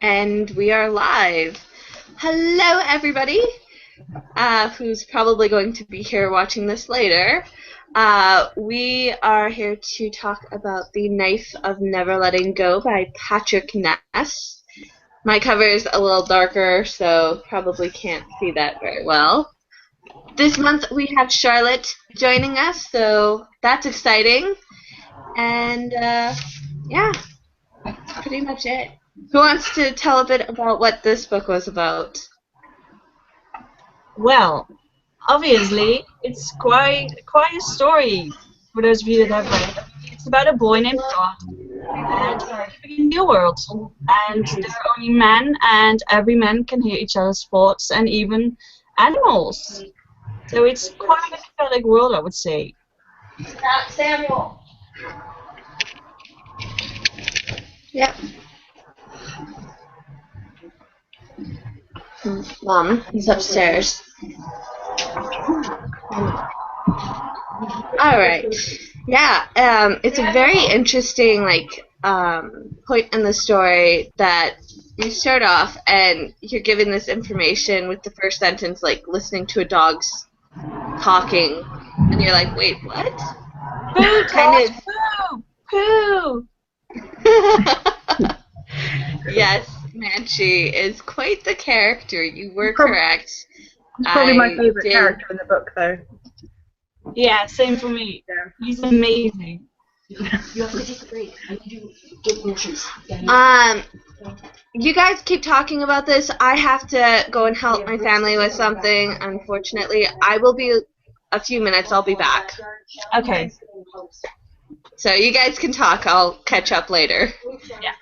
And we are live. Hello, everybody, who's probably going to be here watching this later. We are here to talk about The Knife of Never Letting Go by Patrick Ness. My cover is a little darker, so probably can't see that very well. This month we have Charlotte joining us, so that's exciting. And yeah, that's pretty much it. Who wants to tell a bit about what this book was about? Well, obviously, it's quite a story for those of you that have read it. It's about a boy named Todd, and he's living in a new world, and there are only men, and every man can hear each other's thoughts, and even animals. So it's quite a psychedelic world, I would say. Samuel. Yep. Mom, he's upstairs. Alright. Yeah, it's a very interesting, point in the story that you start off and you're given this information with the first sentence, like listening to a dog's talking, and you're like, wait, what? Poo, Kind of. poo. Yes, Manchi is quite the character. You were correct. He's probably my favorite character in the book, though. Yeah, same for me. Yeah. He's amazing. You have to take a break. I need you to get groceries. You guys keep talking about this. I have to go and help my family with something, unfortunately. I will be a few minutes. I'll be back. Okay. So you guys can talk. I'll catch up later. Yeah,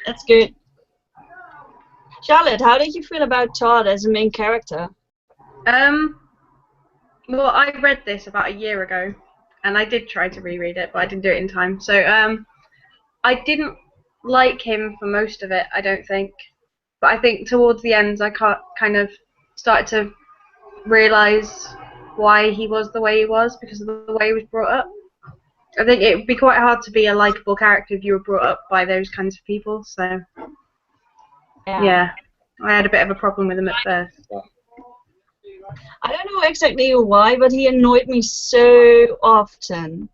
that's good. Charlotte, how did you feel about Todd as a main character? Well, I read this about a year ago, and I did try to reread it, but I didn't do it in time. So, I didn't like him for most of it, I don't think. But I think towards the end, I kind of started to realise why he was the way he was, because of the way he was brought up. I think it would be quite hard to be a likeable character if you were brought up by those kinds of people, so... Yeah, I had a bit of a problem with him at first. I don't know exactly why, but he annoyed me so often.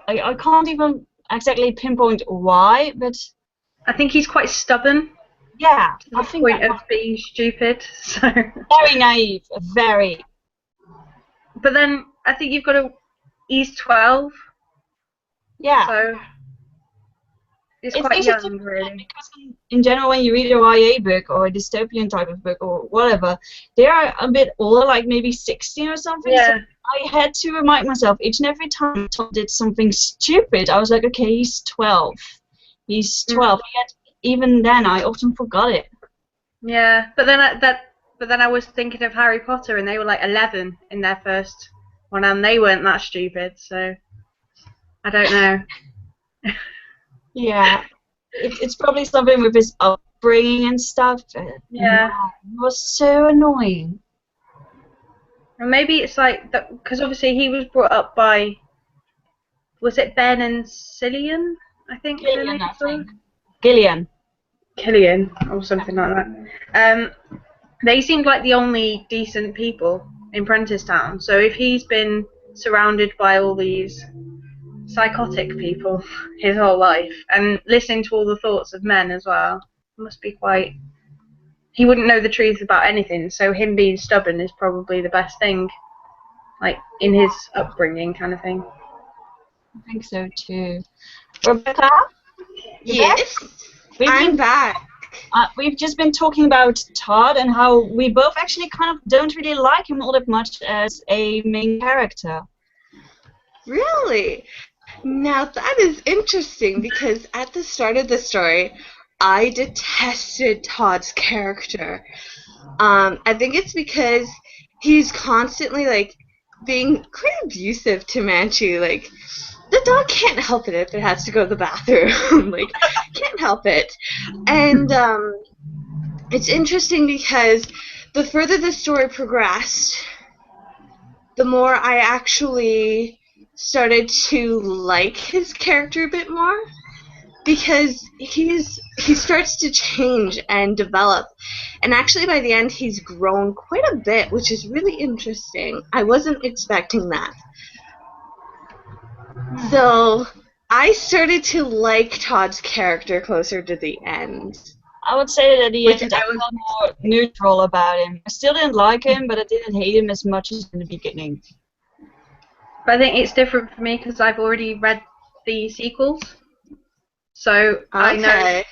I can't even exactly pinpoint why, but... I think he's quite stubborn. Yeah, to the point of being stupid. So. Very naive, very. But then, I think you've got to... He's 12. Yeah. So... It's quite young, really. Because in general, when you read a YA book or a dystopian type of book or whatever, they are a bit older, like maybe 16 or something. Yeah. So I had to remind myself each and every time Tom did something stupid, I was like, okay, he's 12. He's 12. Yet even then, I often forgot it. Yeah, but then I was thinking of Harry Potter, and they were like 11 in their first one, and they weren't that stupid. So I don't know. Yeah, it's probably something with his upbringing and stuff. Yeah. It was so annoying. And maybe it's like, because obviously he was brought up by, was it Ben and Cillian? I think. Gillian, I think. Gillian, or something like that. They seemed like the only decent people in Prentisstown. So if he's been surrounded by all these psychotic people his whole life and listening to all the thoughts of men as well, it must be quite... He wouldn't know the truth about anything, so him being stubborn is probably the best thing, like in his upbringing kind of thing. I think so too. Rebecca? Yes, I'm back. We've just been talking about Todd and how we both actually kind of don't really like him all that much as a main character. Really? Now that is interesting, because at the start of the story, I detested Todd's character. I think it's because he's constantly being quite abusive to Manchi. The dog can't help it if it has to go to the bathroom. Can't help it. And it's interesting because the further the story progressed, the more I actually started to like his character a bit more, because he starts to change and develop, and actually by the end he's grown quite a bit, which is really interesting. I wasn't expecting that. So I started to like Todd's character closer to the end. I would say that at the Which end I I felt more neutral about him. I still didn't like him, but I didn't hate him as much as in the beginning. But I think it's different for me because I've already read the sequels. So I know.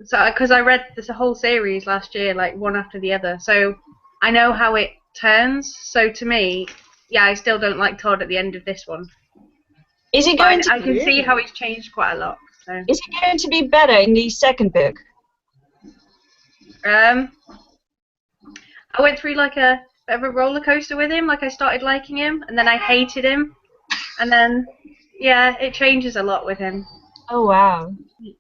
So because I read this whole series last year, like one after the other. So I know how it turns. So to me, yeah, I still don't like Todd at the end of this one. Is he going to? I can see how he's changed quite a lot. So. Is he going to be better in the second book? I went through like a bit of a roller coaster with him. Like I started liking him, and then I hated him, and then yeah, it changes a lot with him. Oh wow!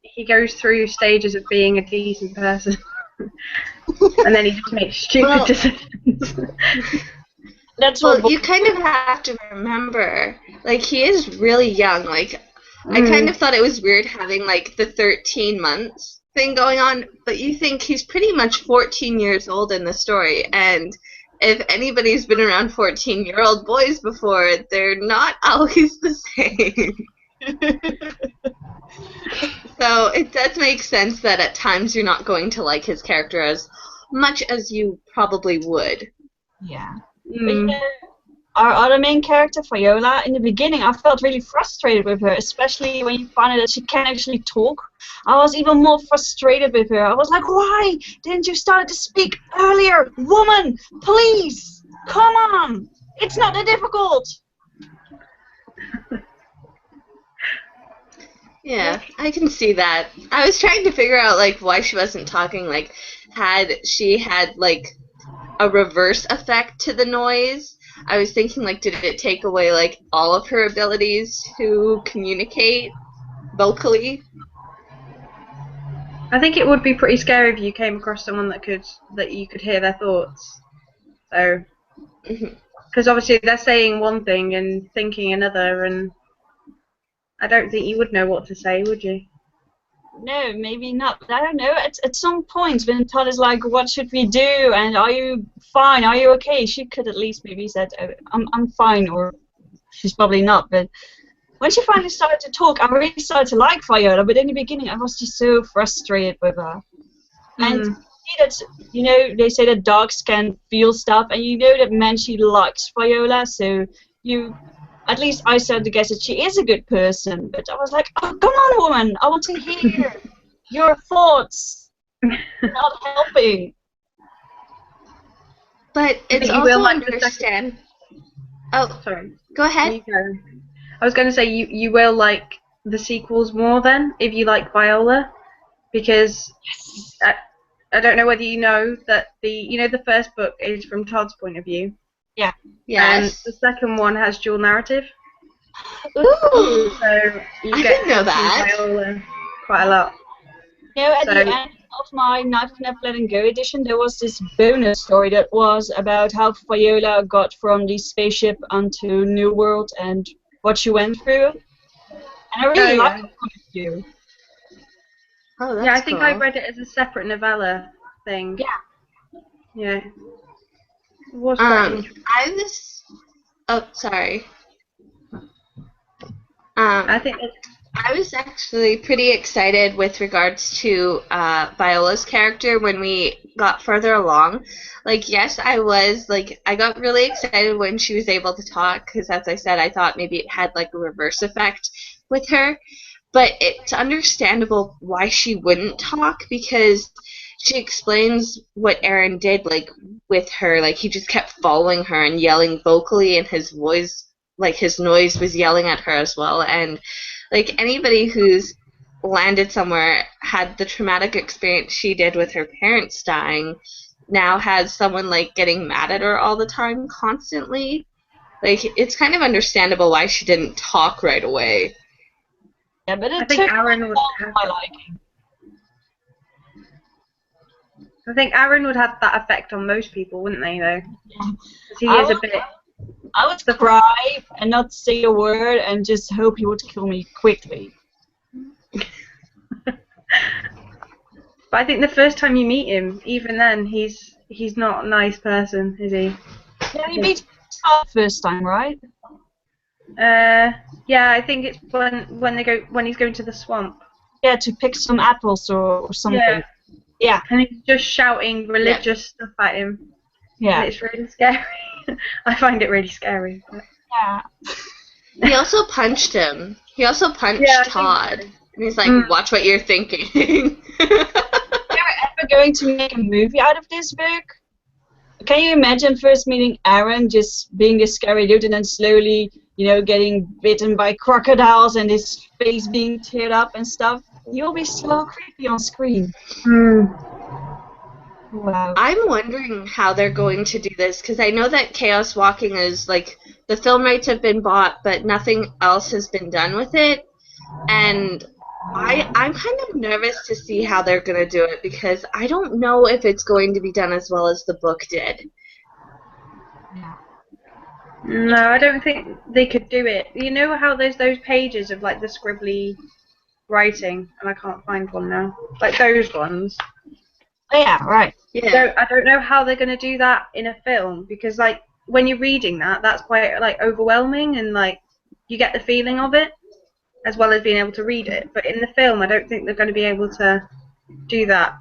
He goes through stages of being a decent person, and then he just makes stupid decisions. That's well, you kind of have to remember, like, he is really young. Like, I kind of thought it was weird having, like, the 13 months thing going on, but you think he's pretty much 14 years old in the story, and if anybody's been around 14-year-old boys before, they're not always the same. So it does make sense that at times you're not going to like his character as much as you probably would. Yeah. But, you know, our other main character, Viola, in the beginning I felt really frustrated with her, especially when you find out that she can actually talk. I was even more frustrated with her. I was like, why didn't you start to speak earlier? Woman, please, come on. It's not that difficult. Yeah, I can see that. I was trying to figure out, like, why she wasn't talking. Like, had she had, like, a reverse effect to the noise? I was thinking, like, did it take away, like, all of her abilities to communicate vocally? I think it would be pretty scary if you came across someone that you could hear their thoughts. So, because obviously they're saying one thing and thinking another, and I don't think you would know what to say, would you? No, maybe not. I don't know. At some point when Todd is like, what should we do? And are you fine? Are you okay? She could at least maybe said, I'm fine, or she's probably not. But when she finally started to talk, I really started to like Viola. But in the beginning, I was just so frustrated with her. And see that, you know, they say that dogs can feel stuff, and you know that meant she likes Viola. So at least I started to guess that she is a good person, but I was like, oh, come on, woman, I want to hear your thoughts. Not helping. But it's also understand. Oh, sorry. Go ahead. I was going to say you will like the sequels more then if you like Viola, because I don't know whether you know that the first book is from Todd's point of view. Yeah. Yes. And the second one has dual narrative. Ooh. So you I get didn't know to see that. Viola quite a lot. You know, at the end of my Knife of Never Letting Go edition, there was this bonus story that was about how Viola got from the spaceship onto New World and what she went through. And I really liked the point of view. Oh, that's yeah, I think cool. I read it as a separate novella thing. Yeah. Yeah. It was quite interesting. Oh, sorry. I was actually pretty excited with regards to Viola's character when we got further along. Like, yes, I got really excited when she was able to talk, because as I said, I thought maybe it had like a reverse effect with her. But it's understandable why she wouldn't talk, because she explains what Aaron did, like, with her. Like, he just kept following her and yelling vocally, and his voice, like, his noise was yelling at her as well. And, like, anybody who's landed somewhere, had the traumatic experience she did with her parents dying, now has someone, like, getting mad at her all the time, constantly. Like, it's kind of understandable why she didn't talk right away. Yeah, but I think Aaron would have my liking. I think Aaron would have that effect on most people, wouldn't they, though? Because he is a bit... I would cry and not say a word and just hope he would kill me quickly. But I think the first time you meet him, even then, he's not a nice person, is he? Yeah, he beats Todd first time, right? Yeah, I think it's when he's going to the swamp. Yeah, to pick some apples or something. Yeah. Yeah. And he's just shouting religious stuff at him. Yeah. And it's really scary. I find it really scary. But... Yeah. He also punched him. He also punched Todd. So. And he's like, watch what you're thinking. They're ever going to make a movie out of this book? Can you imagine first meeting Aaron just being this scary dude and then slowly, getting bitten by crocodiles and his face being teared up and stuff? You'll be so creepy on screen. Wow. I'm wondering how they're going to do this, because I know that Chaos Walking is, like, the film rights have been bought, but nothing else has been done with it. And I'm kind of nervous to see how they're going to do it, because I don't know if it's going to be done as well as the book did. No, I don't think they could do it. You know how there's those pages of, like, the scribbly writing, and I can't find one now. Like, those ones. Oh, yeah, right. Yeah. So I don't know how they're going to do that in a film, because, like, when you're reading that's quite, like, overwhelming, and, like, you get the feeling of it, as well as being able to read it. But in the film, I don't think they're going to be able to do that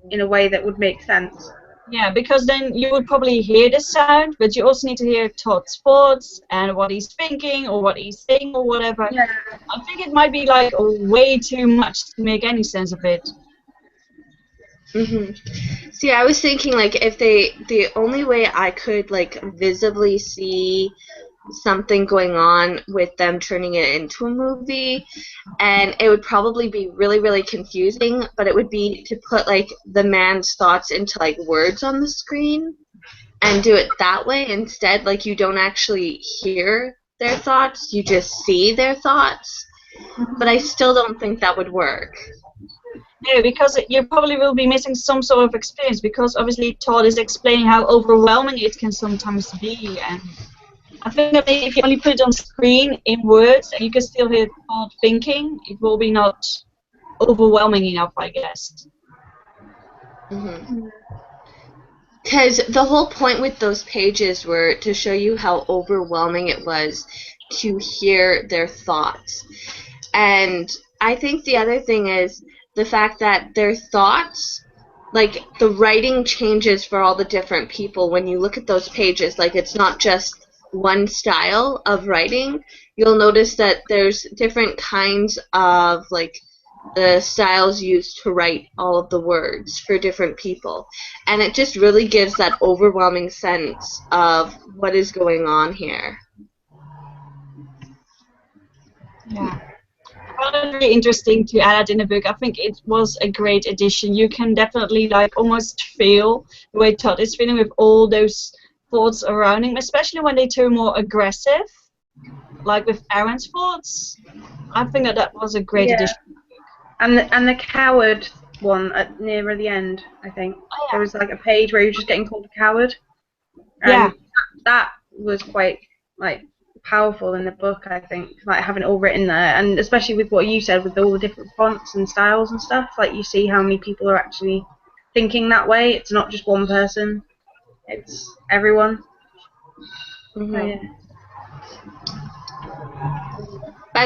in a way that would make sense. Yeah, because then you would probably hear the sound, but you also need to hear Todd's thoughts and what he's thinking or what he's saying or whatever. Yeah. I think it might be, like, way too much to make any sense of it. See, I was thinking, like, if the only way I could, like, visibly see something going on with them turning it into a movie, and it would probably be really, really confusing, but it would be to put, like, the man's thoughts into, like, words on the screen and do it that way instead. Like, you don't actually hear their thoughts, you just see their thoughts, but I still don't think that would work. No, because you probably will be missing some sort of experience, because obviously Todd is explaining how overwhelming it can sometimes be, and I think that if you only put it on screen in words and you can still hear Todd thinking, it will be not overwhelming enough, I guess. Because the whole point with those pages were to show you how overwhelming it was to hear their thoughts. And I think the other thing is the fact that their thoughts, like, the writing changes for all the different people. When you look at those pages, like, it's not just one style of writing. You'll notice that there's different kinds of, like, the styles used to write all of the words for different people. And it just really gives that overwhelming sense of what is going on here. Yeah. I found it really interesting to add in the book. I think it was a great addition. You can definitely, like, almost feel the way Todd is feeling with all those thoughts around him, especially when they turn more aggressive, like with Aaron's thoughts. I think that was a great addition. And the coward one near the end, I think. There was, like, a page where he was just getting called a coward. And that was quite, like, powerful in the book, I think, like, having it all written there, and especially with what you said with all the different fonts and styles and stuff, like, you see how many people are actually thinking that way. It's not just one person, it's everyone. By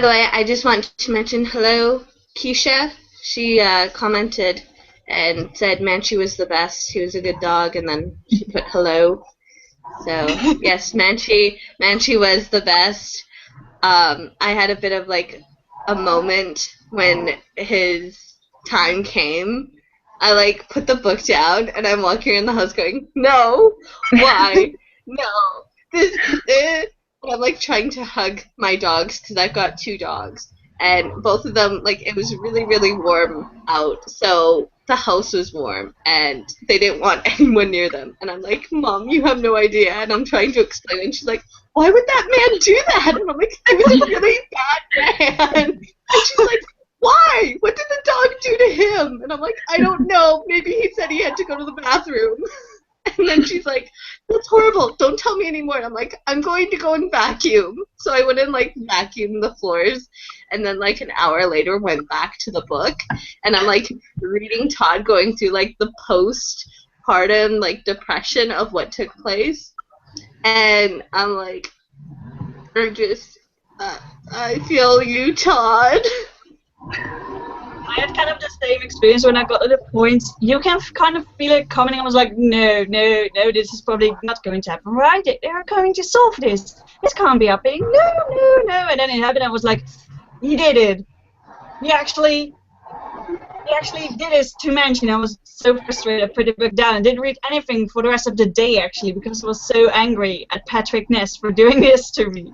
the way, I just want to mention hello, Keisha. She commented and said Manchi was the best, he was a good dog, and then she put hello. So, yes, Manchi was the best. I had a bit of, like, a moment when his time came. I, like, put the book down, and I'm walking around the house going, no, why, no, this, and I'm, like, trying to hug my dogs, because I've got 2 dogs, and both of them, like, it was really, really warm out, so the house was warm, and they didn't want anyone near them. And I'm like, Mom, you have no idea. And I'm trying to explain, and she's like, why would that man do that? And I'm like, he was a really bad man. And she's like, why? What did the dog do to him? And I'm like, I don't know. Maybe he said he had to go to the bathroom. And then she's like, that's horrible. Don't tell me anymore. And I'm like, I'm going to go and vacuum. So I went and, like, vacuumed the floors. And then, like, an hour later went back to the book. And I'm, like, reading Todd going through, like, the postpartum, like, depression of what took place. And I'm like, I feel you, Todd. I had kind of the same experience when I got to the point. You can kind of feel it coming. I was like, no, this is probably not going to happen, right? They are going to solve this. This can't be happening. No. And then it happened. I was like, he did it. He actually did this to mention. I was so frustrated. I put the book down and didn't read anything for the rest of the day, actually, because I was so angry at Patrick Ness for doing this to me.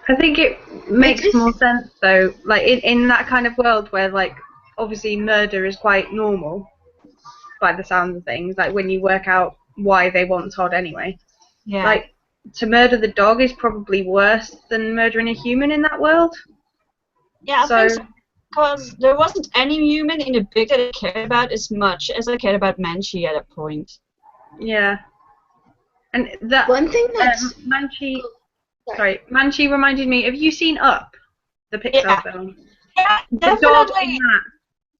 I think it makes more sense though, like in that kind of world where, like, obviously murder is quite normal by the sound of things, like when you work out why they want Todd anyway. Yeah. Like, to murder the dog is probably worse than murdering a human in that world. Yeah, I think so. Because there wasn't any human in the book that I cared about as much as I cared about Manchi at that point. Yeah. And that one thing that's Manchi reminded me. Have you seen Up, the Pixar film? Yeah, The dog in definitely. that.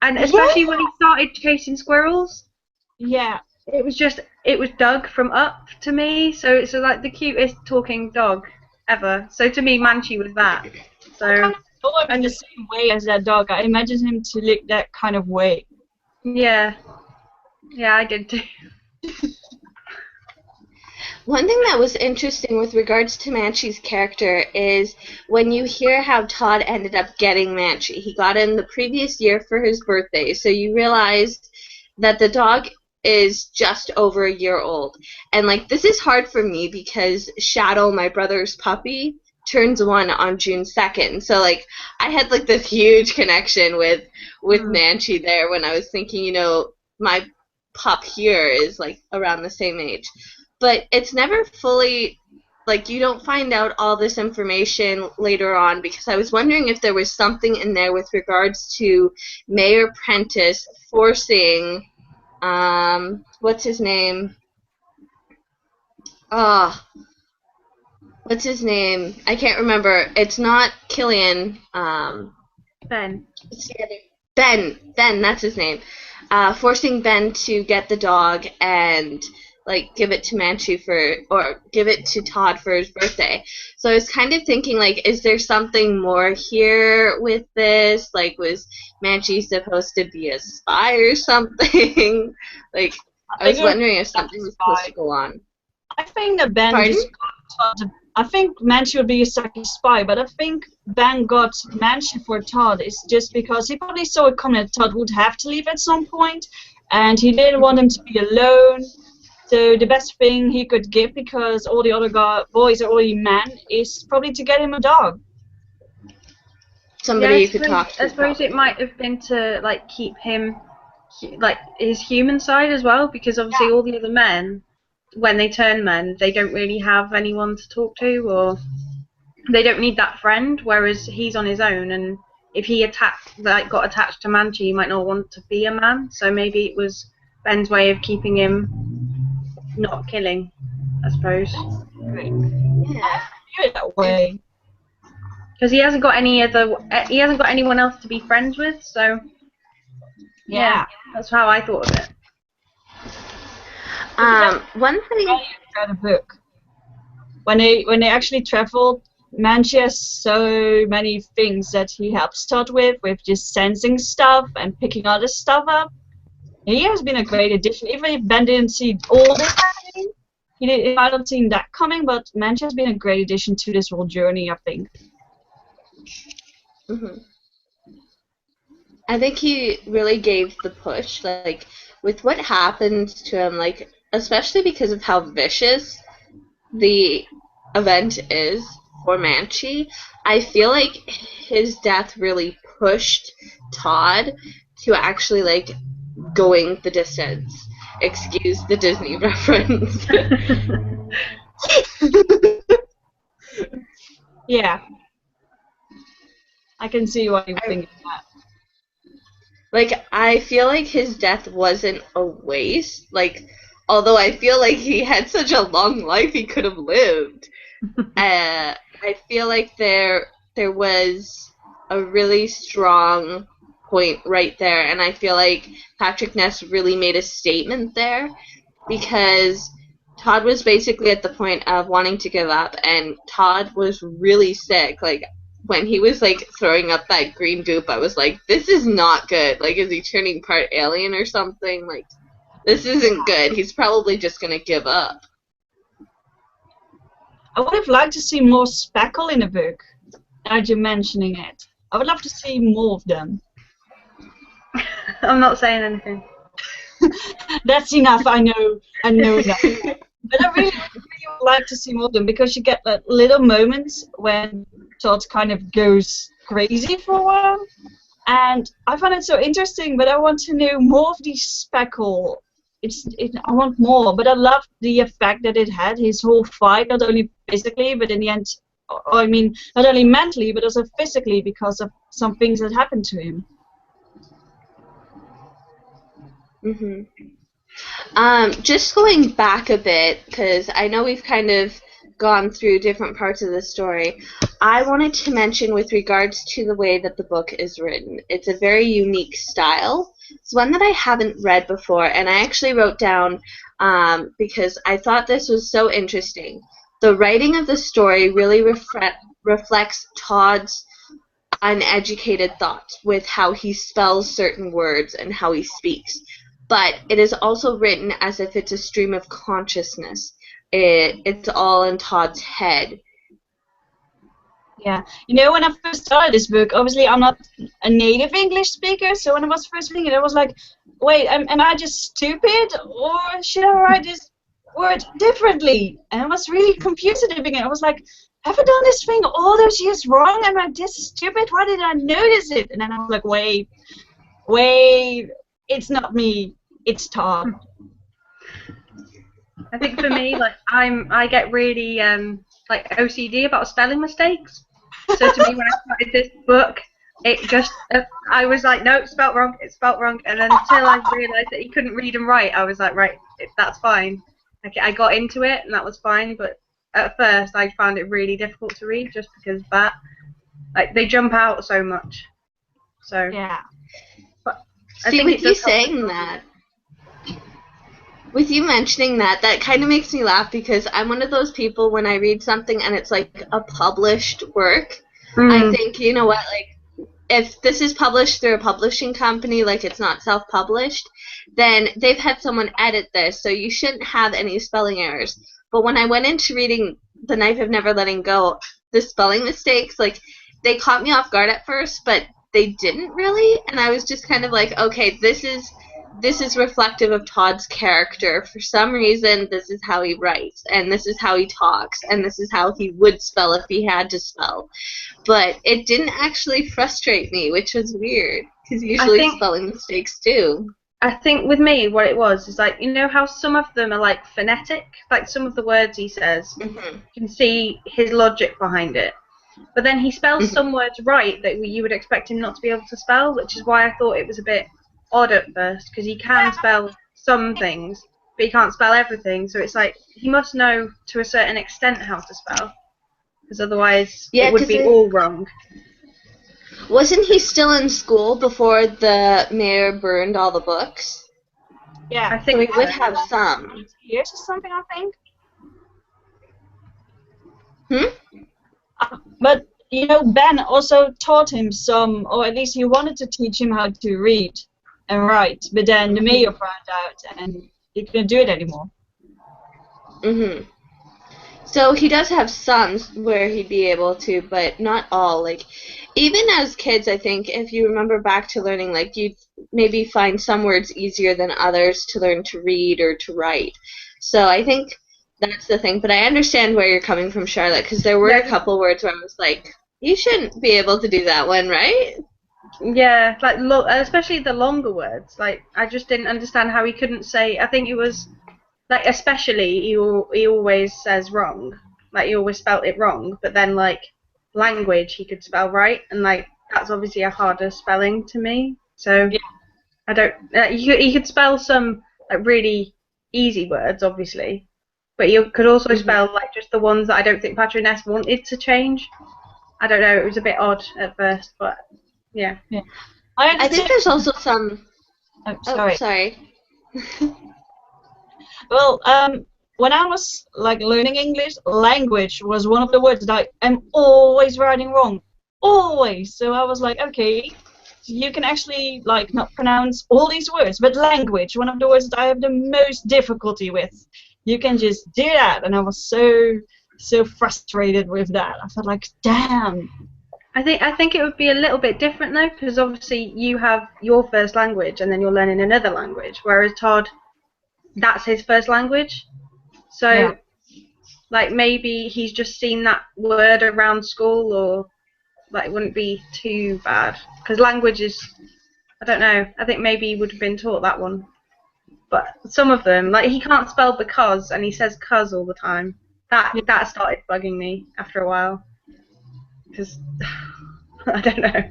And especially when he started chasing squirrels. Yeah. It was Doug from Up to me. So it's like the cutest talking dog ever. So to me, Manchi was that. So I kind of thought him in the same way as that dog. I imagined him to look that kind of way. yeah, I did too. One thing that was interesting with regards to Manchi's character is when you hear how Todd ended up getting Manchi. He got him the previous year for his birthday, so you realize that the dog is just over a year old. And, like, this is hard for me because Shadow, my brother's puppy, turns 1 on June 2nd. So, like, I had, like, this huge connection with Manchi there when I was thinking, you know, my pup here is, like, around the same age. But it's never fully, like, you don't find out all this information later on, because I was wondering if there was something in there with regards to Mayor Prentice forcing, what's his name? What's his name? I can't remember. It's not Killian. Ben. Ben, that's his name. Forcing Ben to get the dog and, like, give it to give it to Todd for his birthday. So I was kind of thinking, like, is there something more here with this? Like, was Manchi supposed to be a spy or something? Like, I was wondering if something was supposed to go on. I think that Ben just got Todd. I think Manchi would be a second spy, but I think Ben got Manchi for Todd is just because he probably saw it coming that Todd would have to leave at some point, and he didn't want him to be alone. So the best thing he could give, because all the other boys are already men, is probably to get him a dog. Somebody you could talk to. I suppose it might have been to, like, keep him, like, his human side as well, because obviously all the other men, when they turn men, they don't really have anyone to talk to, or they don't need that friend, whereas he's on his own, and if he got attached to Manchi, he might not want to be a man, so maybe it was Ben's way of keeping him not killing, I suppose. Yeah. I view it that way. Because he hasn't got anyone else to be friends with, so yeah, that's how I thought of it. One thing. Read a book. When they actually traveled, Manchi has so many things that he helps Todd with just sensing stuff and picking other stuff up. He has been a great addition. Even if Ben didn't see all this happening, he might have seen that coming, but Manchi has been a great addition to this whole journey, I think. Mm-hmm. I think he really gave the push, like, with what happened to him, like, especially because of how vicious the event is for Manchi. I feel like his death really pushed Todd to actually, like, going the distance. Excuse the Disney reference. Yeah. I can see why you're thinking that. Like, I feel like his death wasn't a waste. Like, although I feel like he had such a long life he could have lived. I feel like there was a really strong point right there, and I feel like Patrick Ness really made a statement there, because Todd was basically at the point of wanting to give up, and Todd was really sick. Like, when he was, like, throwing up that green goop, I was like, this is not good. Like, is he turning part alien or something? Like, this isn't good. He's probably just gonna give up. I would have liked to see more speckle in the book, as you're mentioning it. I would love to see more of them. I'm not saying anything. That's enough, I know enough. But I really would like to see more of them, because you get like, little moments when Todd kind of goes crazy for a while. And I find it so interesting, but I want to know more of the speckle. I want more, but I love the effect that it had, his whole fight, not only physically, but in the end, I mean, not only mentally, but also physically, because of some things that happened to him. Just going back a bit, because I know we've kind of gone through different parts of the story, I wanted to mention with regards to the way that the book is written. It's a very unique style. It's one that I haven't read before, and I actually wrote down, because I thought this was so interesting. The writing of the story really reflects Todd's uneducated thoughts with how he spells certain words and how he speaks. But it is also written as if it's a stream of consciousness. It's all in Todd's head. Yeah, you know, when I first started this book, obviously I'm not a native English speaker, so when I was first reading it, I was like, wait, am I just stupid, or should I write this word differently? And I was really confused at the beginning. I was like, have I done this thing all those years wrong? Am I this stupid? Why did I notice it? And then I was like, wait, it's not me, it's Todd. I think for me, like, I get really like OCD about spelling mistakes. So to me, when I started this book, it just I was like, no, it's spelt wrong, it's spelt wrong. And then until I realised that he couldn't read and write, I was like, right, that's fine. Like, I got into it, and that was fine. But at first, I found it really difficult to read, just because of that, like, they jump out so much. So yeah. But See, with you saying that, with you mentioning that, that kind of makes me laugh, because I'm one of those people, when I read something and it's like a published work, I think, you know what, like, if this is published through a publishing company, like it's not self-published, then they've had someone edit this, so you shouldn't have any spelling errors. But when I went into reading The Knife of Never Letting Go, the spelling mistakes, like, they caught me off guard at first, but they didn't really, and I was just kind of like, okay, this is reflective of Todd's character. For some reason, this is how he writes, and this is how he talks, and this is how he would spell if he had to spell. But it didn't actually frustrate me, which was weird, because usually spelling mistakes do. I think with me, what it was is, like, you know how some of them are like phonetic, like some of the words he says, you can see his logic behind it. But then he spells some words right that you would expect him not to be able to spell, which is why I thought it was a bit odd at first, because he can spell some things, but he can't spell everything. So it's like he must know to a certain extent how to spell, because otherwise it would be all wrong. Wasn't he still in school before the mayor burned all the books? Yeah, I think so he would have some. Years or something, I think. But, you know, Ben also taught him some, or at least he wanted to teach him how to read and write, but then the mayor found out and he couldn't do it anymore. So he does have some where he'd be able to, but not all. Like, even as kids, I think, if you remember back to learning, like, you'd maybe find some words easier than others to learn to read or to write. So I think that's the thing. But I understand where you're coming from, Charlotte, because there were a couple words where I was like, you shouldn't be able to do that one, right? Yeah, like, especially the longer words. Like, I just didn't understand how he couldn't say. I think it was, like, especially he always says wrong. Like, he always spelt it wrong. But then, like, language he could spell right, and, like, that's obviously a harder spelling to me. So I don't. He could spell some, like, really easy words, obviously, but you could also spell like just the ones that I don't think Patrick Ness wanted to change. I don't know. It was a bit odd at first, but yeah. I think there's also some. Oh, sorry. Oh, sorry. Well, when I was like learning English, language was one of the words that I am always writing wrong, always. So I was like, okay, you can actually like not pronounce all these words, but language, one of the words that I have the most difficulty with, you can just do that. And I was so frustrated with that. I felt like, damn. I think it would be a little bit different though, because obviously you have your first language and then you're learning another language, whereas Todd, that's his first language. So, Yeah. like maybe he's just seen that word around school, or like it wouldn't be too bad. Because language is, I don't know. I think maybe he would have been taught that one. But some of them, like he can't spell because, and he says "cuz" all the time. That started bugging me after a while. Because I don't know.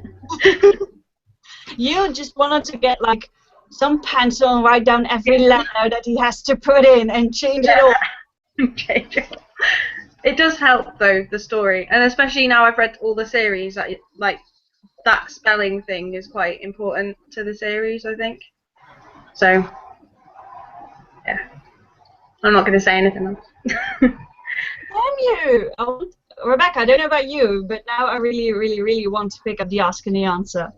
You just wanted to get like some pencil and write down every letter that he has to put in and change it all. Change it. It does help though, the story, and especially now I've read all the series. Like that spelling thing is quite important to the series, I think. So yeah, I'm not going to say anything else. Damn you! Rebecca, I don't know about you, but now I really want to pick up the ask and the answer.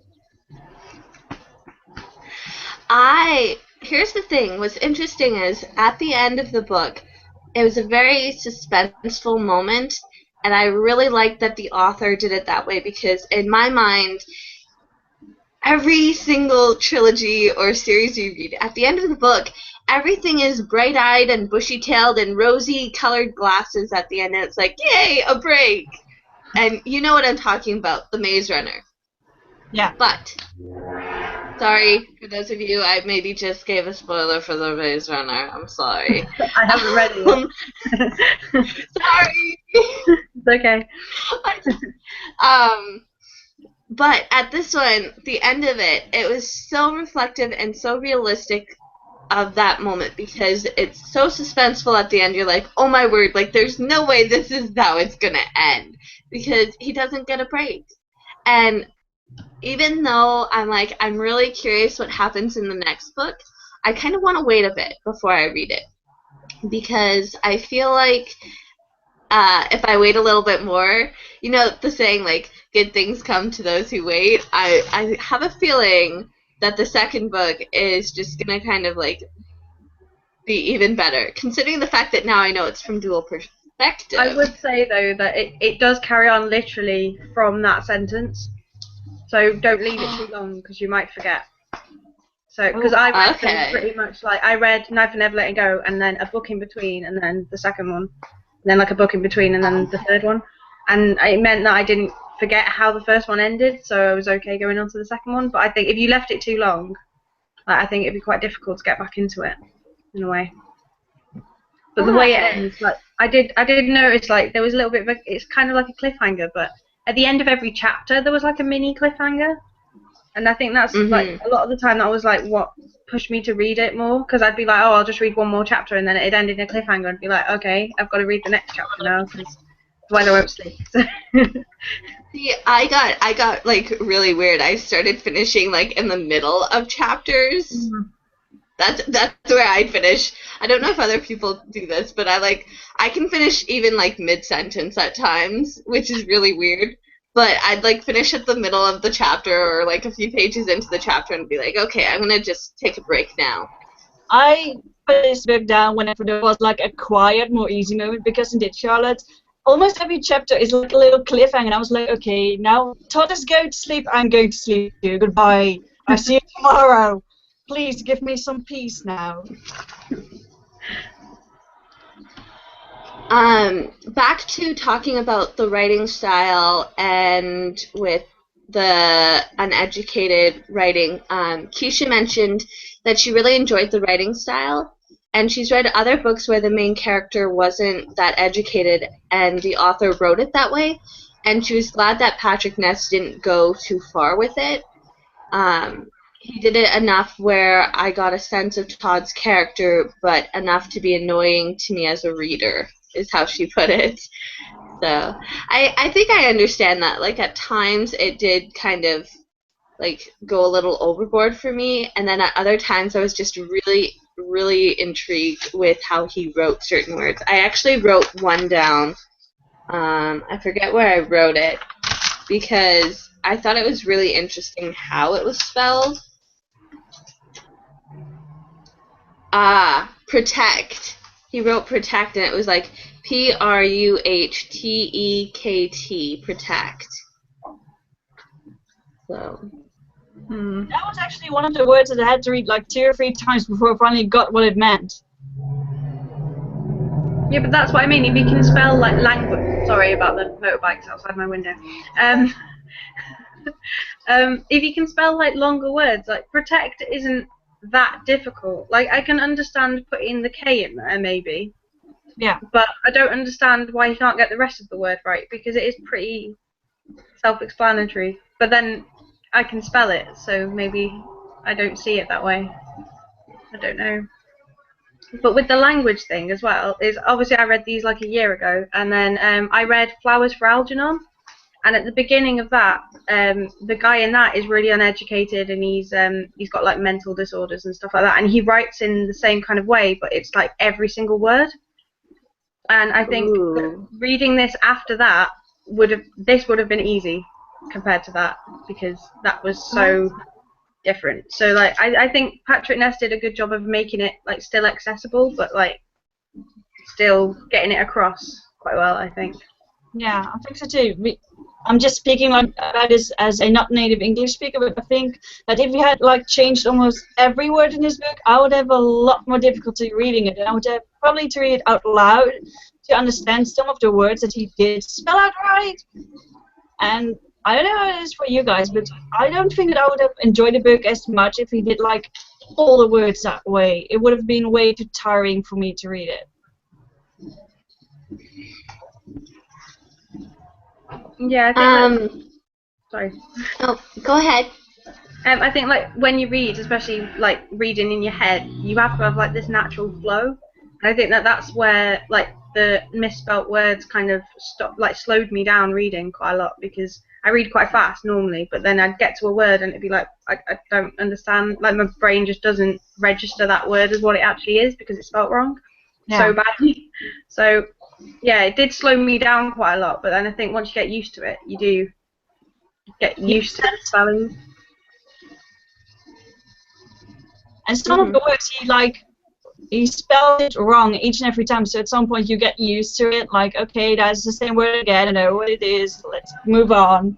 Here's the thing. What's interesting is at the end of the book, it was a very suspenseful moment, and I really liked that the author did it that way because in my mind, every single trilogy or series you read, at the end of the book, everything is bright-eyed and bushy-tailed and rosy-colored glasses at the end, and it's like, yay, a break! And you know what I'm talking about, The Maze Runner. Yeah. But, sorry, for those of you, I maybe just gave a spoiler for The Maze Runner. I'm sorry. I haven't read it yet. Sorry! It's okay. But at this one, the end of it, it was so reflective and so realistic of that moment because it's so suspenseful at the end. You're like, oh my word, like there's no way this is how it's gonna end because he doesn't get a break. And even though I'm really curious what happens in the next book, I kind of want to wait a bit before I read it because I feel like if I wait a little bit more, you know the saying like good things come to those who wait. I have a feeling that the second book is just gonna kind of like be even better, considering the fact that now I know it's from dual perspective. I would say though that it does carry on literally from that sentence, so don't leave it too long because you might forget. So because I read them pretty much like I read Knife and Never Letting Go and then a book in between and then the second one, and then like a book in between and then the third one, and it meant that I didn't forget how the first one ended, so I was okay going on to the second one. But I think if you left it too long, I think it'd be quite difficult to get back into it in a way. But the way it ends, like I did notice like there was a little bit of it's kind of like a cliffhanger, but at the end of every chapter there was like a mini cliffhanger, and I think that's like a lot of the time that was like what pushed me to read it more, because I'd be like, oh, I'll just read one more chapter, and then it'd end in a cliffhanger, and be like, okay, I've got to read the next chapter now because otherwise I won't sleep. See, I got like really weird. I started finishing like in the middle of chapters. Mm-hmm. That's where I finish. I don't know if other people do this, but I can finish even like mid-sentence at times, which is really weird. But I'd like finish at the middle of the chapter or like a few pages into the chapter and be like, okay, I'm gonna just take a break now. I put this book down whenever there was like a quiet, more easy moment, because indeed, Charlotte, almost every chapter is like a little cliffhanger, and I was like, okay, now Todd is going to sleep, I'm going to sleep too. Goodbye. I'll see you tomorrow. Please give me some peace now. Back to talking about the writing style and with the uneducated writing, Keisha mentioned that she really enjoyed the writing style, and she's read other books where the main character wasn't that educated and the author wrote it that way, and she was glad that Patrick Ness didn't go too far with it. he did it enough where I got a sense of Todd's character, but enough to be annoying to me as a reader, is how she put it. So I think I understand that. Like, at times it did kind of like go a little overboard for me, and then at other times I was just really intrigued with how he wrote certain words. I actually wrote one down. I forget where I wrote it because I thought it was really interesting how it was spelled. Protect. He wrote protect, and it was like P-R-U-H-T-E-K-T, protect. So. That was actually one of the words that I had to read like 2 or 3 times before I finally got what it meant. Yeah, but that's what I mean. If you can spell like language. Sorry about the motorbikes outside my window. If you can spell like longer words, like protect isn't that difficult. Like, I can understand putting the K in there maybe. Yeah. But I don't understand why you can't get the rest of the word right, because it is pretty self-explanatory. But then I can spell it, so maybe I don't see it that way. I don't know. But with the language thing as well, is obviously I read these like a year ago, and then I read Flowers for Algernon, and at the beginning of that, the guy in that is really uneducated, and he's got like mental disorders and stuff like that, and he writes in the same kind of way, but it's like every single word. And I think reading this after that would have been easy compared to that, because that was so different. So like I think Patrick Ness did a good job of making it like still accessible, but like still getting it across quite well, I think. Yeah, I think so too. I'm just speaking like about this as a not native English speaker, but I think that if we had like changed almost every word in this book, I would have a lot more difficulty reading it, and I would have probably to read it out loud to understand some of the words that he did spell out right. And I don't know how it is for you guys, but I don't think that I would have enjoyed the book as much if he did like all the words that way. It would have been way too tiring for me to read it. Yeah, I think sorry. Oh, go ahead. I think like when you read, especially like reading in your head, you have to have like this natural flow. And I think that that's where like the misspelt words kind of slowed me down reading quite a lot, because I read quite fast normally, but then I'd get to a word and it'd be like I don't understand, like my brain just doesn't register that word as what it actually is because it's spelt wrong so badly. So yeah, it did slow me down quite a lot, but then I think once you get used to it, you do get used to the spelling. And some of the words he spelled it wrong each and every time, so at some point you get used to it, like, okay, that's the same word again, I know what it is, let's move on.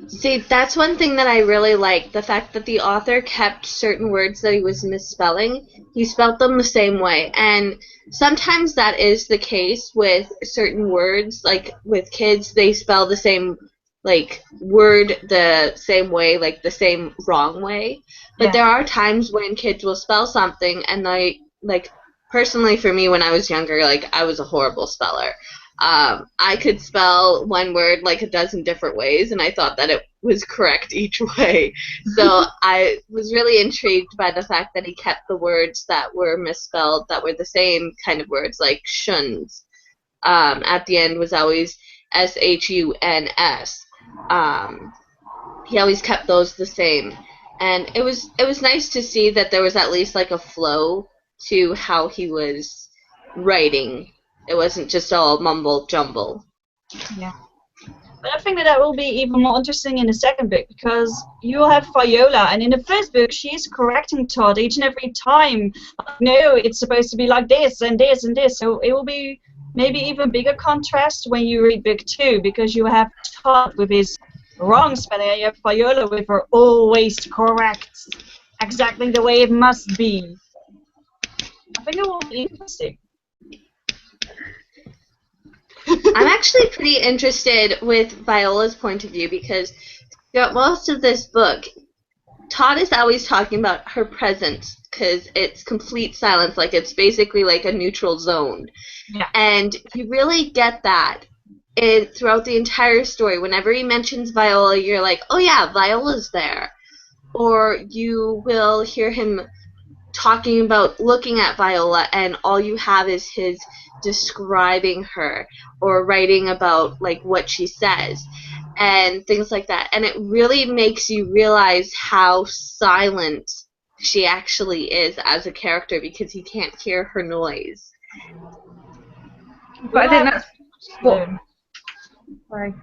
See, that's one thing that I really like, the fact that the author kept certain words that he was misspelling. He spelled them the same way, and sometimes that is the case with certain words, like with kids, they spell the same word the same way, like the same wrong way. But there are times when kids will spell something, and personally for me when I was younger, I was a horrible speller. I could spell one word like a dozen different ways, and I thought that it was correct each way. So I was really intrigued by the fact that he kept the words that were misspelled, that were the same kind of words, like shuns. At the end was always S-H-U-N-S. He always kept those the same, and it was nice to see that there was at least like a flow to how he was writing. It wasn't just all mumble jumble. Yeah, but I think that will be even more interesting in the second book, because you will have Viola, and in the first book she's correcting Todd each and every time. No, it's supposed to be like this and this and this. So it will be maybe even bigger contrast when you read book 2, because you have Todd with his wrong spelling, and you have Viola with her always correct, exactly the way it must be. I think it will be interesting. I'm actually pretty interested with Viola's point of view, because throughout most of this book, Todd is always talking about her presence, because it's complete silence, like it's basically like a neutral zone. Yeah. And you really get that throughout the entire story. Whenever he mentions Viola, you're like, oh yeah, Viola's there. or you will hear him talking about looking at Viola, and all you have is his describing her or writing about like what she says and things like that. And it really makes you realize how silent she actually is as a character because he can't hear her noise. But I think that's what. Yeah. Sorry.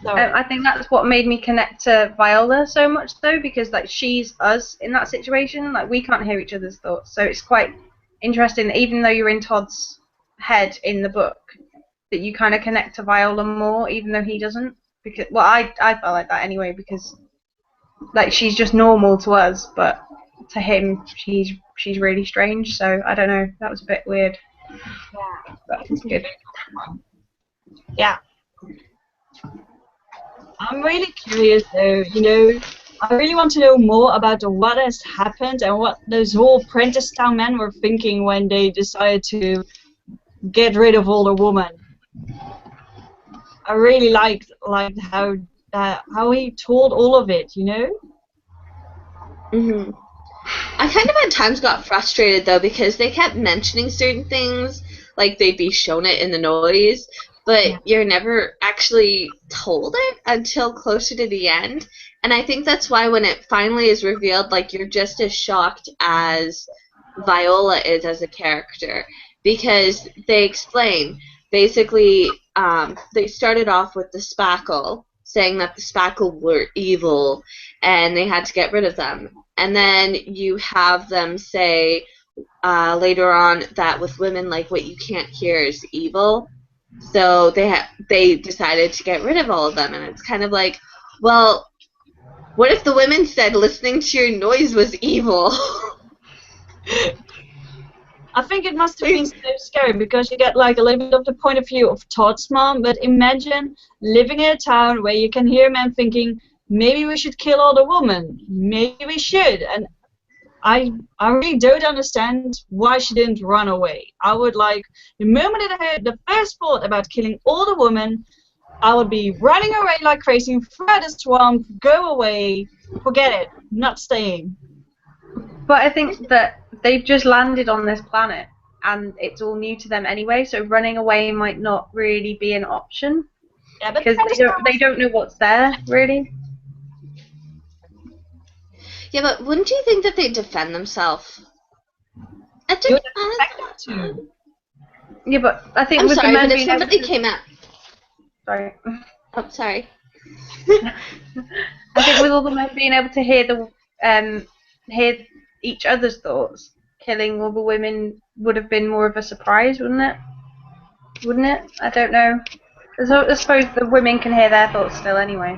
Sorry. I think that's what made me connect to Viola so much, though, because like she's us in that situation. Like we can't hear each other's thoughts, so it's quite interesting that even though you're in Todd's head in the book, that you kind of connect to Viola more, even though he doesn't. Because I felt like that anyway, because like she's just normal to us, but to him she's really strange. So I don't know. That was a bit weird. Yeah. But it's good. Yeah. I'm really curious though, you know, I really want to know more about what has happened and what those whole Prentice Town men were thinking when they decided to get rid of all the women. I really liked how he told all of it, you know? Mhm. I kind of at times got frustrated though because they kept mentioning certain things, like they'd be shown it in the noise, but Yeah. you're never actually told it until closer to the end. And I think that's why when it finally is revealed, like you're just as shocked as Viola is as a character, because they explain basically they started off with the Spackle, saying that the Spackle were evil and they had to get rid of them. And then you have them say later on that with women, like what you can't hear is evil. So they decided to get rid of all of them, and it's kind of like, well, what if the women said listening to your noise was evil? I think it must have been so scary because you get like a little bit of the point of view of Todd's mom, but imagine living in a town where you can hear men thinking, maybe we should kill all the women, maybe we should, and I really don't understand why she didn't run away. I would like, the moment that I heard the first thought about killing all the women, I would be running away like crazy, through the swamp, go away, forget it, not staying. But I think that they've just landed on this planet, and it's all new to them anyway. So running away might not really be an option Yeah, but because they don't know what's there really. Yeah, but wouldn't you think that they'd defend themselves? you would expect them to. Yeah, but I think I'm with sorry, the men but if being able somebody to, came out... sorry. Oh, sorry. I think with all the men being able to hear each other's thoughts, killing all the women would have been more of a surprise, wouldn't it? Wouldn't it? I don't know. I suppose the women can hear their thoughts still anyway.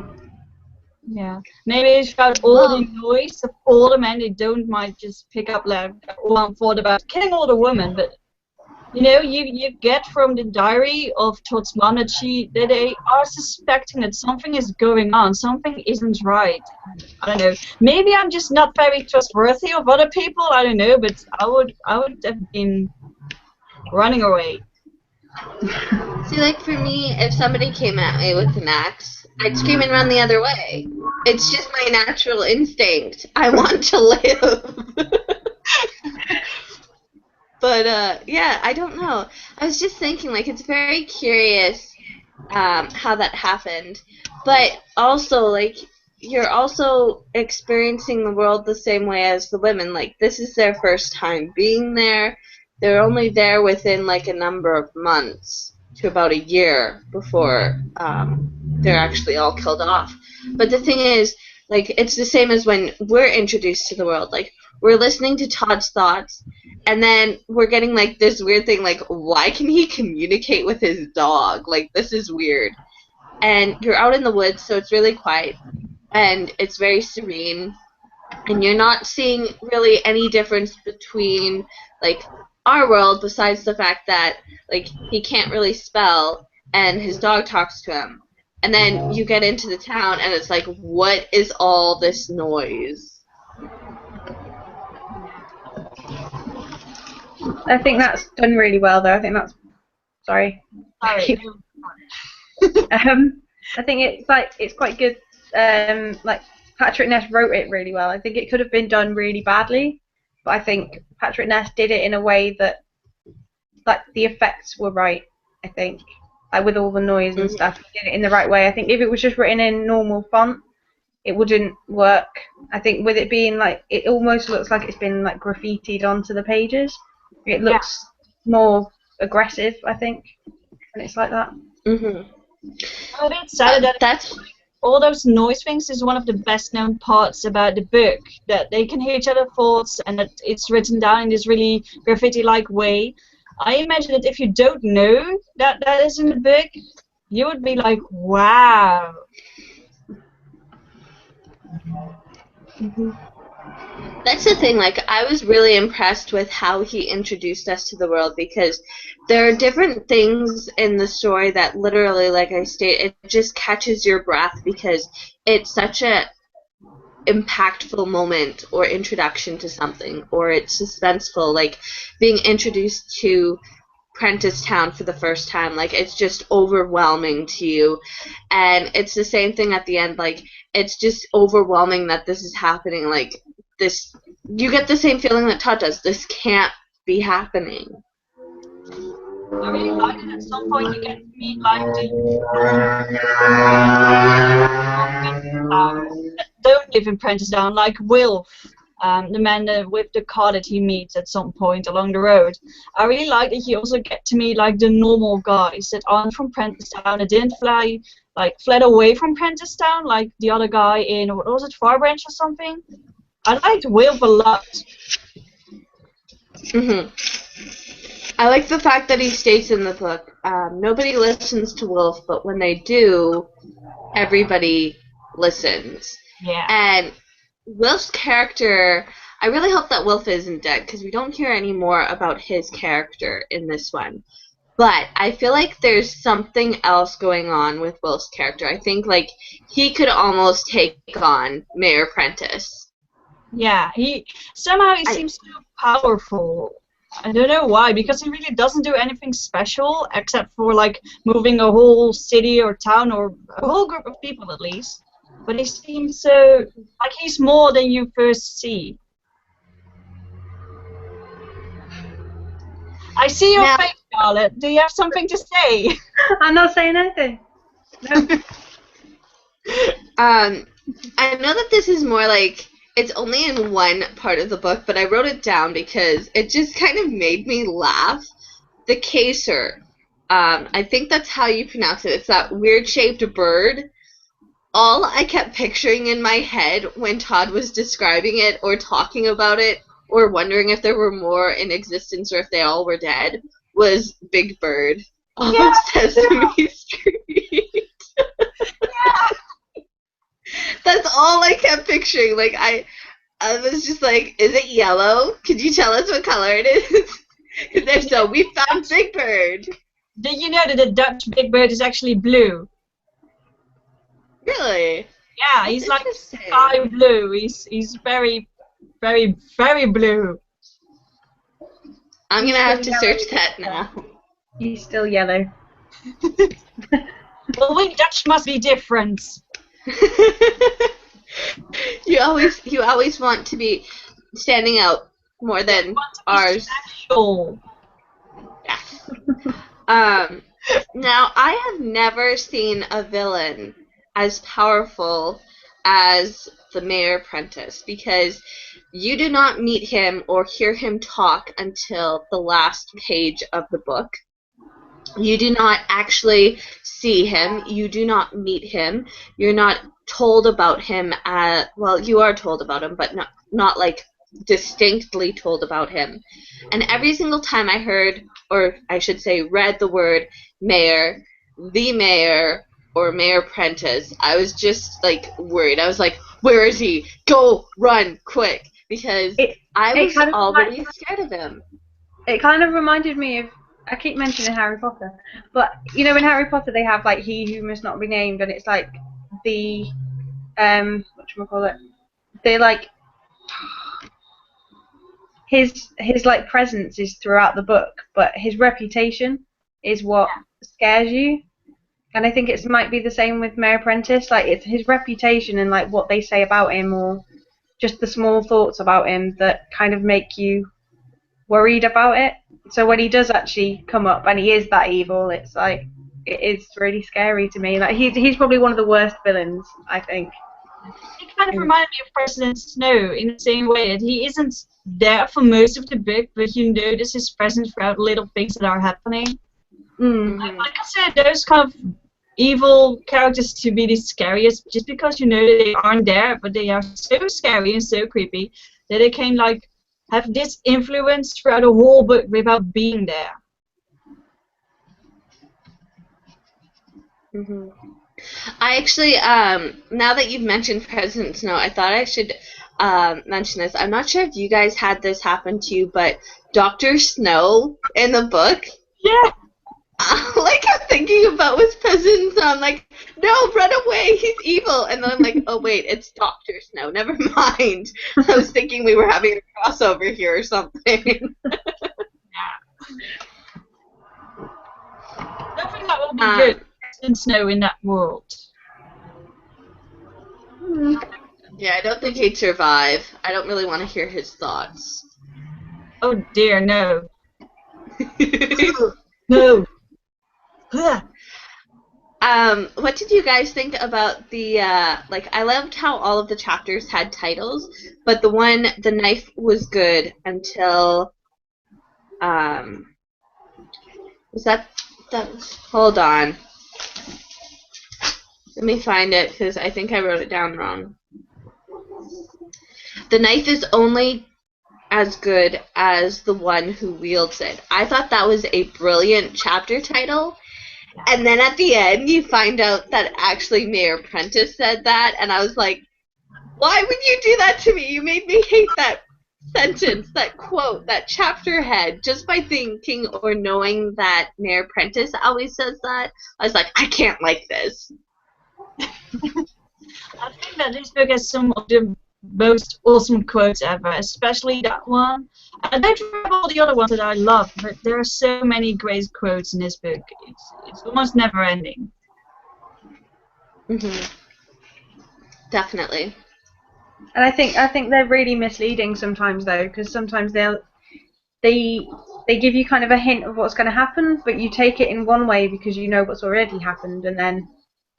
Yeah, maybe it's about all the noise of all the men. They don't might just pick up like one thought about killing all the women, but you know, you get from the diary of Todd's mom that they are suspecting that something is going on, something isn't right. I don't know. Maybe I'm just not very trustworthy of other people. I don't know, but I would have been running away. See, like for me, if somebody came at me with an axe, I'd scream and run the other way. It's just my natural instinct. I want to live. But yeah, I don't know. I was just thinking, like, it's very curious how that happened. But also, like, you're also experiencing the world the same way as the women. Like, this is their first time being there. They're only there within, like, a number of months to about a year before they're actually all killed off. But the thing is, like, it's the same as when we're introduced to the world. Like, we're listening to Todd's thoughts, and then we're getting, like, this weird thing, like, why can he communicate with his dog? Like, this is weird. And you're out in the woods, so it's really quiet, and it's very serene, and you're not seeing really any difference between, like, our world besides the fact that, like, he can't really spell, and his dog talks to him. And then you get into the town, and it's like, what is all this noise? I think that's done really well, though. I think that's sorry. Sorry. I think it's quite good. Like Patrick Ness wrote it really well. I think it could have been done really badly, but I think Patrick Ness did it in a way that, like, the effects were right. I think, like with all the noise and stuff, he did it in the right way. I think if it was just written in normal font, it wouldn't work. I think with it being like, it almost looks like it's been like graffitied onto the pages. It looks more aggressive, I think, when it's like that. Mm-hmm. I'm a bit sad that That's all those noise things is one of the best known parts about the book, that they can hear each other's thoughts and that it's written down in this really graffiti-like way. I imagine that if you don't know that that is in the book, you would be like, wow. That's the thing, like, I was really impressed with how he introduced us to the world, because there are different things in the story that literally, like I state, it just catches your breath because it's such a impactful moment or introduction to something, or it's suspenseful, like being introduced to Prentice Town for the first time, like it's just overwhelming to you. And it's the same thing at the end, like it's just overwhelming that this is happening, like this, you get the same feeling that Todd does, this can't be happening. I really like it. At some point you get to meet like don't live in Prentice Town, like Wilf, the man with the car that he meets at some point along the road. I really like that you also get to meet like the normal guys that aren't from Prentice Town, that didn't fled away from Prentice Town, like the other guy in, what was it, Far Branch or something? I liked Wilf a lot. I like the fact that he states in the book, nobody listens to Wilf, but when they do, everybody listens. Yeah. And Wilf's character, I really hope that Wilf isn't dead, because we don't hear any more about his character in this one. But I feel like there's something else going on with Wilf's character. I think like he could almost take on Mayor Prentice. Yeah, he seems so powerful. I don't know why, because he really doesn't do anything special except for like moving a whole city or town or a whole group of people at least. But he seems so like he's more than you first see. I see your face, Charlotte. Do you have something to say? I'm not saying anything. No. I know that this is more like, it's only in one part of the book, but I wrote it down because it just kind of made me laugh. The caser. I think that's how you pronounce it. It's that weird-shaped bird. All I kept picturing in my head when Todd was describing it or talking about it or wondering if there were more in existence or if they all were dead was Big Bird off of Sesame Street. That's all I kept picturing. Like I was just like, is it yellow? Could you tell us what color it is? Because if so, we found Big Bird. Did you know that the Dutch Big Bird is actually blue? Really? Yeah, he's like sky blue. He's very, very, very blue. I'm gonna have to search that now. He's still yellow. Well, we Dutch must be different. You always want to be standing out more than ours. Special. Yeah. Now I have never seen a villain as powerful as the Mayor Prentice, because you do not meet him or hear him talk until the last page of the book. You do not actually see him. You do not meet him. You're not told about him. Well, you are told about him, but not like distinctly told about him. And every single time I heard, or I should say read the word mayor, the mayor, or Mayor Prentice, I was just like worried. I was like, where is he? Go, run, quick. Because I was already scared of him. It kind of reminded me of, I keep mentioning Harry Potter, but you know in Harry Potter they have like he who must not be named, and it's like the whatchamacallit, they like his like presence is throughout the book, but his reputation is what scares you. And I think it might be the same with Mayor Apprentice. Like, it's his reputation and like what they say about him, or just the small thoughts about him that kind of make you worried about it. So when he does actually come up and he is that evil, it's like it is really scary to me. Like he's probably one of the worst villains, I think. He kind of reminded me of President Snow in the same way that he isn't there for most of the book, but you notice his presence throughout little things that are happening. I consider those kind of evil characters to be the scariest, just because you know that they aren't there, but they are so scary and so creepy that they can like have this influence throughout the whole book without being there. I actually, now that you've mentioned President Snow, I thought I should mention this. I'm not sure if you guys had this happen to you, but Dr. Snow in the book, Yeah. like I'm thinking about with President Snow, I'm like, no, run away, he's evil. And then I'm like, oh wait, it's Dr. Snow, never mind. I was thinking we were having a crossover here or something. Nothing that will be good in Snow in that world. Yeah, I don't think he'd survive. I don't really want to hear his thoughts. Oh dear, no. No. What did you guys think about the, like, I loved how all of the chapters had titles, but the knife was good until, hold on. Let me find it, because I think I wrote it down wrong. The knife is only as good as the one who wields it. I thought that was a brilliant chapter title. And then at the end, you find out that actually Mayor Prentice said that, and I was like, why would you do that to me? You made me hate that sentence, that quote, that chapter head, just by thinking or knowing that Mayor Prentice always says that. I was like, I can't like this. I think that this book has some of the most awesome quotes ever, especially that one. I don't remember all the other ones that I love, but there are so many great quotes in this book. It's almost never ending. Definitely. And I think they're really misleading sometimes though, because sometimes they give you kind of a hint of what's going to happen, but you take it in one way because you know what's already happened, and then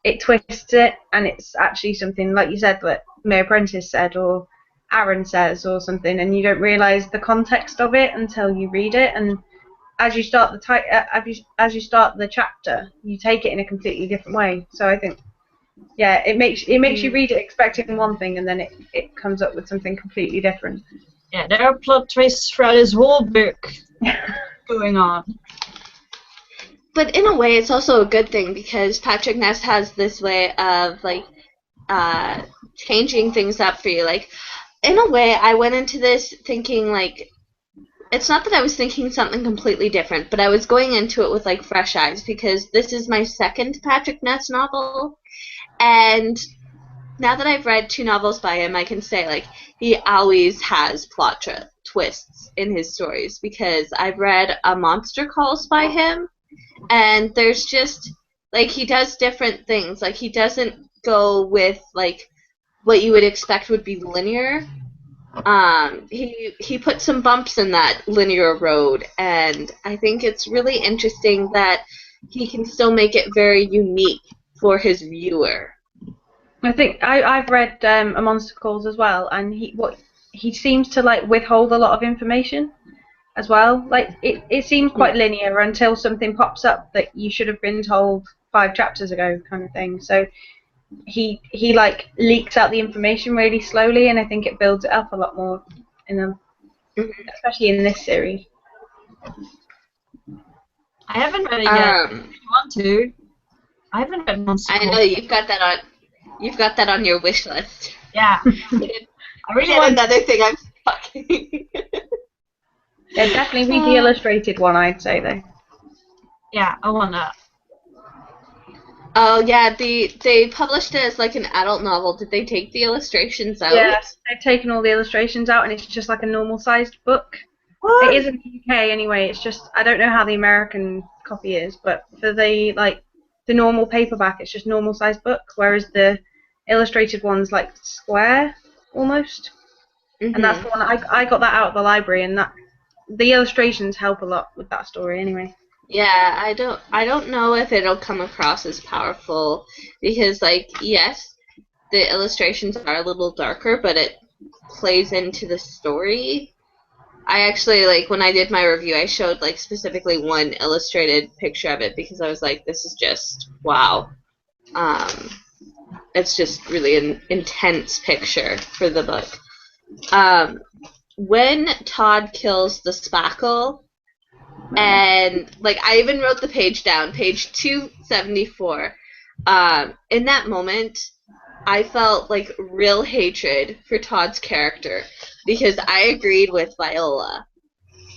it twists it, and it's actually something like you said that Mayor Prentice said or Aaron says or something, and you don't realise the context of it until you read it. And as you start as you start the chapter, you take it in a completely different way. So I think, yeah, it makes you read it expecting one thing, and then it comes up with something completely different. Yeah, there are plot twists throughout this whole book going on. But in a way, it's also a good thing because Patrick Ness has this way of like changing things up for you. Like, in a way, I went into this thinking like, it's not that I was thinking something completely different, but I was going into it with like fresh eyes because this is my second Patrick Ness novel, and now that I've read 2 novels by him, I can say like he always has plot twists in his stories because I've read A Monster Calls by him. And there's just, like, he does different things. Like, he doesn't go with, like, what you would expect would be linear. He put some bumps in that linear road, and I think it's really interesting that he can still make it very unique for his viewer. I think I've read A Monster Calls as well, and he seems to, like, withhold a lot of information as well. Like it seems quite linear until something pops up that you should have been told 5 chapters ago, kind of thing. So he like leaks out the information really slowly, and I think it builds it up a lot more in them, especially in this series. I haven't read it yet. If you want to. I haven't read Monster Calls. I know you've got that on your wish list. Yeah. I really want another thing I'm fucking. Yeah, definitely read the illustrated one, I'd say, though. Yeah, I want that. Oh, yeah, they published it as, like, an adult novel. Did they take the illustrations out? Yeah, they've taken all the illustrations out, and it's just like a normal-sized book. What? It is in the UK, anyway. It's just, I don't know how the American copy is, but for the, like, the normal paperback, it's just normal size book, whereas the illustrated one's like square almost. Mm-hmm. And that's the one I got that out of the library, and that the illustrations help a lot with that story anyway. Yeah, I don't know if it'll come across as powerful because, like, yes, the illustrations are a little darker, but it plays into the story. I actually, like, when I did my review, I showed, like, specifically one illustrated picture of it because I was like, this is just, wow. It's just really an intense picture for the book. When Todd kills the spackle, and, like, I even wrote the page down, page 274. In that moment, I felt, like, real hatred for Todd's character because I agreed with Viola.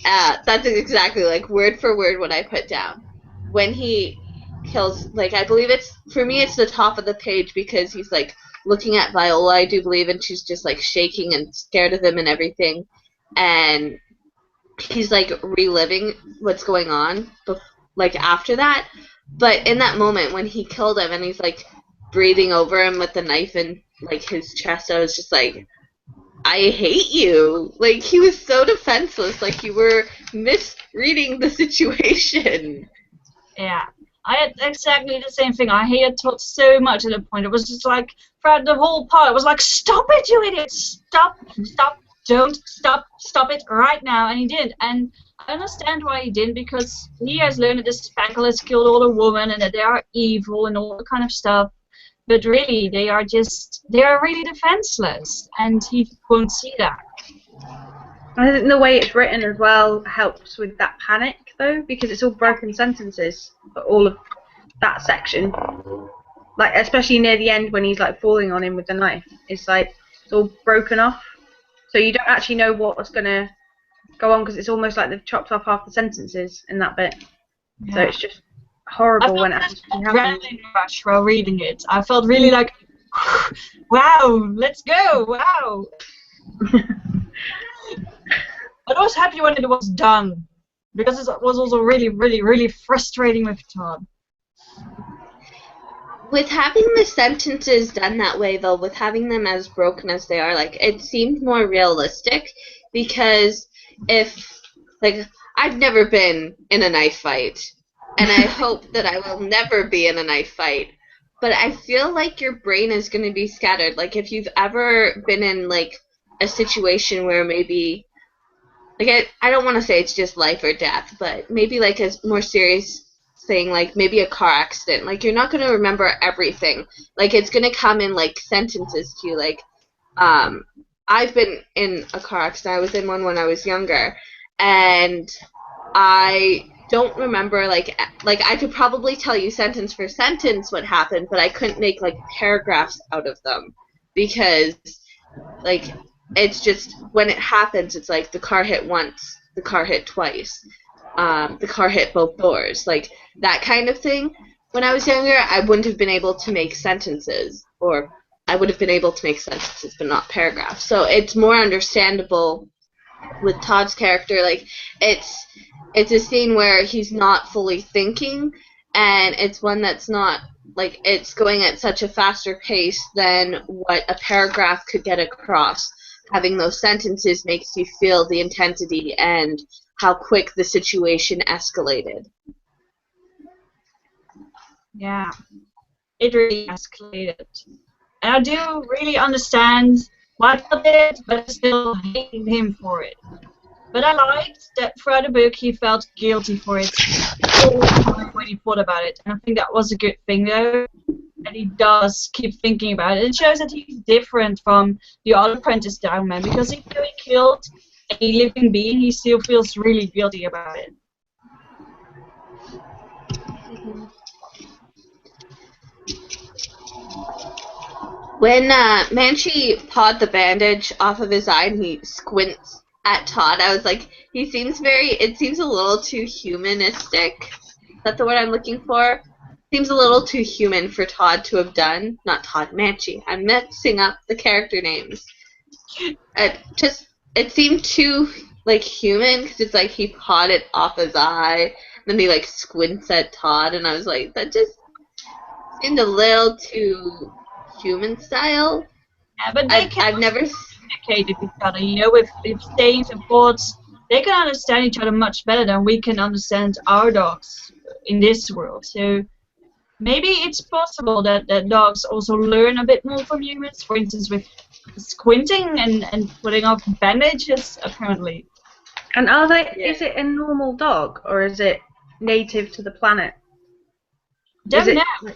That's exactly, like, word for word what I put down. When he kills, like, I believe it's, for me, it's the top of the page because he's, like, looking at Viola, I do believe, and she's just, like, shaking and scared of him and everything. And he's, like, reliving what's going on, like, after that. But in that moment when he killed him and he's, like, breathing over him with the knife in, like, his chest, I was just like, I hate you. Like, he was so defenseless. Like, you were misreading the situation. Yeah. I had exactly the same thing. I hated Todd so much at the point. It was just like, throughout the whole part, it was like, stop it, you idiot! Stop, don't, stop it right now. And he didn't. And I understand why he didn't, because he has learned that this spackle has killed all the women and that they are evil and all that kind of stuff. But really, they are really defenseless, and he won't see that. I think the way it's written as well helps with that panic, though, because it's all broken sentences for all of that section. Like, especially near the end when he's, like, falling on him with the knife. It's, like, it's all broken off. So you don't actually know what's going to go on, because it's almost like they've chopped off half the sentences in that bit. Yeah. So it's just horrible when it actually happens. Adrenaline rush while reading it. I felt really like, wow, let's go, wow. But I was happy when it was done, because it was also really, really, really frustrating with Todd. With having the sentences done that way, though, with having them as broken as they are, like, it seemed more realistic, because if, like, I've never been in a knife fight, and I hope that I will never be in a knife fight, but I feel like your brain is going to be scattered. Like, if you've ever been in, like, a situation where maybe, like, I don't want to say it's just life or death, but maybe, like, a more serious thing, like maybe a car accident. Like, you're not going to remember everything. Like, it's going to come in, like, sentences to you. Like, I've been in a car accident. I was in one when I was younger, and I don't remember, like I could probably tell you sentence for sentence what happened, but I couldn't make, like, paragraphs out of them, because, like, it's just, when it happens, it's like the car hit once, the car hit twice, the car hit both doors, like, that kind of thing. When I was younger, I wouldn't have been able to make sentences, or I would have been able to make sentences, but not paragraphs. So it's more understandable with Todd's character. Like, it's a scene where he's not fully thinking, and it's one that's not, like, it's going at such a faster pace than what a paragraph could get across. Having those sentences makes you feel the intensity and how quick the situation escalated. Yeah, it really escalated. And I do really understand why he did it, but I still hated him for it. But I liked that throughout the book he felt guilty for it all the time when he thought about it. And I think that was a good thing, though. And he does keep thinking about it. It shows that he's different from the other apprentice Downman, because even though he killed a living being, he still feels really guilty about it. When Manchi pawed the bandage off of his eye and he squints at Todd, I was like, it seems a little too humanistic. Is that the word I'm looking for? Seems a little too human for Todd to have done. Not Todd, Manchi. I'm mixing up the character names. It seemed too, like, human, because it's like he pawed it off his eye, and then he, like, squints at Todd, and I was like, that just, seemed a little too human style. Yeah, but they can I've never. communicate with each other, you know, with sayings and thoughts. They can understand each other much better than we can understand our dogs in this world. So maybe it's possible that dogs also learn a bit more from humans, for instance, with squinting and putting up bandages, apparently. And are they? Yeah. Is it a normal dog or is it native to the planet? Don't know.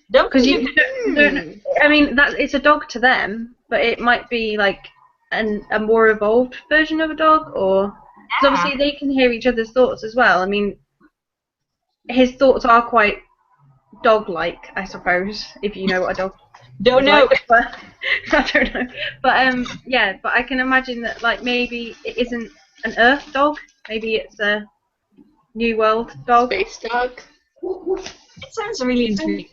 Don't Because you? you don't. I mean, that it's a dog to them, but it might be like a more evolved version of a dog, or because obviously they can hear each other's thoughts as well. I mean, his thoughts are quite dog-like, I suppose, if you know what a dog. Don't know. Like, but I don't know. But yeah. But I can imagine that like maybe it isn't an Earth dog. Maybe it's a New World dog. Space dog. It sounds really intriguing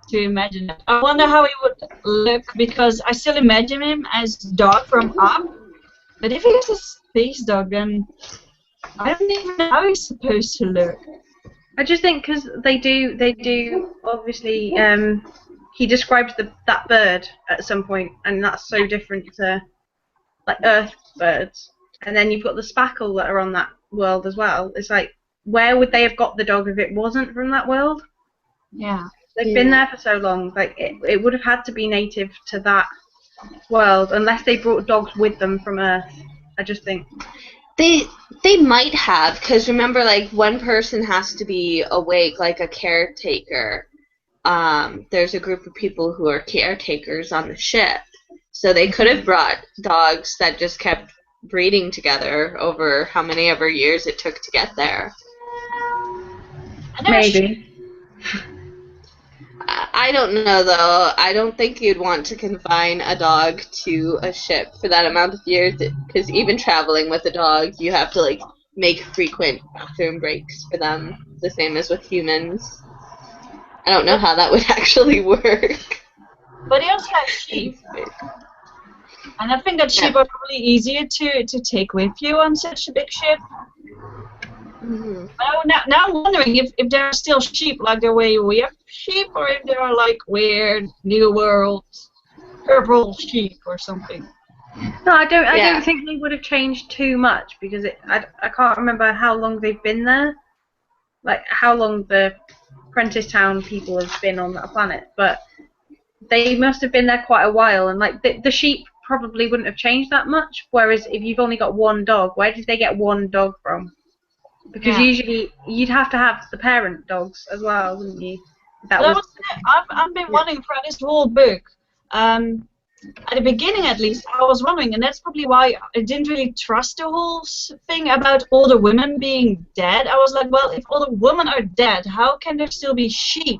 to imagine that. I wonder how he would look, because I still imagine him as dog from Up. But if he's a space dog, then I don't even know how he's supposed to look. I just think because they do obviously. He describes that bird at some point, and that's so different to like Earth birds. And then you've got the spackle that are on that world as well. It's like, where would they have got the dog if it wasn't from that world? Yeah. They've been there for so long. Like it would have had to be native to that world, unless they brought dogs with them from Earth. I just think They might have, because remember, like, one person has to be awake, like a caretaker. There's a group of people who are caretakers on the ship. So they could have brought dogs that just kept breeding together over how many ever years it took to get there. maybe. I don't know, though. I don't think you'd want to confine a dog to a ship for that amount of years, because even traveling with a dog, you have to, like, make frequent bathroom breaks for them, the same as with humans. I don't know how that would actually work. But they also have sheep. And I think that sheep are probably easier to take with you on such a big ship. Mm-hmm. Now I'm wondering if there are still sheep like the way we have sheep, or if there are like weird New World purple sheep or something. No, I don't think they would have changed too much, because I can't remember how long they've been there, like how long the Prentice Town people have been on that planet, but they must have been there quite a while, and like the sheep probably wouldn't have changed that much. Whereas if you've only got one dog, where did they get one dog from? Because usually you'd have to have the parent dogs as well, wouldn't you? I've been wondering throughout this whole book. At the beginning, at least, I was wondering, and that's probably why I didn't really trust the whole thing about all the women being dead. I was like, well, if all the women are dead, how can there still be sheep?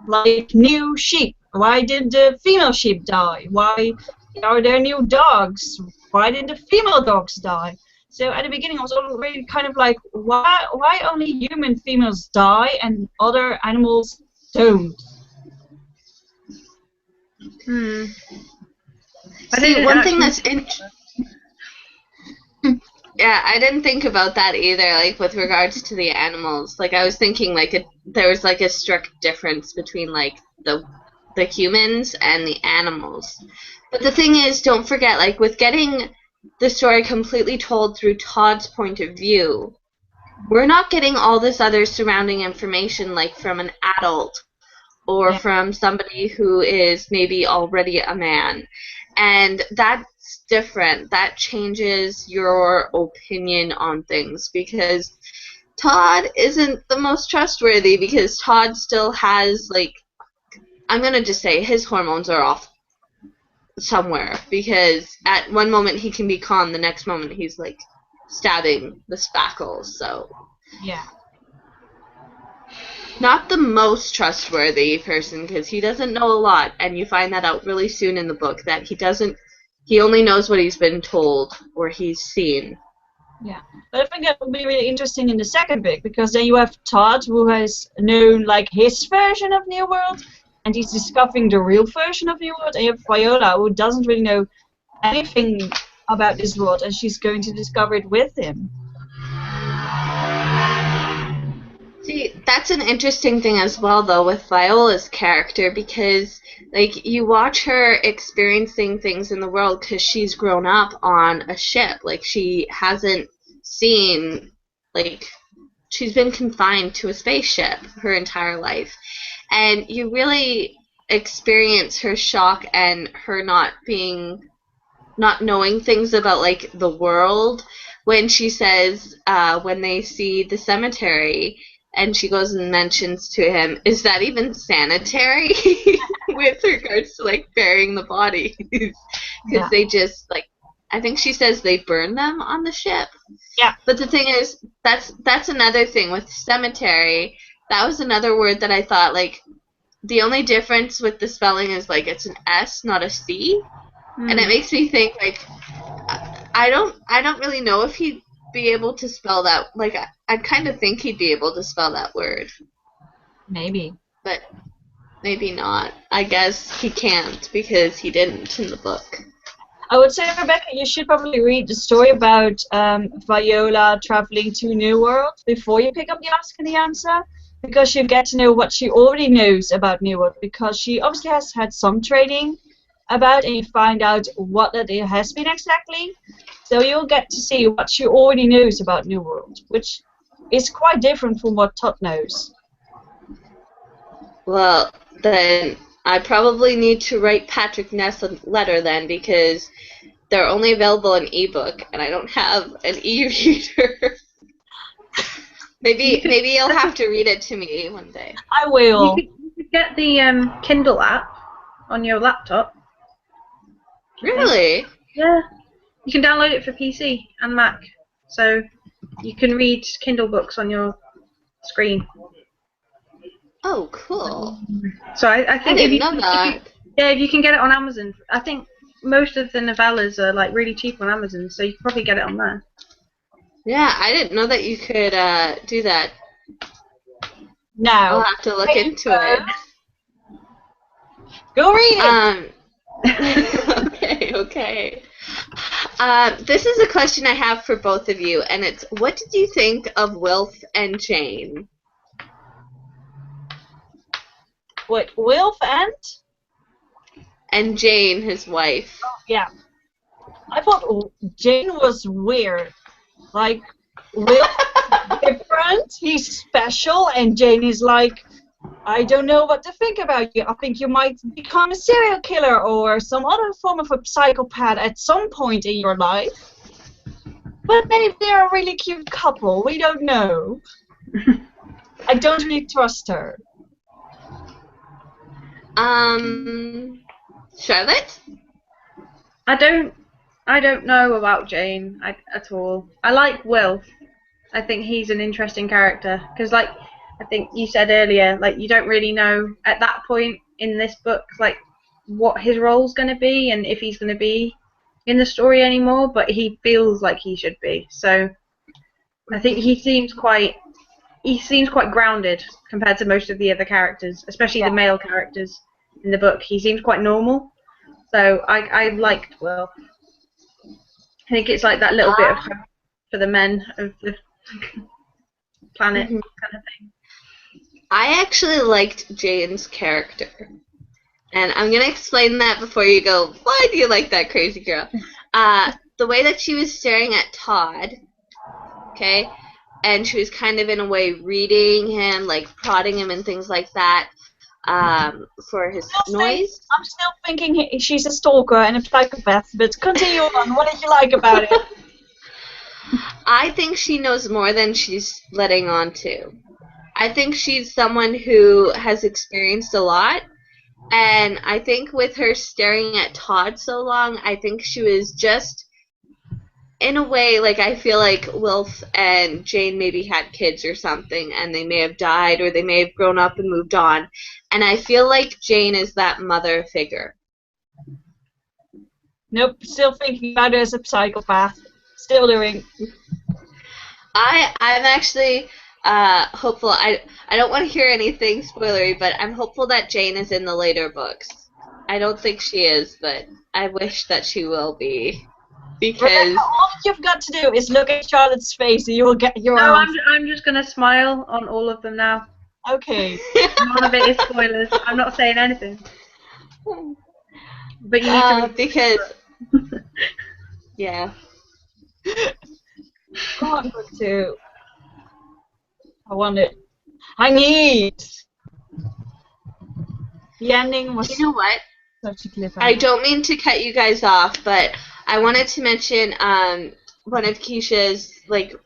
Like new sheep. Why did the female sheep die? Why are there new dogs? Why did the female dogs die? So at the beginning, I was already kind of like, why only human females die and other animals don't? One thing that's interesting. Yeah, I didn't think about that either, like, with regards to the animals. Like, I was thinking, like, there was, like, a strict difference between, like, the humans and the animals. But the thing is, don't forget, like, with getting the story completely told through Todd's point of view, we're not getting all this other surrounding information, like, from an adult or from somebody who is maybe already a man. And that's different. That changes your opinion on things, because Todd isn't the most trustworthy, because Todd still has, like, I'm going to just say his hormones are off somewhere, because at one moment he can be calm, the next moment he's, like, stabbing the spackles, so. Yeah. Not the most trustworthy person, because he doesn't know a lot, and you find that out really soon in the book, that he only knows what he's been told or he's seen. Yeah, but I think that would be really interesting in the second book, because then you have Todd, who has known, like, his version of New World, and he's discovering the real version of New World, and you have Viola, who doesn't really know anything about this world, and she's going to discover it with him. See, that's an interesting thing as well, though, with Viola's character, because, like, you watch her experiencing things in the world because she's grown up on a ship. Like, she hasn't seen, like, she's been confined to a spaceship her entire life. And you really experience her shock and her not knowing things about, like, the world when she says, when they see the cemetery, and she goes and mentions to him, is that even sanitary? With regards to, like, burying the bodies. Because they just, like, I think she says they burn them on the ship. Yeah. But the thing is, that's another thing with cemetery. That was another word that I thought, like, the only difference with the spelling is, like, it's an S, not a C. And it makes me think, like, I don't really know if he'd be able to spell that. Like, I'd kind of think he'd be able to spell that word. Maybe. But maybe not. I guess he can't because he didn't in the book. I would say, Rebecca, you should probably read the story about Viola traveling to New World before you pick up the Ask and the Answer, because you get to know what she already knows about New World, because she obviously has had some training about, and you find out what that it has been exactly. So you'll get to see what she already knows about New World, which is quite different from what Todd knows. Well, then I probably need to write Patrick Ness a letter then, because they're only available in ebook, and I don't have an e-reader. maybe you'll have to read it to me one day. I will. You could get the Kindle app on your laptop. Really? Yeah. You can download it for PC and Mac, so you can read Kindle books on your screen. Oh, cool. So I think I didn't know that. If you can get it on Amazon, I think most of the novellas are like really cheap on Amazon, so you can probably get it on there. Yeah, I didn't know that you could do that. Now, I'll have to look into it. Go read it. Okay. This is a question I have for both of you, and it's, what did you think of Wilf and Jane? Wait, Wilf and Jane, his wife. Yeah. I thought Jane was weird. Like, Wilf is different, he's special, and Jane is like, I don't know what to think about you. I think you might become a serial killer or some other form of a psychopath at some point in your life. But maybe they're a really cute couple. We don't know. I don't really trust her. Charlotte? I don't know about Jane at all. I like Will. I think he's an interesting character because, like, I think you said earlier, like, you don't really know at that point in this book, like, what his role's going to be and if he's going to be in the story anymore, but he feels like he should be. So I think he seems quite grounded compared to most of the other characters, especially the male characters in the book. He seems quite normal. So I liked Will. I think it's like that little bit of hope for the men of the planet kind of thing. I actually liked Jane's character. And I'm going to explain that before you go, why do you like that crazy girl? The way that she was staring at Todd, okay, and she was kind of in a way reading him, like prodding him and things like that, for his noise. I'm still thinking she's a stalker and a psychopath, but continue on. What did you like about it? I think she knows more than she's letting on to. I think she's someone who has experienced a lot, and I think with her staring at Todd so long, I think she was just, in a way, like, I feel like Wilf and Jane maybe had kids or something, and they may have died, or they may have grown up and moved on, and I feel like Jane is that mother figure. Nope, still thinking about her as a psychopath. Still doing. I'm actually hopeful. I don't want to hear anything spoilery, but I'm hopeful that Jane is in the later books. I don't think she is, but I wish that she will be. because all that you've got to do is look at Charlotte's face and you will get your No, answer. I'm just gonna smile on all of them now. Okay. None of it is spoilers. I'm not saying anything. But you need to read because yeah. Go on, book 2. I need. The ending was You know what? such a cliffhanger. I don't mean to cut you guys off, but I wanted to mention one of Keisha's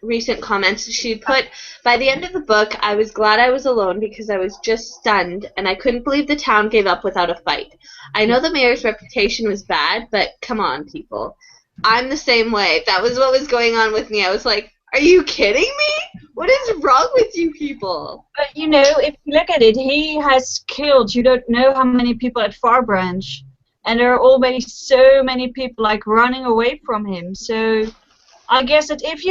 recent comments. She put, by the end of the book, I was glad I was alone because I was just stunned and I couldn't believe the town gave up without a fight. I know the mayor's reputation was bad, but come on, people. I'm the same way. That was what was going on with me. I was like, are you kidding me? What is wrong with you people? But you know, if you look at it, he has killed, you don't know how many people at Far Branch. And there are already so many people running away from him. So I guess that if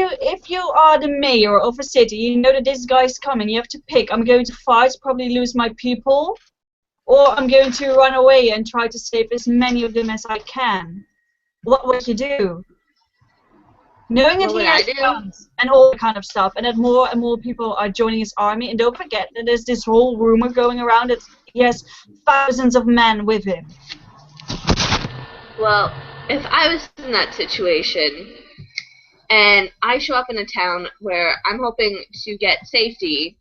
you are the mayor of a city, you know that this guy's coming, you have to pick. I'm going to fight, probably lose my people, or I'm going to run away and try to save as many of them as I can. What would you do? Knowing that he has guns and all that kind of stuff, and that more and more people are joining his army, and don't forget that there's this whole rumor going around that he has thousands of men with him. Well, if I was in that situation, and I show up in a town where I'm hoping to get safety,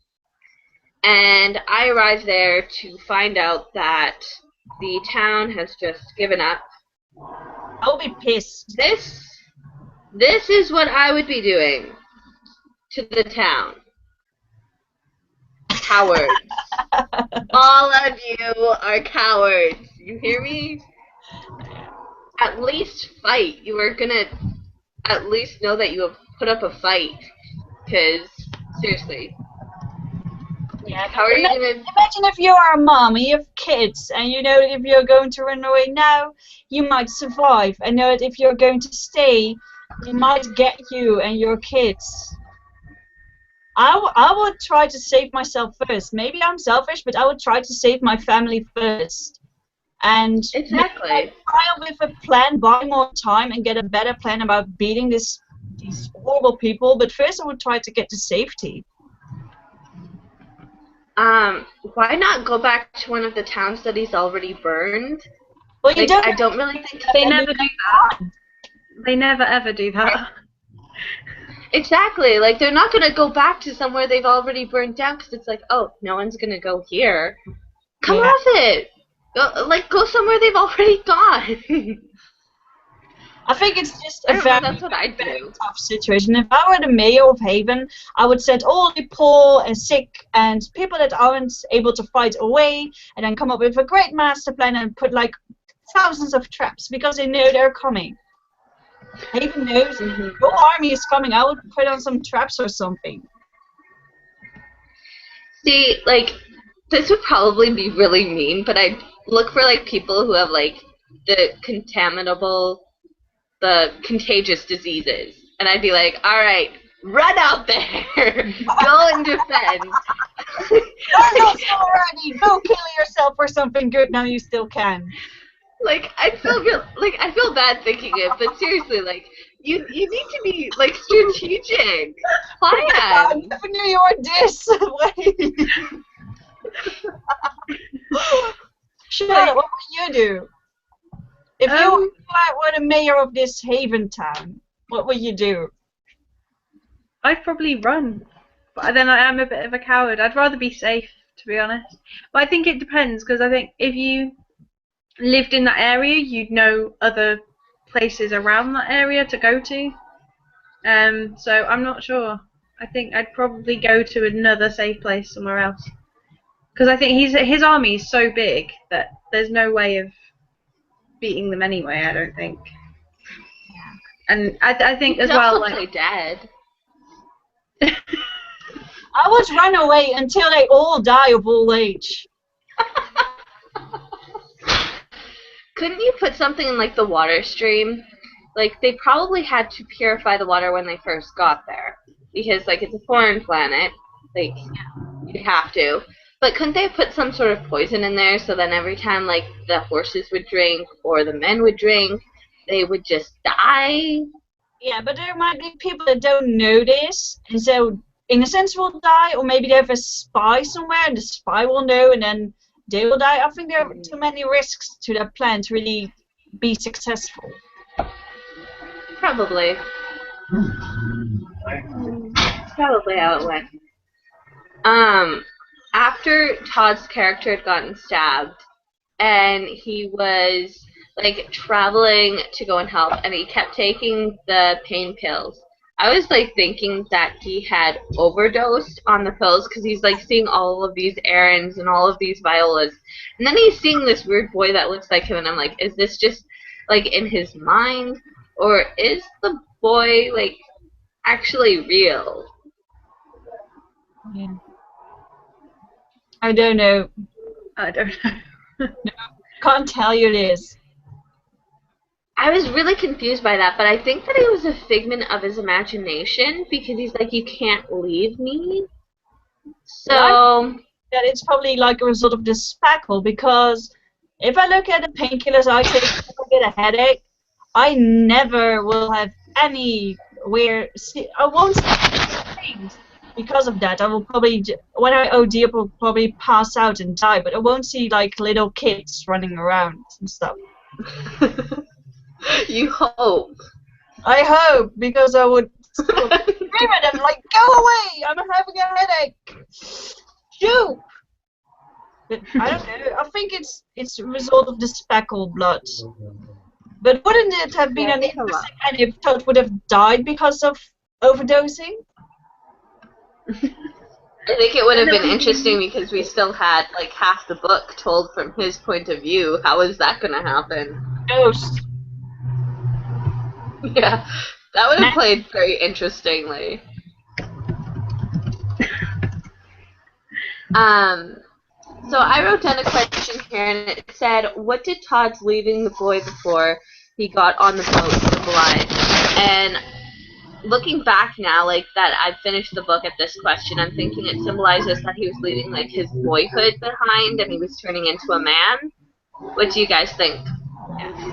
and I arrive there to find out that the town has just given up, I'll be pissed. This is what I would be doing to the town. Cowards. All of you are cowards. You hear me? At least fight. You are gonna at least know that you have put up a fight. Because, seriously. Yeah, how are you gonna... Imagine if you are a mom and you have kids, and you know that if you're going to run away now, you might survive. And know that if you're going to stay, it might get you and your kids. I would try to save myself first. Maybe I'm selfish, but I would try to save my family first. And exactly. Try with a plan, buy more time, and get a better plan about beating these horrible people. But first, I would try to get to safety. Why not go back to one of the towns that he's already burned? Well, you I don't really think they never do that. They never ever do that. Exactly. They're not gonna go back to somewhere they've already burned down because it's oh, no one's gonna go here. Come off it. Go somewhere they've already gone. I think it's just a very tough situation. If I were the mayor of Haven, I would send all the poor and sick and people that aren't able to fight away, and then come up with a great master plan and put thousands of traps because they know they're coming. Haven knows your army is coming. I would put on some traps or something. See, this would probably be really mean, but I'd look for people who have the contagious diseases, and I'd be all right, run out there, go and defend. Already, go kill yourself or something good. Now you still can. I feel bad thinking it, but seriously, you need to be strategic. Plan. I never knew you were this way. Charlotte, what would you do? If you were the mayor of this Haven town, what would you do? I'd probably run. But then I am a bit of a coward. I'd rather be safe, to be honest. But I think it depends, because I think if you lived in that area, you'd know other places around that area to go to. So I'm not sure. I think I'd probably go to another safe place somewhere else. Because I think his army is so big that there's no way of beating them anyway, I don't think. Yeah. And I think as well, play dead. I would run away until they all die of old age. Couldn't you put something in the water stream? They probably had to purify the water when they first got there. Because it's a foreign planet. You'd have to. But couldn't they put some sort of poison in there so then every time the horses would drink or the men would drink, they would just die. Yeah, but there might be people that don't know this, and so in a sense will die, or maybe they have a spy somewhere, and the spy will know, and then they will die. I think there are too many risks to that plan to really be successful. Probably. Probably how it went. After Todd's character had gotten stabbed, and he was like traveling to go and help, and he kept taking the pain pills. I was like thinking that he had overdosed on the pills because he's like seeing all of these errands and all of these violas, and then he's seeing this weird boy that looks like him, and I'm like, is this just like in his mind, or is the boy like actually real? Yeah. I don't know. I don't know. No, can't tell you this. I was really confused by that, but I think that it was a figment of his imagination because he's like, you can't leave me. So That it's probably like a result of this spackle, because if I look at the painkillers I take if I get a headache, I never will have anywhere. I won't see things because of that. I will probably, when I OD, I will probably pass out and die, but I won't see like little kids running around and stuff. you hope. I hope, because I would scream at them like, go away! I'm having a headache! Shoot! But I don't know. I think it's a result of the speckle blood. But wouldn't it have been an interesting idea if Todd would have died because of overdosing? I think it would have been interesting because we still had like half the book told from his point of view. How is that going to happen? Ghost. Yeah, that would have played very interestingly. So I wrote down a question here, and it said, what did Todd's leaving the boy before he got on the boat symbolize? And looking back now, like that I've finished the book at this question, I'm thinking it symbolizes that he was leaving like his boyhood behind and he was turning into a man. What do you guys think?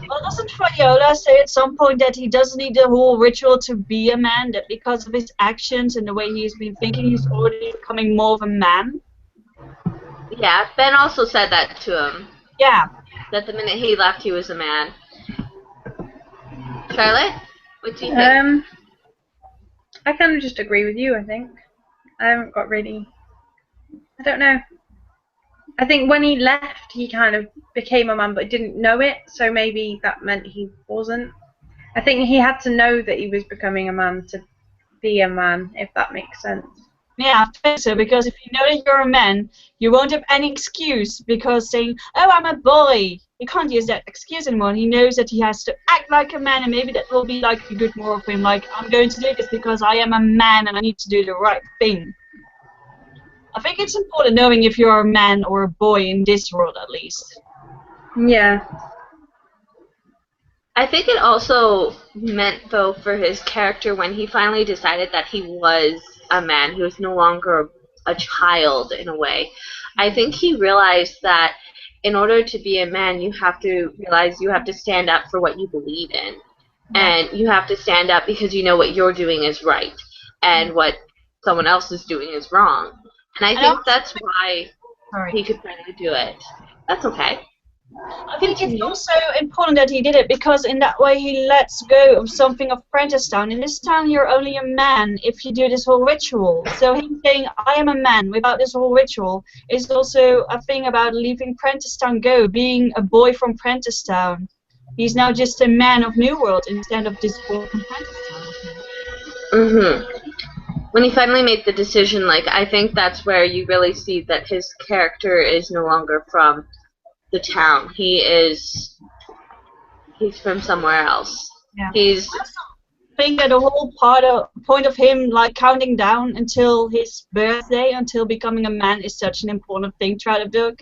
Well, doesn't Viola say at some point that he doesn't need the whole ritual to be a man, that because of his actions and the way he's been thinking, he's already becoming more of a man? Yeah, Ben also said that to him. Yeah. That the minute he left, he was a man. Charlotte, what do you think? I kind of just agree with you, I think. I haven't got really... I don't know. I think when he left, he kind of became a man, but didn't know it, so maybe that meant he wasn't. I think he had to know that he was becoming a man to be a man, if that makes sense. Yeah, I think so, because if you know that you're a man, you won't have any excuse, because saying, oh, I'm a boy, you can't use that excuse anymore. He knows that he has to act like a man, and maybe that will be like a good moral for him, like, I'm going to do this because I am a man and I need to do the right thing. I think it's important knowing if you're a man or a boy in this world, at least. Yeah. I think it also meant, though, for his character when he finally decided that he was a man, he was no longer a child in a way. I think he realized that in order to be a man, you have to realize you have to stand up for what you believe in. And you have to stand up because you know what you're doing is right and what someone else is doing is wrong. And I think that's why he could finally do it. That's okay. I think it's also important that he did it, because in that way he lets go of something of Prentice Town. In this town you're only a man if you do this whole ritual. So him saying, I am a man without this whole ritual is also a thing about leaving Prentice Town go, being a boy from Prentice Town. He's now just a man of New World instead of this boy from Prentice Town. Mm-hmm. When he finally made the decision, like, I think that's where you really see that his character is no longer from the town. He's from somewhere else. Yeah. I think that the whole point of him like counting down until his birthday, until becoming a man, is such an important thing throughout the book.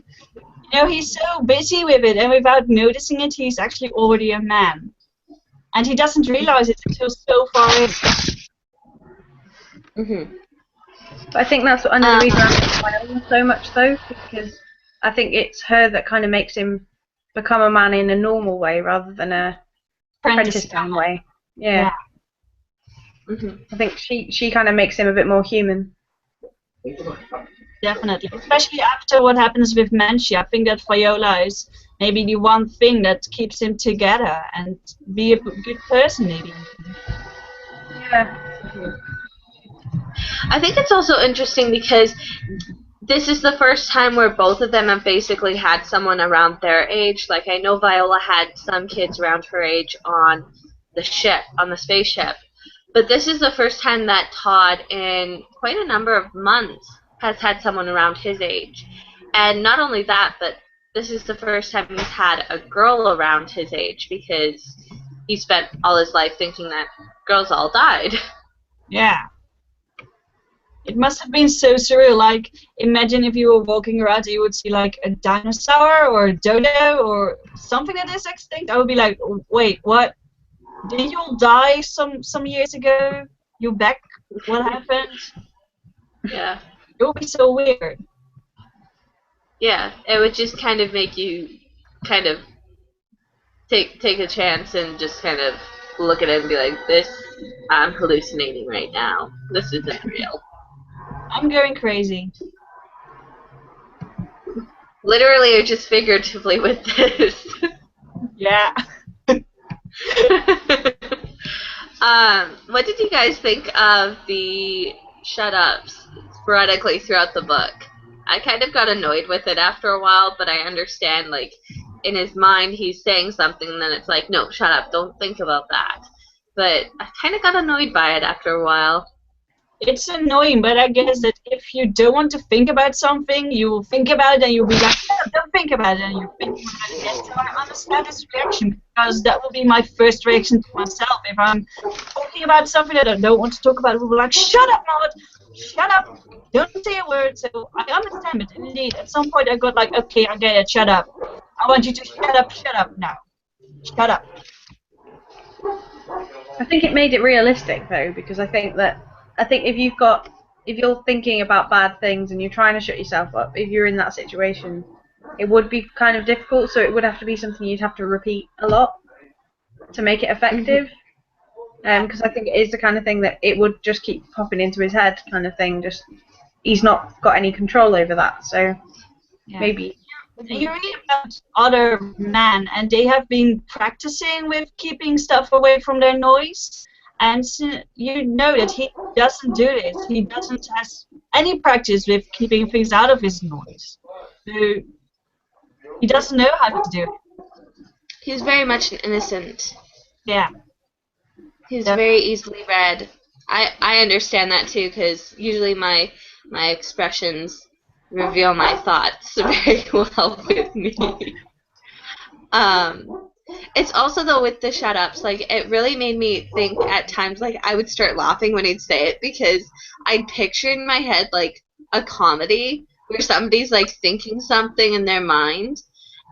You know, he's so busy with it, and without noticing it, he's actually already a man. And he doesn't realize it until so far in. Mm-hmm. But I think that's another reason I like Viola so much, though, because I think it's her that kind of makes him become a man in a normal way rather than a Apprentice Town way. Yeah. I think she kind of makes him a bit more human. Definitely, especially after what happens with Manchi. I think that Viola is maybe the one thing that keeps him together and be a good person, maybe. Yeah. I think it's also interesting because this is the first time where both of them have basically had someone around their age. Like, I know Viola had some kids around her age on the ship, on the spaceship. But this is the first time that Todd, in quite a number of months, has had someone around his age. And not only that, but this is the first time he's had a girl around his age, because he spent all his life thinking that girls all died. Yeah. It must have been so surreal. Like, imagine if you were walking around and you would see like a dinosaur or a dodo or something that is extinct. I would be like, wait, what? Did you all die some years ago? You back? What happened? Yeah. It would be so weird. Yeah, it would just kind of make you kind of take a chance and just kind of look at it and be like, this, I'm hallucinating right now. This isn't real. I'm going crazy. Literally or just figuratively with this. Yeah. What did you guys think of the shut-ups sporadically throughout the book? I kind of got annoyed with it after a while, but I understand, like, in his mind he's saying something and then it's like, no, shut up, don't think about that. But I kind of got annoyed by it after a while. It's annoying, but I guess that if you don't want to think about something, you will think about it and you'll be like, no, don't think about it, and you're thinking about it again. So I understand this reaction, because that will be my first reaction to myself. If I'm talking about something that I don't want to talk about, I will be like, shut up, Maud! Shut up! Don't say a word. So I understand it. And indeed, at some point I got like, okay, I get it, shut up. I want you to shut up now. Shut up. I think it made it realistic though, because I think if you're thinking about bad things and you're trying to shut yourself up, if you're in that situation, it would be kind of difficult. So it would have to be something you'd have to repeat a lot to make it effective. Because I think it is the kind of thing that it would just keep popping into his head, kind of thing. Just he's not got any control over that. So maybe. You read about other men, and they have been practicing with keeping stuff away from their noise, and you know that he doesn't do this. He doesn't have any practice with keeping things out of his noise. So he doesn't know how to do it. He's very much an innocent. Yeah. He's very easily read. I understand that too, because usually my expressions reveal my thoughts very well with me. It's also, though, with the shut-ups, like, it really made me think at times, like, I would start laughing when he'd say it, because I'd picture in my head, like, a comedy where somebody's, like, thinking something in their mind,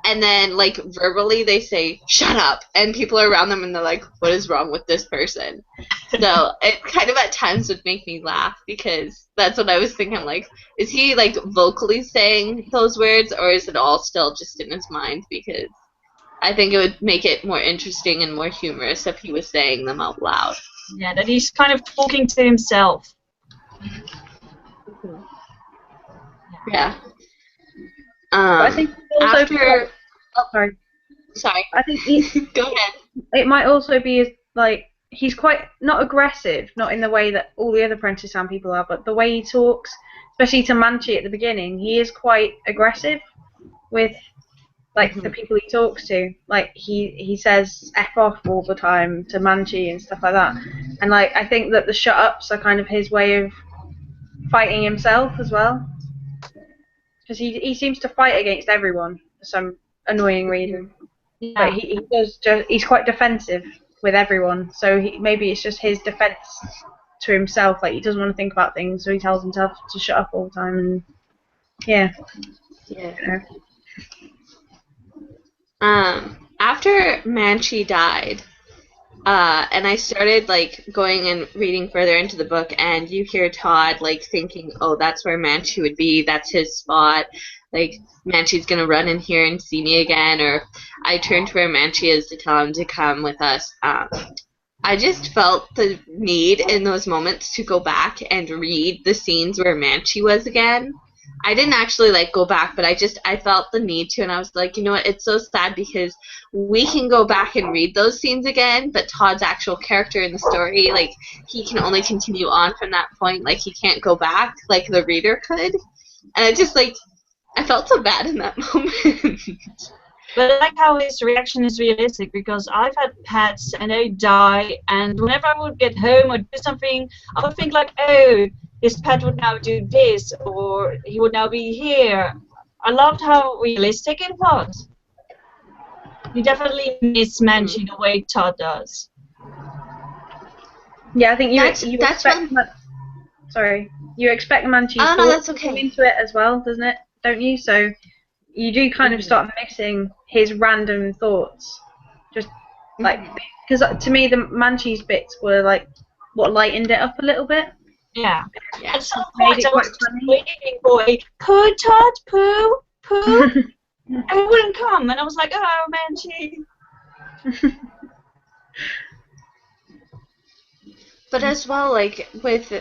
and then, like, verbally they say, shut up, and people are around them and they're like, what is wrong with this person? So it kind of at times would make me laugh, because that's what I was thinking, like, is he, like, vocally saying those words, or is it all still just in his mind? Because I think it would make it more interesting and more humorous if he was saying them out loud. Yeah, that he's kind of talking to himself. Yeah. I think also sorry. I think Go ahead. it might also be like he's quite not aggressive, not in the way that all the other Apprentice Town people are, but the way he talks, especially to Manchi at the beginning, he is quite aggressive with like the people he talks to. Like he says F off all the time to Manchi and stuff like that. And like I think that the shut ups are kind of his way of fighting himself as well. Because he seems to fight against everyone for some annoying reason. Yeah. But he's quite defensive with everyone. So maybe it's just his defense to himself. Like he doesn't want to think about things, so he tells himself to shut up all the time. And yeah. You know. After Manchi died, And I started like going and reading further into the book, and you hear Todd like thinking, "Oh, that's where Manchi would be. That's his spot. Like Manchi's gonna run in here and see me again." Or I turn to where Manchi is to tell him to come with us. I just felt the need in those moments to go back and read the scenes where Manchi was again. I didn't actually like go back, but I felt the need to, and I was like, you know what, it's so sad because we can go back and read those scenes again, but Todd's actual character in the story, like, he can only continue on from that point. Like, he can't go back like the reader could. And I just like, I felt so bad in that moment. But I like how his reaction is realistic, because I've had pets and they die, and whenever I would get home or do something, I would think like, oh, this pet would now do this, or he would now be here. I loved how realistic it was. You definitely miss Manchi the way Todd does. Yeah, I think you That's expect. Sorry, you expect Manchi's Oh, no, thoughts that's to come okay. into it as well, doesn't it? Don't you? So you do kind of start missing his random thoughts, just like because to me the Manchi's bits were like what lightened it up a little bit. Yeah. Yeah. At some Made point, it I was quite just funny. waiting for a poo, Todd, poo, poo, and it wouldn't come, and I was like, oh, Manchi. But as well, like, with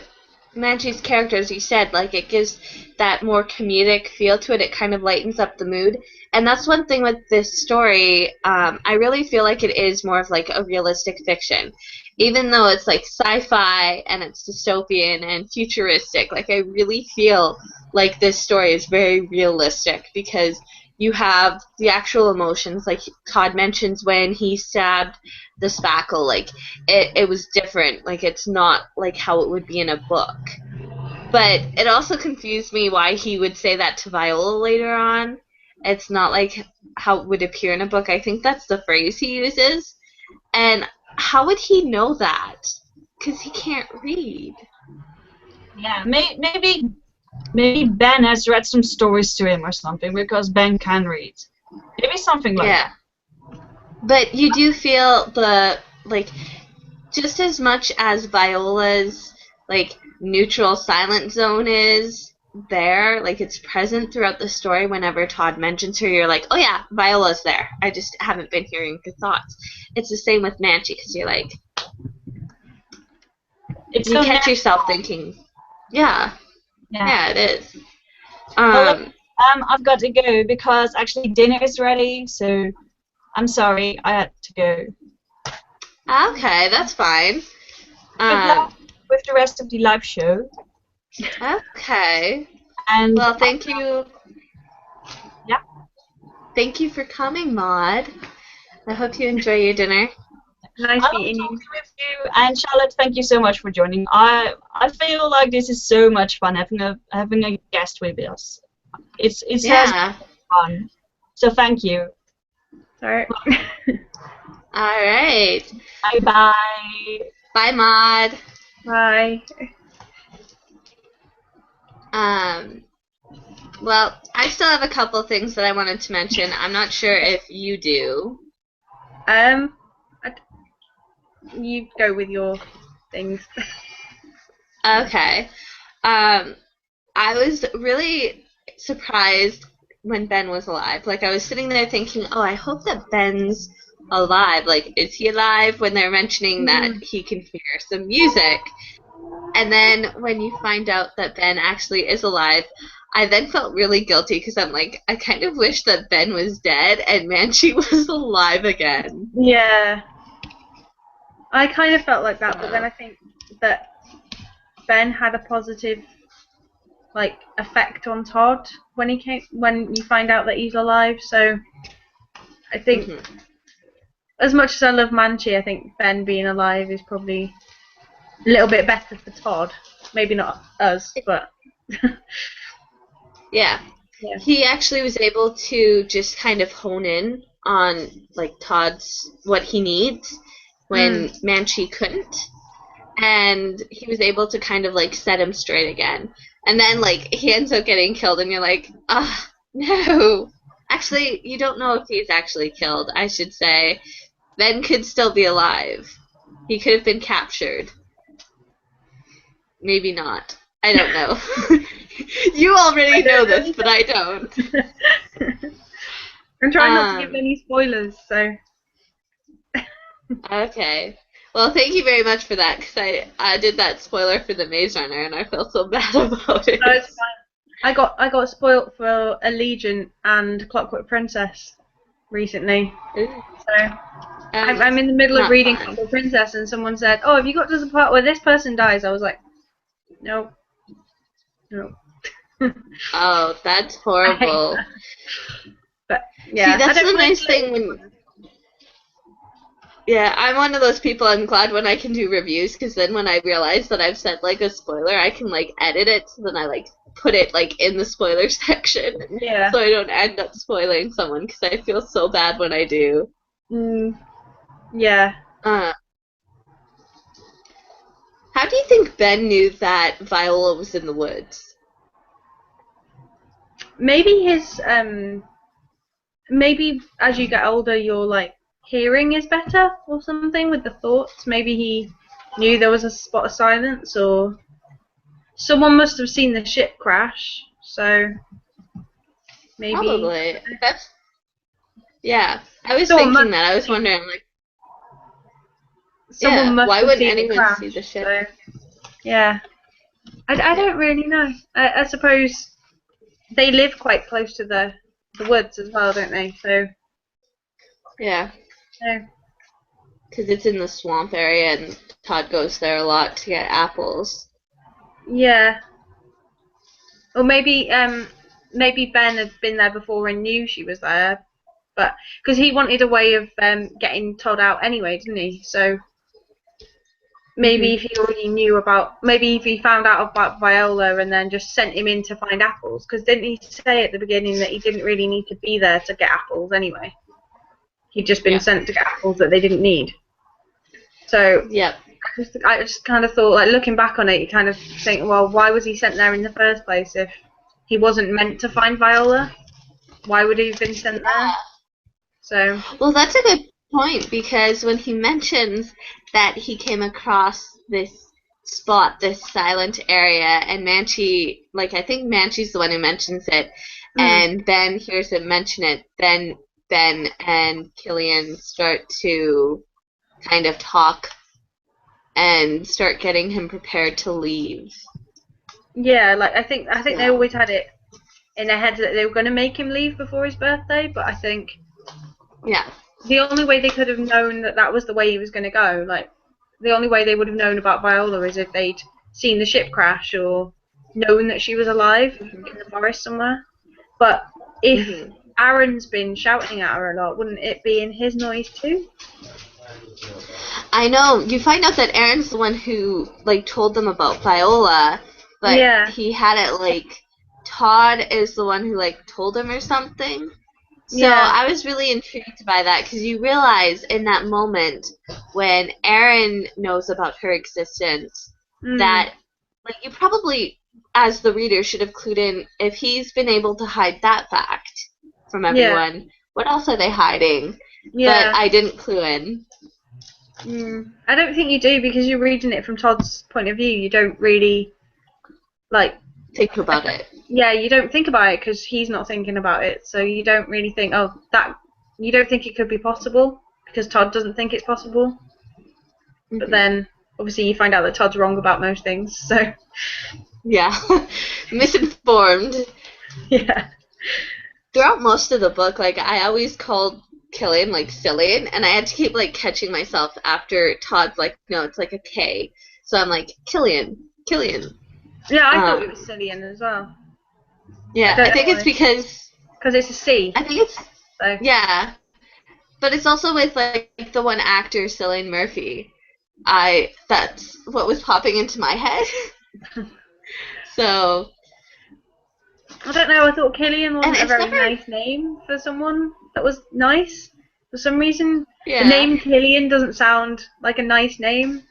Manchi's character, as you said, like, it gives that more comedic feel to it. It kind of lightens up the mood. And that's one thing with this story. I really feel like it is more of, like, a realistic fiction. Even though it's, like, sci-fi and it's dystopian and futuristic, like, I really feel like this story is very realistic because you have the actual emotions. Like Todd mentions when he stabbed the spackle, like, it was different. Like, it's not like how it would be in a book. But it also confused me why he would say that to Viola later on. It's not like how it would appear in a book. I think that's the phrase he uses. And how would he know that? Because he can't read. Yeah, maybe Ben has read some stories to him or something, because Ben can read. Maybe something like that. But you do feel the, like, just as much as Viola's, like, neutral silent zone is there, like, it's present throughout the story. Whenever Todd mentions her, you're like, oh yeah, Viola's there. I just haven't been hearing her thoughts. It's the same with Manchi, because you're like, It's you so catch yourself thinking, yeah, it is. Well, I've got to go because actually dinner is ready, so I'm sorry, I had to go. Okay, that's fine. Good luck with the rest of the live show. Okay. And well, thank you. Yeah. Thank you for coming, Maud. I hope you enjoy your dinner. Nice I meeting you. with you. And Charlotte, thank you so much for joining. I feel like this is so much fun having a guest with us. It's fun. So thank you. Sorry. All right. Bye bye. Bye, Maud. Bye. Well, I still have a couple things that I wanted to mention. I'm not sure if you do. You go with your things. Okay. I was really surprised when Ben was alive. Like, I was sitting there thinking, oh, I hope that Ben's alive. Like, is he alive? When they're mentioning that he can hear some music. And then when you find out that Ben actually is alive, I then felt really guilty because I'm like, I kind of wish that Ben was dead and Manchi was alive again. Yeah. I kind of felt like that, but then I think that Ben had a positive, like, effect on Todd when you find out that he's alive. So I think, as much as I love Manchi, I think Ben being alive is probably a little bit better for Todd. Maybe not us, but yeah. He actually was able to just kind of hone in on, like, Todd's what he needs when Manchi couldn't, and he was able to kind of, like, set him straight again. And then, like, he ends up getting killed, and you're like, no. Actually, you don't know if he's actually killed, I should say. Ben could still be alive. He could have been captured. Maybe not. I don't know. You already know this, but I don't. I'm trying not to give any spoilers, so. Okay. Well, thank you very much for that, because I did that spoiler for the Maze Runner, and I felt so bad about it. No, it's fine. I got spoilt for Allegiant and Clockwork Princess recently. Ooh. So I'm in the middle of reading fun. Clockwork Princess, and someone said, "Oh, have you got to the part where this person dies?" I was like, "No, no." Oh, that's horrible. But yeah, see, that's I don't the nice mind thing when. Yeah, I'm one of those people. I'm glad when I can do reviews, because then when I realize that I've said like a spoiler, I can like edit it, so then I like put it like in the spoiler section, Yeah. so I don't end up spoiling someone, because I feel so bad when I do. Yeah. How do you think Ben knew that Viola was in the woods? Maybe his maybe as you get older, your like hearing is better or something with the thoughts. Maybe he knew there was a spot of silence, or someone must have seen the ship crash. So maybe. Probably. Yeah. I was Someone thinking must that. I was wondering, like, Someone must why have wouldn't seen it anyone crash, see the ship? So, yeah. I don't really know. I suppose they live quite close to the woods as well, don't they? So. Yeah. Yeah. Because it's in the swamp area, and Todd goes there a lot to get apples. Yeah. Or maybe Ben had been there before and knew she was there, but because he wanted a way of getting Todd out anyway, didn't he? So maybe if he already knew about, maybe if he found out about Viola and then just sent him in to find apples, because didn't he say at the beginning that he didn't really need to be there to get apples anyway? He'd just been sent to get apples that they didn't need. So Yep. I just kind of thought, like, looking back on it, you kind of think, well, why was he sent there in the first place if he wasn't meant to find Viola? Why would he have been sent there? So. Well, that's a good point, because when he mentions that he came across this spot, this silent area, and Manchi, like, I think Manchi's the one who mentions it, and Ben hears him mention it, then Ben and Killian start to kind of talk and start getting him prepared to leave. Yeah, like I think they always had it in their heads that they were going to make him leave before his birthday, but I think the only way they could have known that was the way he was going to go, like the only way they would have known about Viola is if they'd seen the ship crash or known that she was alive in the forest somewhere. But if Aaron's been shouting at her a lot, wouldn't it be in his noise too? I know. You find out that Aaron's the one who, like, told them about Viola, but he had it, like, Todd is the one who, like, told him or something. So I was really intrigued by that, because you realize in that moment when Aaron knows about her existence that, like, you probably, as the reader, should have clued in if he's been able to hide that fact from everyone. What else are they hiding? But I didn't clue in. I don't think you do, because you're reading it from Todd's point of view. You don't really, like, think about it. Yeah, you don't think about it because he's not thinking about it. So you don't really think, you don't think it could be possible because Todd doesn't think it's possible. But then, obviously, you find out that Todd's wrong about most things. So. Yeah, misinformed. Yeah. Throughout most of the book, like, I always called Killian, like, Cillian, and I had to keep, like, catching myself after Todd's like, no, it's like a K. So I'm like, Killian. Yeah, I thought it was Cillian as well. Yeah, I think it's because it's a C. I think it's yeah, but it's also with like the one actor Cillian Murphy. That's what was popping into my head. So I don't know. I thought Killian wasn't a very nice name for someone that was nice. For some reason, the name Killian doesn't sound like a nice name.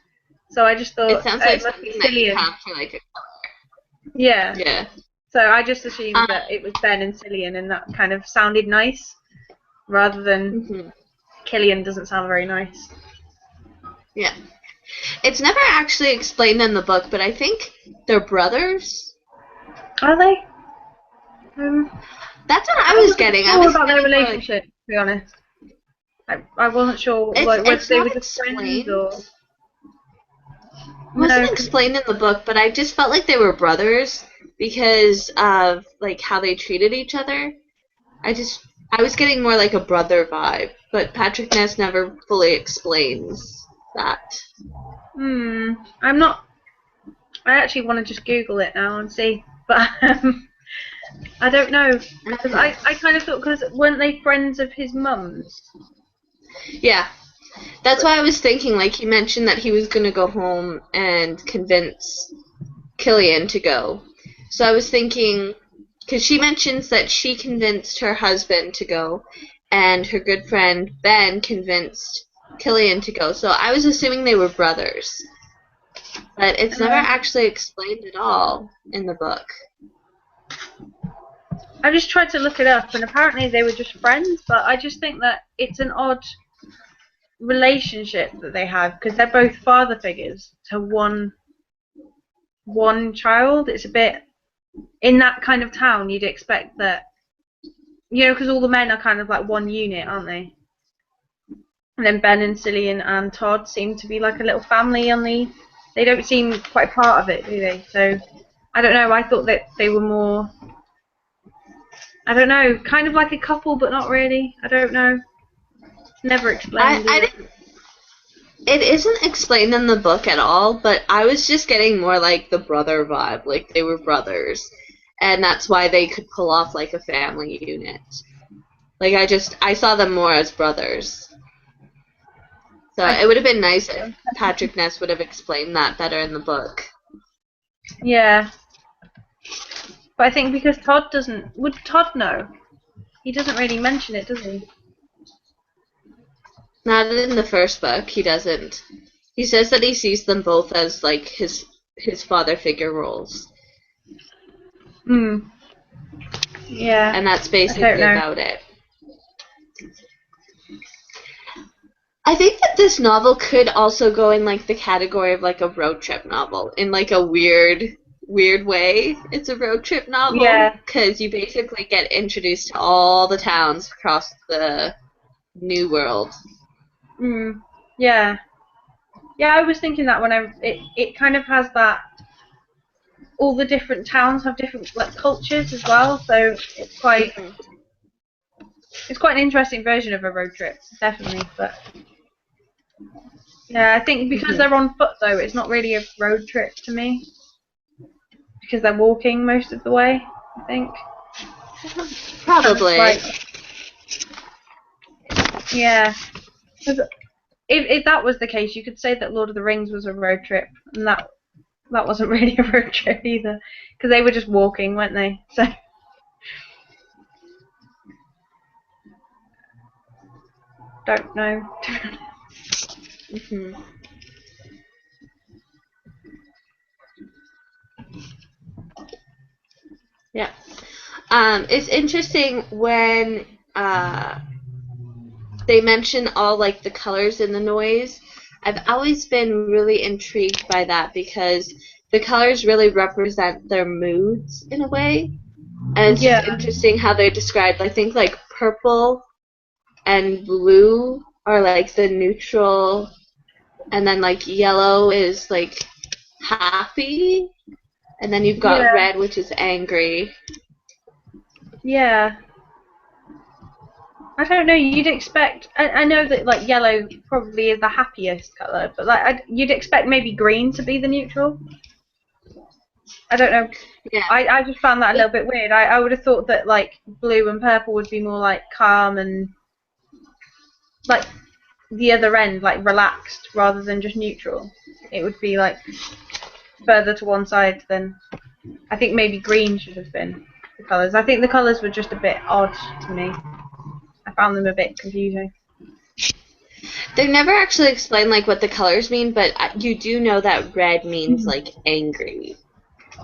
So I just thought it sounds like it must be something that you Cillian. have for like a color. Yeah. Yeah. So I just assumed that it was Ben and Cillian, and that kind of sounded nice, rather than Killian doesn't sound very nice. Yeah. It's never actually explained in the book, but I think they're brothers. Are they? That's what I was getting. I More was about their getting more, relationship, to be honest. I wasn't sure whether it's they not were just friends explained. or. It wasn't No, 'cause- explained in the book, but I just felt like they were brothers because of like how they treated each other. I was getting more like a brother vibe, but Patrick Ness never fully explains that. I'm not. I actually want to just Google it now and see, but I don't know because I kind of thought because weren't they friends of his mum's? Yeah. That's why I was thinking, like, he mentioned that he was going to go home and convince Killian to go. So I was thinking, because she mentions that she convinced her husband to go, and her good friend Ben convinced Killian to go. So I was assuming they were brothers. But it's never actually explained at all in the book. I just tried to look it up, and apparently they were just friends. But I just think that it's an odd relationship that they have because they're both father figures to one child. It's a bit in that kind of town. You'd expect that, because all the men are kind of like one unit, aren't they? And then Ben and Cillian and Todd seem to be like a little family. They don't seem quite part of it, do they? So I don't know. I thought that they were more. I don't know, kind of like a couple, but not really. I don't know. It's never explained. It isn't explained in the book at all, but I was just getting more like the brother vibe, like they were brothers, and that's why they could pull off like a family unit. Like I saw them more as brothers. So it would have been nice if Patrick Ness would have explained that better in the book. Yeah. But I think because Todd doesn't... Would Todd know? He doesn't really mention it, does he? Not in the first book, he doesn't. He says that he sees them both as like his father figure roles. Yeah. And that's basically about it. I think that this novel could also go in like the category of like a road trip novel in like a weird way. It's a road trip novel because you basically get introduced to all the towns across the New World. Yeah. Yeah, I was thinking that when it kind of has that. All the different towns have different like cultures as well, so it's quite. It's quite an interesting version of a road trip, definitely. But yeah, I think because they're on foot though, it's not really a road trip to me. Because they're walking most of the way, I think. Probably. Yeah. If that was the case, you could say that Lord of the Rings was a road trip, and that wasn't really a road trip either, because they were just walking, weren't they? So. Don't know. Yeah. It's interesting when they mention all like the colors in the noise. I've always been really intrigued by that because the colors really represent their moods in a way. And it's just interesting how they're described. I think like purple and blue are like the neutral, and then like yellow is like happy, and then you've got red, which is angry. Yeah. I don't know. You'd expect. I know that like yellow probably is the happiest color, but like you'd expect maybe green to be the neutral. I don't know. Yeah. I just found that a little bit weird. I would have thought that like blue and purple would be more like calm and like the other end, like relaxed rather than just neutral. It would be like further to one side than I think maybe green should have been the colours. I think the colours were just a bit odd to me. I found them a bit confusing. They never actually explain like what the colors mean, but you do know that red means like angry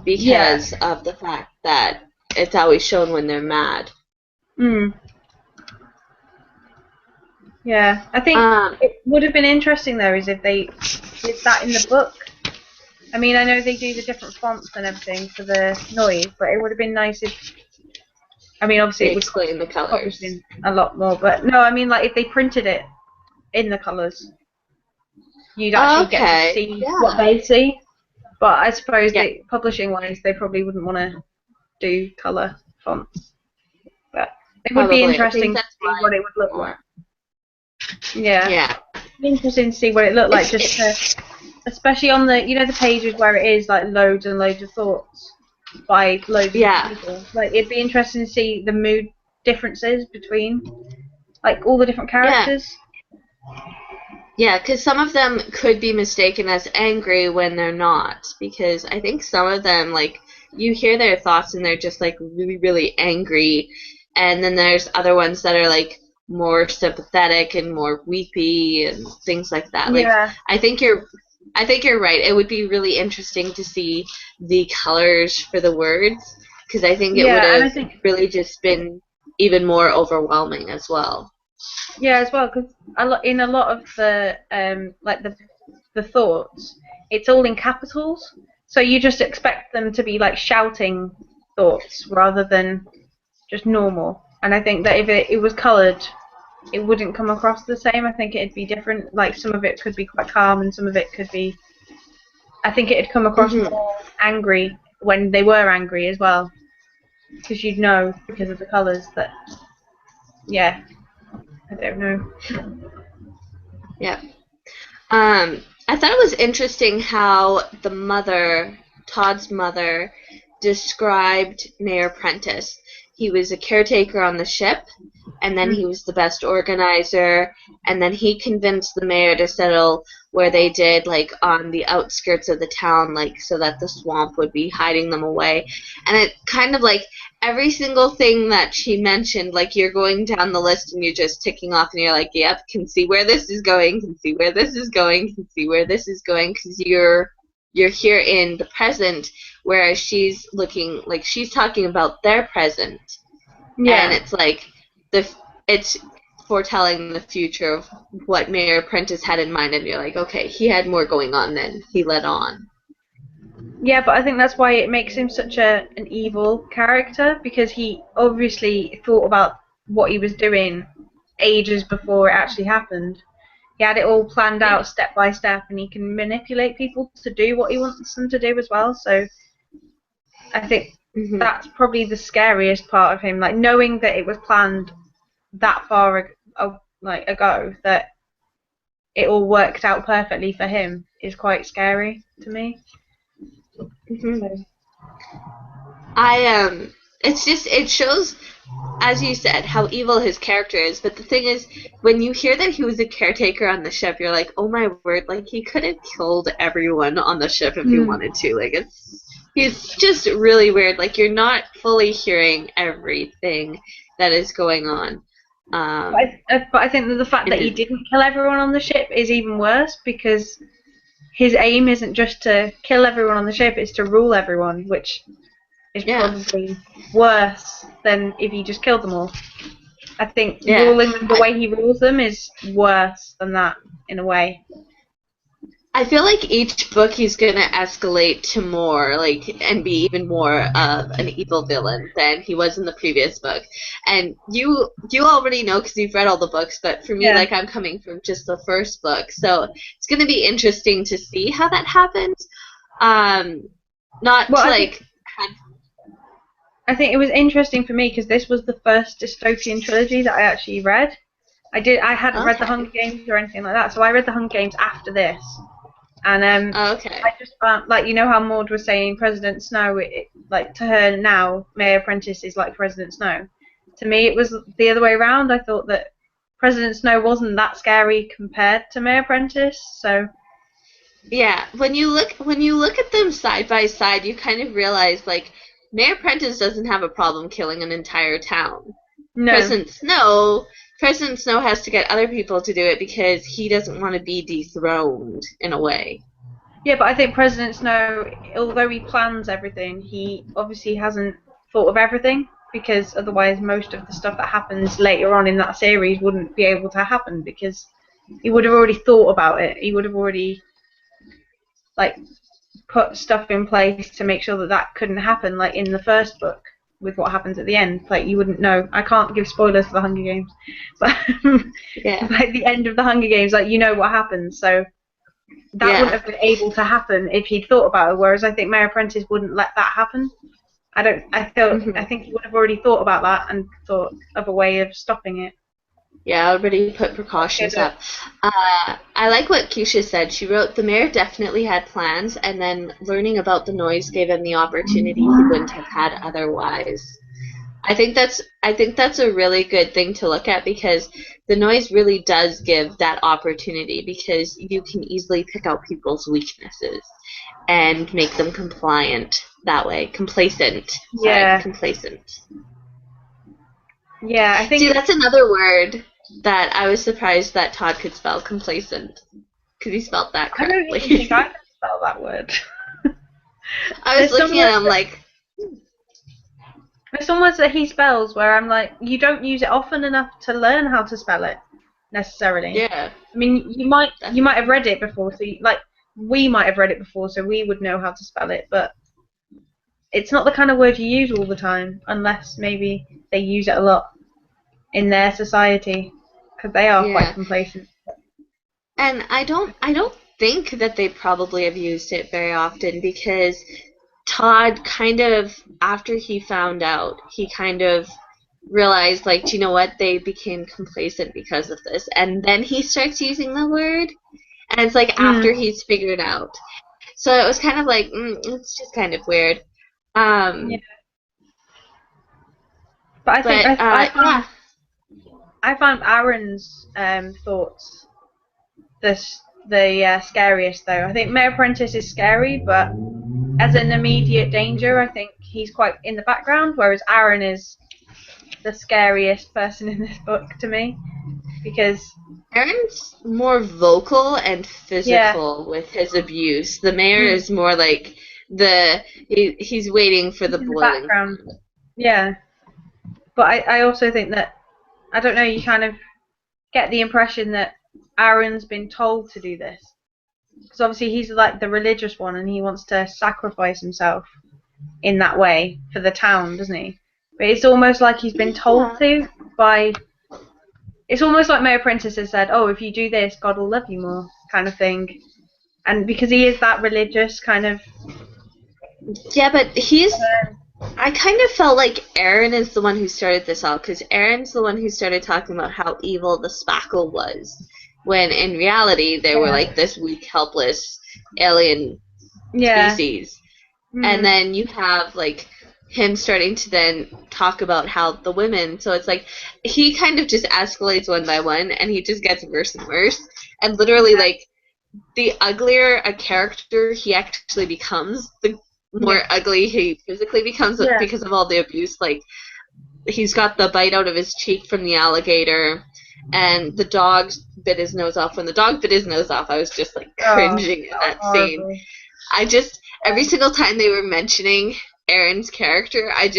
because of the fact that it's always shown when they're mad. Yeah, I think it would have been interesting though is if they did that in the book. I mean, I know they do the different fonts and everything for the noise, but it would have been nice if. I mean, obviously They it would explain the cost colors. a lot more, but no, I mean like if they printed it in the colours, you'd actually get to see what they see. But I suppose they, publishing-wise, they probably wouldn't want to do colour fonts. But it would be interesting to see what it would look like. Yeah. It'd be interesting to see what it looked like, especially on the the pages where it is like loads and loads of thoughts by loads of people. Like it'd be interesting to see the mood differences between like all the different characters. Yeah, because some of them could be mistaken as angry when they're not. Because I think some of them, like, you hear their thoughts and they're just, like, really, really angry. And then there's other ones that are, like, more sympathetic and more weepy and things like that. Like, I think you're right. It would be really interesting to see the colors for the words. Because I think it would have really just been even more overwhelming as well. Yeah, as well, because in a lot of the like the thoughts, it's all in capitals, so you just expect them to be like shouting thoughts rather than just normal. And I think that if it was coloured, it wouldn't come across the same. I think it'd be different. Like some of it could be quite calm, and some of it could be. I think it'd come across more angry when they were angry as well, because you'd know because of the colours that. Yeah. I don't know. Yeah. I thought it was interesting how Todd's mother, described Mayor Prentice. He was a caretaker on the ship, and then he was the best organizer, and then he convinced the mayor to settle where they did, like, on the outskirts of the town, like, so that the swamp would be hiding them away. And it kind of, like, every single thing that she mentioned, like, you're going down the list and you're just ticking off and you're like, yep, can see where this is going, can see where this is going, can see where this is going, because you're here in the present, whereas she's looking, like, she's talking about their present. Yeah. And it's like, it's foretelling the future of what Mayor Prentice had in mind, and you're like, okay, he had more going on than he let on. Yeah, but I think that's why it makes him such an evil character, because he obviously thought about what he was doing ages before it actually happened. He had it all planned out step by step, and he can manipulate people to do what he wants them to do as well. So I think that's probably the scariest part of him, like knowing that it was planned that far ago, that it all worked out perfectly for him is quite scary to me. It shows, as you said, how evil his character is, but the thing is, when you hear that he was a caretaker on the ship, you're like, oh my word, like, he could have killed everyone on the ship if he wanted to. Like, he's just really weird. Like, you're not fully hearing everything that is going on. But I think that the fact that he didn't kill everyone on the ship is even worse, because his aim isn't just to kill everyone on the ship, it's to rule everyone, which is probably worse than if he just killed them all. I think ruling them the way he rules them is worse than that, in a way. I feel like each book he's going to escalate to more, like, and be even more of an evil villain than he was in the previous book. And you already know because you've read all the books, but for me, like, I'm coming from just the first book. So it's going to be interesting to see how that happens. I think it was interesting for me because this was the first dystopian trilogy that I actually read. I hadn't read the Hunger Games or anything like that, so I read the Hunger Games after this. And I just found, like, you know how Maud was saying President Snow, like, to her now, Mayor Prentice is like President Snow. To me, it was the other way around. I thought that President Snow wasn't that scary compared to Mayor Prentice, so... Yeah, when you look at them side by side, you kind of realize, like, Mayor Prentice doesn't have a problem killing an entire town. No. President Snow has to get other people to do it because he doesn't want to be dethroned, in a way. Yeah, but I think President Snow, although he plans everything, he obviously hasn't thought of everything, because otherwise most of the stuff that happens later on in that series wouldn't be able to happen, because he would have already thought about it. He would have already like put stuff in place to make sure that that couldn't happen, like in the first book with what happens at the end. Like, you wouldn't know. I can't give spoilers for the Hunger Games, but Yeah. like the end of the Hunger Games, like, you know what happens, so that Yeah. wouldn't have been able to happen if he'd thought about it, whereas I think Mayor Apprentice wouldn't let that happen. I think he would have already thought about that and thought of a way of stopping it. Yeah, already put precautions up. I like what Keisha said. She wrote, the mayor definitely had plans, and then learning about the noise gave him the opportunity he wouldn't have had otherwise. I think that's a really good thing to look at, because the noise really does give that opportunity, because you can easily pick out people's weaknesses and make them compliant that way. Complacent. Yeah. Sorry, complacent. Yeah, I think. See, that's another word that I was surprised that Todd could spell, complacent, because he spelled that I don't correctly. even think I can spell that word. I was There's looking at him like, There's some words that he spells where I'm like, you don't use it often enough to learn how to spell it necessarily. yeah, I mean, you might have read it before, so we might have read it before, so we would know how to spell it, but it's not the kind of word you use all the time, unless maybe they use it a lot in their society, because they are quite complacent. and I don't think that they probably have used it very often, because Todd kind of, after he found out, he kind of realized, like, do you know what, they became complacent because of this, and then he starts using the word, and it's like after he's figured out. So it was kind of like, it's just kind of weird. Yeah. But I think I found Aaron's thoughts the scariest, though. I think Mayor Apprentice is scary, but as an immediate danger, I think he's quite in the background, whereas Aaron is the scariest person in this book to me, because Aaron's more vocal and physical with his abuse. The mayor is more like he's waiting for the boiling. Background. Yeah, but I also think that, I don't know, you kind of get the impression that Aaron's been told to do this, because obviously he's like the religious one and he wants to sacrifice himself in that way for the town, doesn't he? But it's almost like he's been told to by. It's almost like Mayor Apprentice has said, "Oh, if you do this, God will love you more," kind of thing. And because he is that religious kind of. Yeah, but I kind of felt like Aaron is the one who started this all, because Aaron's the one who started talking about how evil the spackle was, when in reality they were like this weak, helpless alien species. And then you have like him starting to then talk about how the women, so it's like he kind of just escalates one by one, and he just gets worse and worse, and literally like the uglier a character he actually becomes, the more ugly he physically becomes because of all the abuse. Like, he's got the bite out of his cheek from the alligator, and the dog bit his nose off. When the dog bit his nose off, I was just like cringing at that scene. I just, every single time they were mentioning Aaron's character, I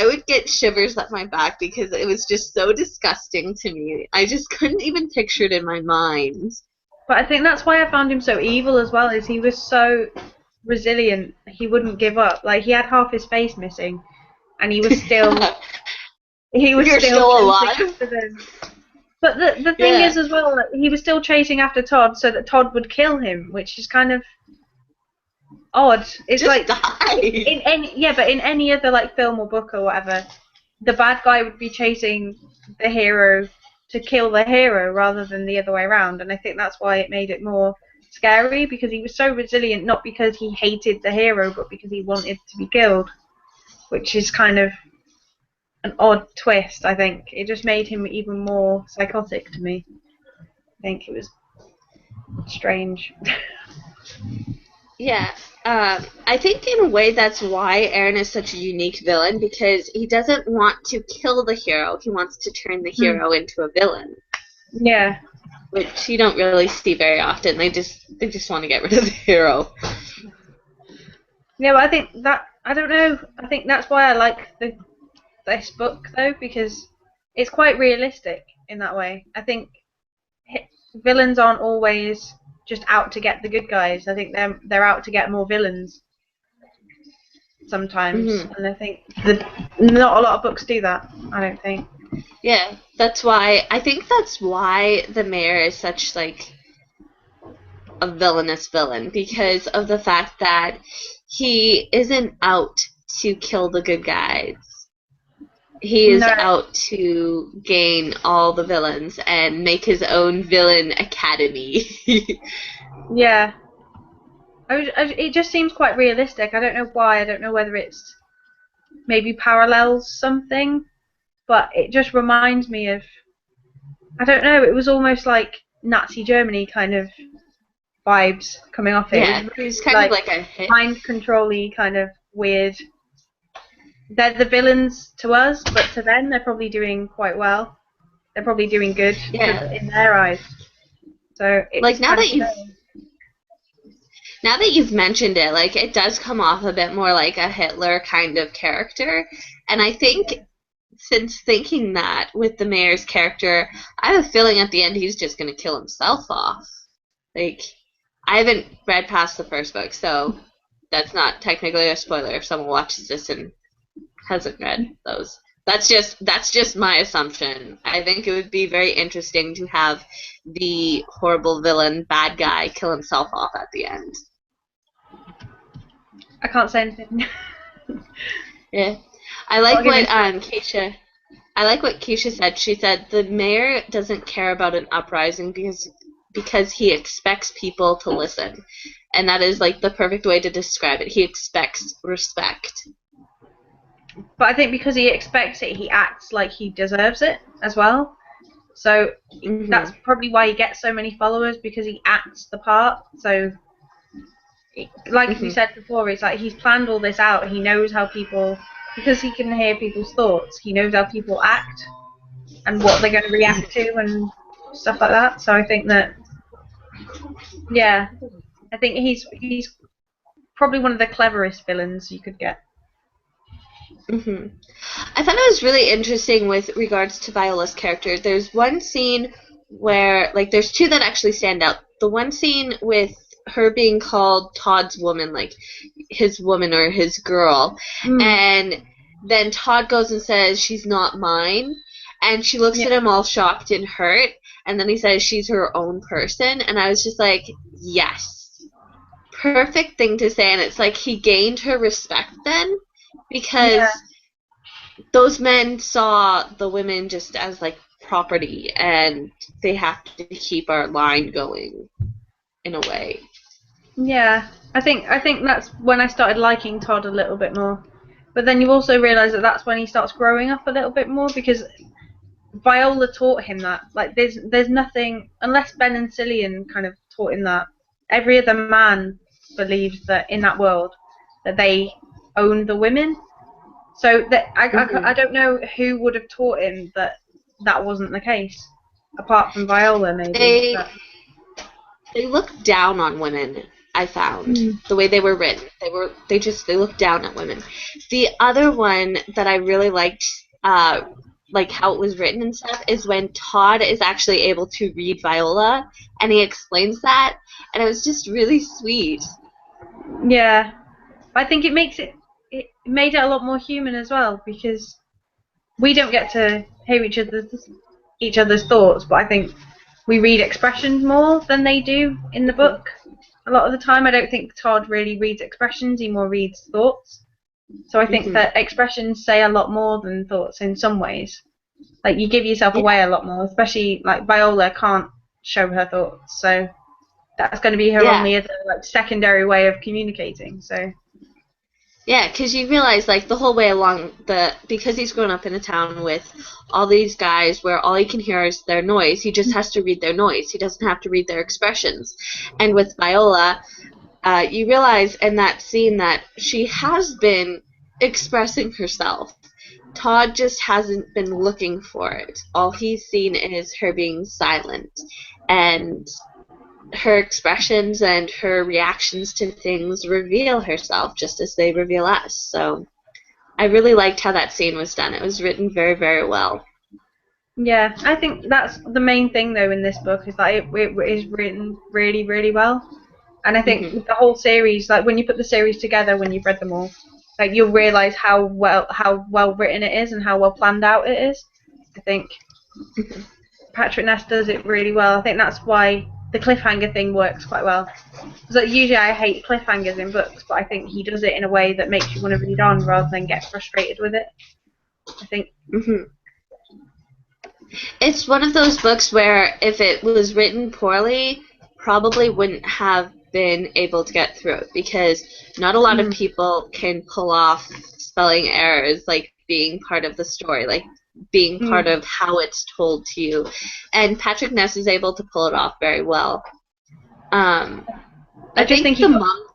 would get shivers up my back, because it was just so disgusting to me. I just couldn't even picture it in my mind. But I think that's why I found him so evil as well, is he was so resilient. He wouldn't give up. Like, he had half his face missing, and he was still still alive. But the thing is as well, that he was still chasing after Todd so that Todd would kill him, which is kind of odd. It's just like die. in any other like film or book or whatever, the bad guy would be chasing the hero to kill the hero rather than the other way around, and I think that's why it made it more scary, because he was so resilient, not because he hated the hero, but because he wanted to be killed, which is kind of an odd twist. I think it just made him even more psychotic to me. I think it was strange. Yeah, I think in a way that's why Aaron is such a unique villain, because he doesn't want to kill the hero. He wants to turn the hero into a villain. Yeah. Which you don't really see very often. They just want to get rid of the hero. Yeah, but I think that, I don't know, I think that's why I like this book though, because it's quite realistic in that way. I think villains aren't always just out to get the good guys. I think they're out to get more villains sometimes, and I think not a lot of books do that. I don't think. Yeah, I think that's why the mayor is such like a villainous villain, because of the fact that he isn't out to kill the good guys. He is out to gain all the villains and make his own villain academy. Yeah. It just seems quite realistic. I don't know why. I don't know whether it's maybe parallels something, but it just reminds me of, I don't know, it was almost like Nazi Germany kind of vibes coming off it. Yeah, it was kind of like a hit. Mind control-y kind of weird. They're the villains to us, but to them they're probably doing quite well. They're probably doing good in their eyes. So it's like now that you've mentioned it, like it does come off a bit more like a Hitler kind of character, and I think since thinking that with the mayor's character, I have a feeling at the end he's just going to kill himself off. Like, I haven't read past the first book, so that's not technically a spoiler if someone watches this and hasn't read those. That's just my assumption. I think it would be very interesting to have the horrible villain bad guy kill himself off at the end. I can't say anything. Yeah. I like what Keisha said. She said the mayor doesn't care about an uprising because he expects people to listen. And that is like the perfect way to describe it. He expects respect. But I think because he expects it, he acts like he deserves it as well. So that's probably why he gets so many followers, because he acts the part. So, like we said before, it's like he's planned all this out. He knows how people, because he can hear people's thoughts, he knows how people act and what they're going to react to and stuff like that. So I think that, yeah, I think he's probably one of the cleverest villains you could get. I thought it was really interesting with regards to Viola's character. There's one scene where, like, there's two that actually stand out. The one scene with her being called Todd's woman, like his woman or his girl, and then Todd goes and says she's not mine, and she looks at him all shocked and hurt, and then he says she's her own person, and I was just like, yes, perfect thing to say. And it's like he gained her respect then, because those men saw the women just as like property, and they have to keep our line going in a way. Yeah, I think that's when I started liking Todd a little bit more. But then you also realise that that's when he starts growing up a little bit more, because Viola taught him that. Like, there's nothing, unless Ben and Cillian kind of taught him that. Every other man believed that in that world that they owned the women. So that I don't know who would have taught him that that wasn't the case, apart from Viola maybe. They looked down on women. I found the way they were written. They looked down at women. The other one that I really liked, like how it was written and stuff, is when Todd is actually able to read Viola, and he explains that, and it was just really sweet. Yeah, I think it made it a lot more human as well, because we don't get to hear each other's thoughts, but I think we read expressions more than they do in the book. A lot of the time, I don't think Todd really reads expressions, he more reads thoughts. So I think that expressions say a lot more than thoughts in some ways. Like, you give yourself away a lot more, especially, like, Viola can't show her thoughts, so that's going to be her only other, like, secondary way of communicating, so... Yeah, because you realize, like, the whole way along, because he's grown up in a town with all these guys where all he can hear is their noise, he just has to read their noise. He doesn't have to read their expressions. And with Viola, you realize in that scene that she has been expressing herself. Todd just hasn't been looking for it. All he's seen is her being silent. And her expressions and her reactions to things reveal herself just as they reveal us. So I really liked how that scene was done. It was written very, very well. Yeah, I think that's the main thing though in this book, is that it is written really, really well. And I think with the whole series, like when you put the series together, when you've read them all, like you'll realise how well written it is and how well planned out it is. I think Patrick Ness does it really well. I think that's why the cliffhanger thing works quite well. So usually I hate cliffhangers in books, but I think he does it in a way that makes you want to read on rather than get frustrated with it. I think. It's one of those books where if it was written poorly, probably wouldn't have been able to get through it, because not a lot of people can pull off spelling errors like being part of the story, like being part of how it's told to you. And Patrick Ness is able to pull it off very well. I just think the mom.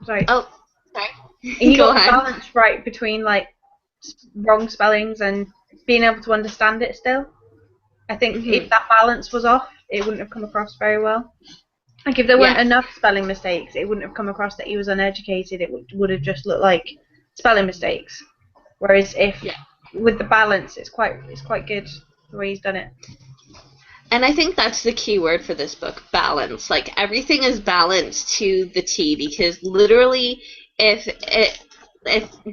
Sorry. Oh, sorry. He got the balance right between like wrong spellings and being able to understand it still. I think if that balance was off, it wouldn't have come across very well. Like if there weren't enough spelling mistakes, it wouldn't have come across that he was uneducated. It would have just looked like spelling mistakes. Whereas if with the balance, it's quite good the way he's done it. And I think that's the key word for this book, balance. Like everything is balanced to the T, because literally if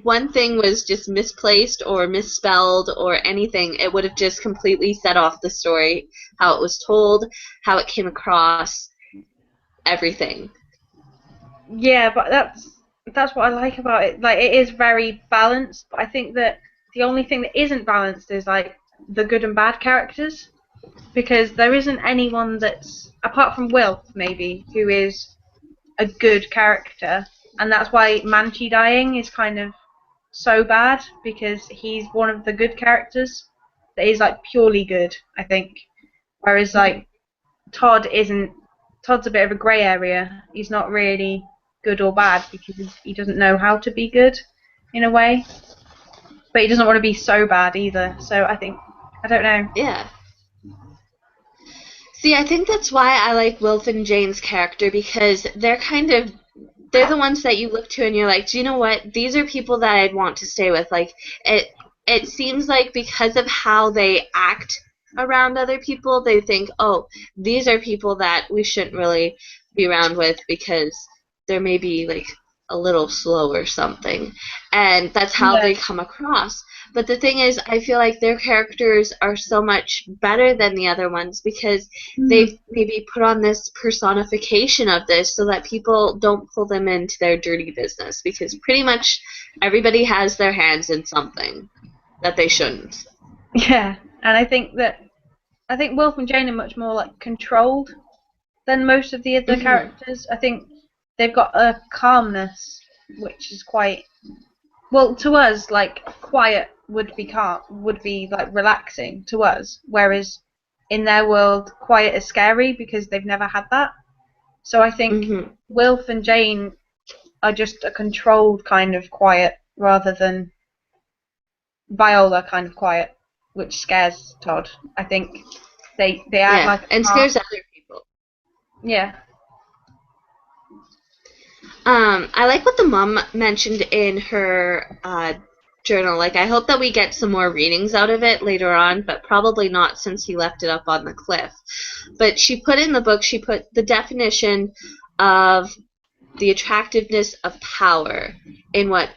one thing was just misplaced or misspelled or anything, it would have just completely set off the story, how it was told, how it came across, everything. Yeah, but that's what I like about it. Like it is very balanced, but I think that the only thing that isn't balanced is like the good and bad characters, because there isn't anyone that's, apart from Will maybe, who is a good character. And that's why Manchi dying is kind of so bad, because he's one of the good characters that is like purely good, I think. Whereas like Todd's a bit of a grey area. He's not really good or bad because he doesn't know how to be good in a way. But he doesn't want to be so bad either. So I don't know. Yeah. See, I think that's why I like Wilf and Jane's character, because they're the ones that you look to and you're like, do you know what? These are people that I'd want to stay with. Like, it seems like because of how they act around other people, they think, oh, these are people that we shouldn't really be around with because they're maybe, like, a little slow or something. And that's how they come across. But the thing is, I feel like their characters are so much better than the other ones because they've maybe put on this personification of this so that people don't pull them into their dirty business, because pretty much everybody has their hands in something that they shouldn't. Yeah, and I think Wilf and Jane are much more like controlled than most of the other characters. I think they've got a calmness which is quite, well, to us, like quiet would be like relaxing to us, whereas in their world quiet is scary because they've never had that. So I think Wilf and Jane are just a controlled kind of quiet rather than Viola kind of quiet, which scares Todd. I think they act like and scares other people. Yeah. I like what the mom mentioned in her journal. Like, I hope that we get some more readings out of it later on, but probably not since he left it up on the cliff. But she put in the book, she put the definition of the attractiveness of power in what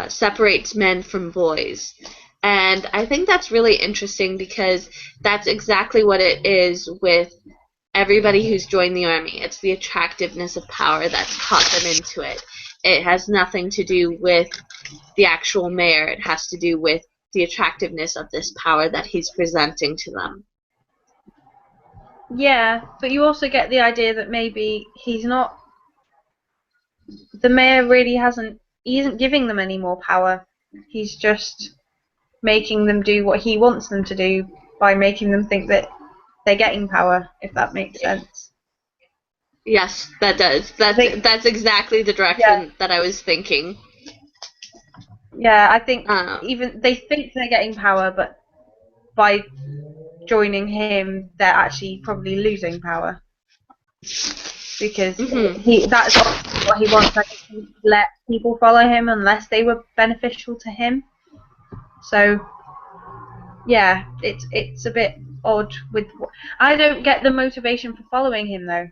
separates men from boys. And I think that's really interesting because that's exactly what it is with everybody who's joined the army. It's the attractiveness of power that's caught them into it. It has nothing to do with the actual mayor. It has to do with the attractiveness of this power that he's presenting to them. Yeah, but you also get the idea that maybe the mayor really he isn't giving them any more power. He's just making them do what he wants them to do by making them think that they're getting power, if that makes sense. Yes, that does. That's exactly the direction that I was thinking. Yeah, I think even they think they're getting power, but by joining him, they're actually probably losing power. because Mhm. that's what he wants. Like, he let people follow him unless they were beneficial to him. So yeah, it's a bit odd. I don't get the motivation for following him though.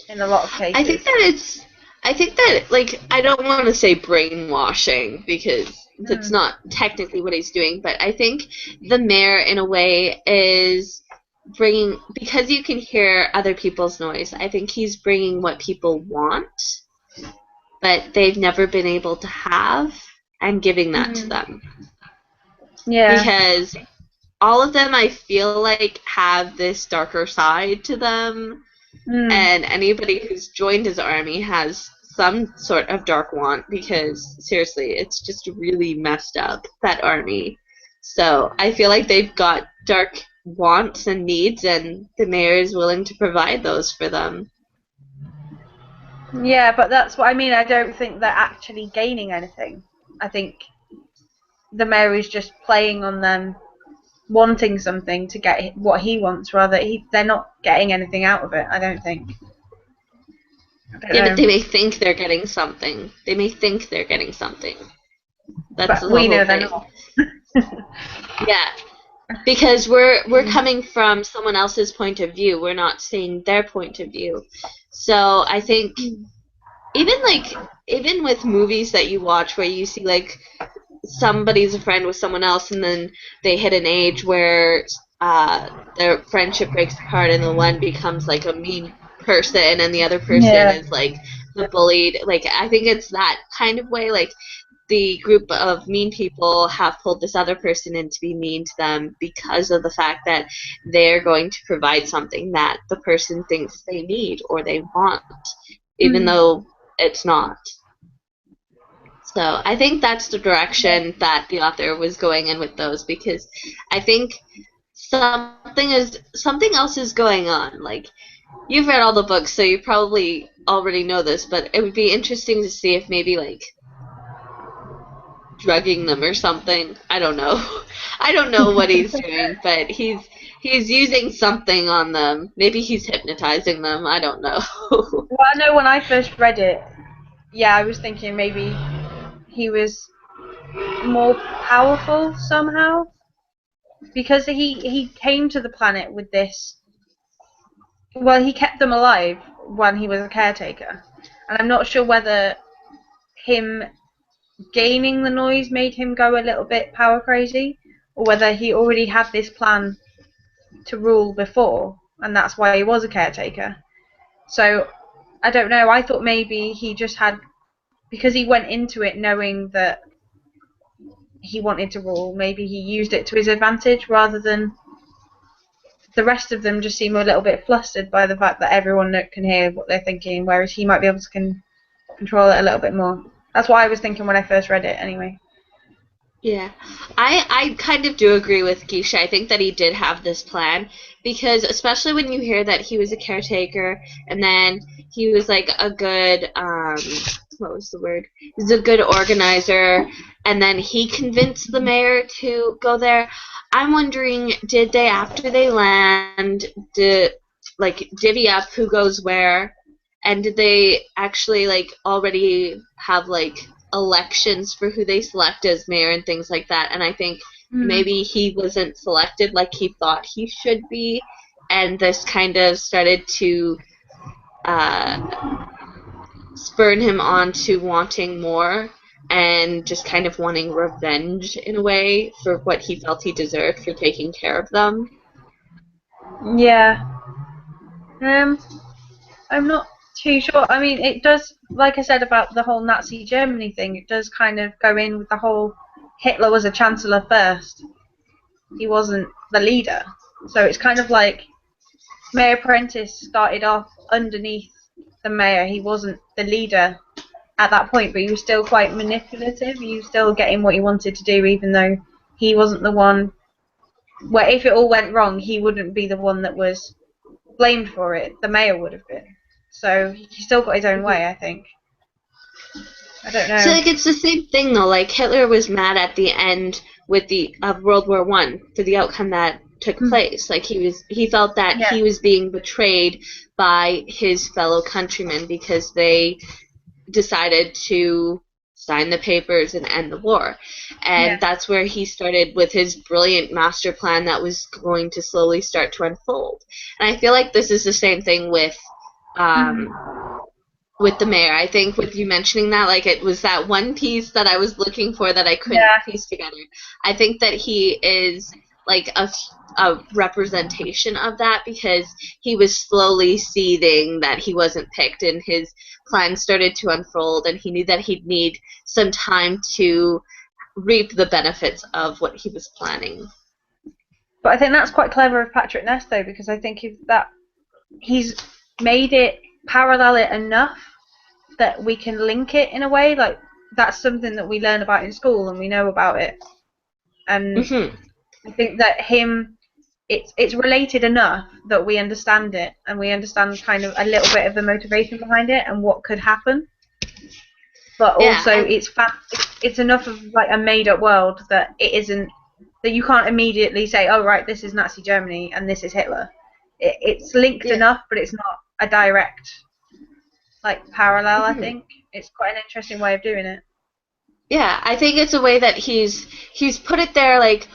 In a lot of I think cases. that like, I don't want to say brainwashing because that's not technically what he's doing, but I think the mayor in a way is bringing, because you can hear other people's noise, I think he's bringing what people want, but they've never been able to have, and giving that to them. Yeah. Because all of them, I feel like, have this darker side to them. And anybody who's joined his army has some sort of dark want, because seriously, it's just really messed up, that army. So I feel like they've got dark wants and needs, and the mayor is willing to provide those for them. Yeah, but that's what I mean. I don't think they're actually gaining anything. I think the mayor is just playing on them wanting something to get what he wants, rather they're not getting anything out of it, I don't think. Yeah, but they may think they're getting something. That's But the we whole know they're thing. not. Yeah. Because we're coming from someone else's point of view. We're not seeing their point of view. So I think even with movies that you watch where you see like somebody's a friend with someone else, and then they hit an age where their friendship breaks apart, and the one becomes like a mean person, and the other person is like the bullied. Like, I think it's that kind of way. Like, the group of mean people have pulled this other person in to be mean to them because of the fact that they're going to provide something that the person thinks they need or they want, even though it's not. So I think that's the direction that the author was going in with those, because I think something else is going on. Like, you've read all the books, so you probably already know this, but it would be interesting to see if maybe like drugging them or something. I don't know. I don't know what he's doing, but he's using something on them. Maybe he's hypnotizing them. I don't know. Well, I know when I first read it, yeah, I was thinking maybe he was more powerful somehow, because he came to the planet with this. Well, he kept them alive when he was a caretaker, and I'm not sure whether him gaining the noise made him go a little bit power crazy, or whether he already had this plan to rule before, and that's why he was a caretaker. So I don't know. I thought maybe he just had, because he went into it knowing that he wanted to rule, maybe he used it to his advantage, rather than the rest of them just seem a little bit flustered by the fact that everyone can hear what they're thinking, whereas he might be able to control it a little bit more. That's what I was thinking when I first read it, anyway. Yeah, I kind of do agree with Geisha. I think that he did have this plan, because especially when you hear that he was a caretaker, and then he was like a good what was the word? He was a good organizer, and then he convinced the mayor to go there. I'm wondering, did they, after they land, divvy up who goes where, and did they actually like already have like elections for who they select as mayor and things like that? And I think maybe he wasn't selected like he thought he should be, and this kind of started to spurn him on to wanting more, and just kind of wanting revenge in a way for what he felt he deserved for taking care of them. Yeah. I'm not too sure. I mean, it does, like I said about the whole Nazi Germany thing, it does kind of go in with the whole Hitler was a chancellor first. He wasn't the leader. So it's kind of like Mayor Prentice started off underneath the mayor. He wasn't the leader at that point, but he was still quite manipulative. He was still getting what he wanted to do, even though he wasn't the one where, if it all went wrong, he wouldn't be the one that was blamed for it. The mayor would have been. So he still got his own way, I think. I don't know. So like, it's the same thing though. Like, Hitler was mad at the end of World War I for the outcome that took place. Like he felt that he was being betrayed by his fellow countrymen because they decided to sign the papers and end the war. And that's where he started with his brilliant master plan that was going to slowly start to unfold. And I feel like this is the same thing with the mayor. I think with you mentioning that, like, it was that one piece that I was looking for that I couldn't piece together. I think that he is like a representation of that, because he was slowly seething that he wasn't picked, and his plan started to unfold, and he knew that he'd need some time to reap the benefits of what he was planning. But I think that's quite clever of Patrick Ness, though, because I think he's made it parallel it enough that we can link it in a way. Like, that's something that we learn about in school and we know about it. And I think that it's related enough that we understand it, and we understand kind of a little bit of the motivation behind it and what could happen. But also, it's enough of like a made-up world that it isn't, that you can't immediately say, oh right, this is Nazi Germany and this is Hitler. It's linked enough, but it's not a direct like parallel. I think it's quite an interesting way of doing it. Yeah, I think it's a way that he's put it there, like,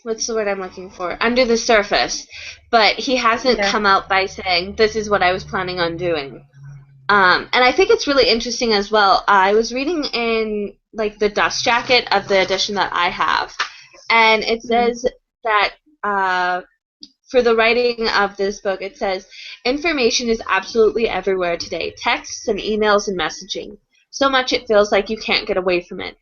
what's the word I'm looking for? Under the surface. But he hasn't come out by saying, this is what I was planning on doing. And I think it's really interesting as well. I was reading in, like, the dust jacket of the edition that I have, and it says that for the writing of this book, it says, information is absolutely everywhere today. Texts and emails and messaging. So much it feels like you can't get away from it.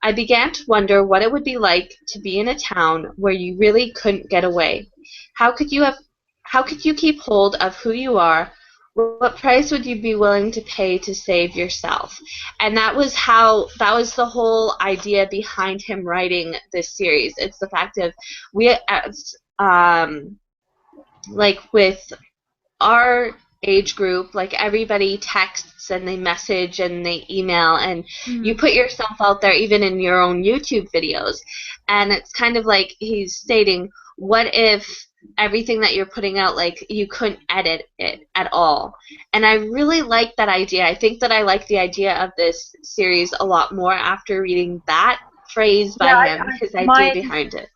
I began to wonder what it would be like to be in a town where you really couldn't get away. How could you keep hold of who you are? What price would you be willing to pay to save yourself? And that was the whole idea behind him writing this series. It's the fact of like with our age group, like everybody texts and they message and they email, and you put yourself out there even in your own YouTube videos. And it's kind of like he's stating, what if everything that you're putting out, like, you couldn't edit it at all? And I really like that idea. I think that I like the idea of this series a lot more after reading that phrase by him, his idea behind it.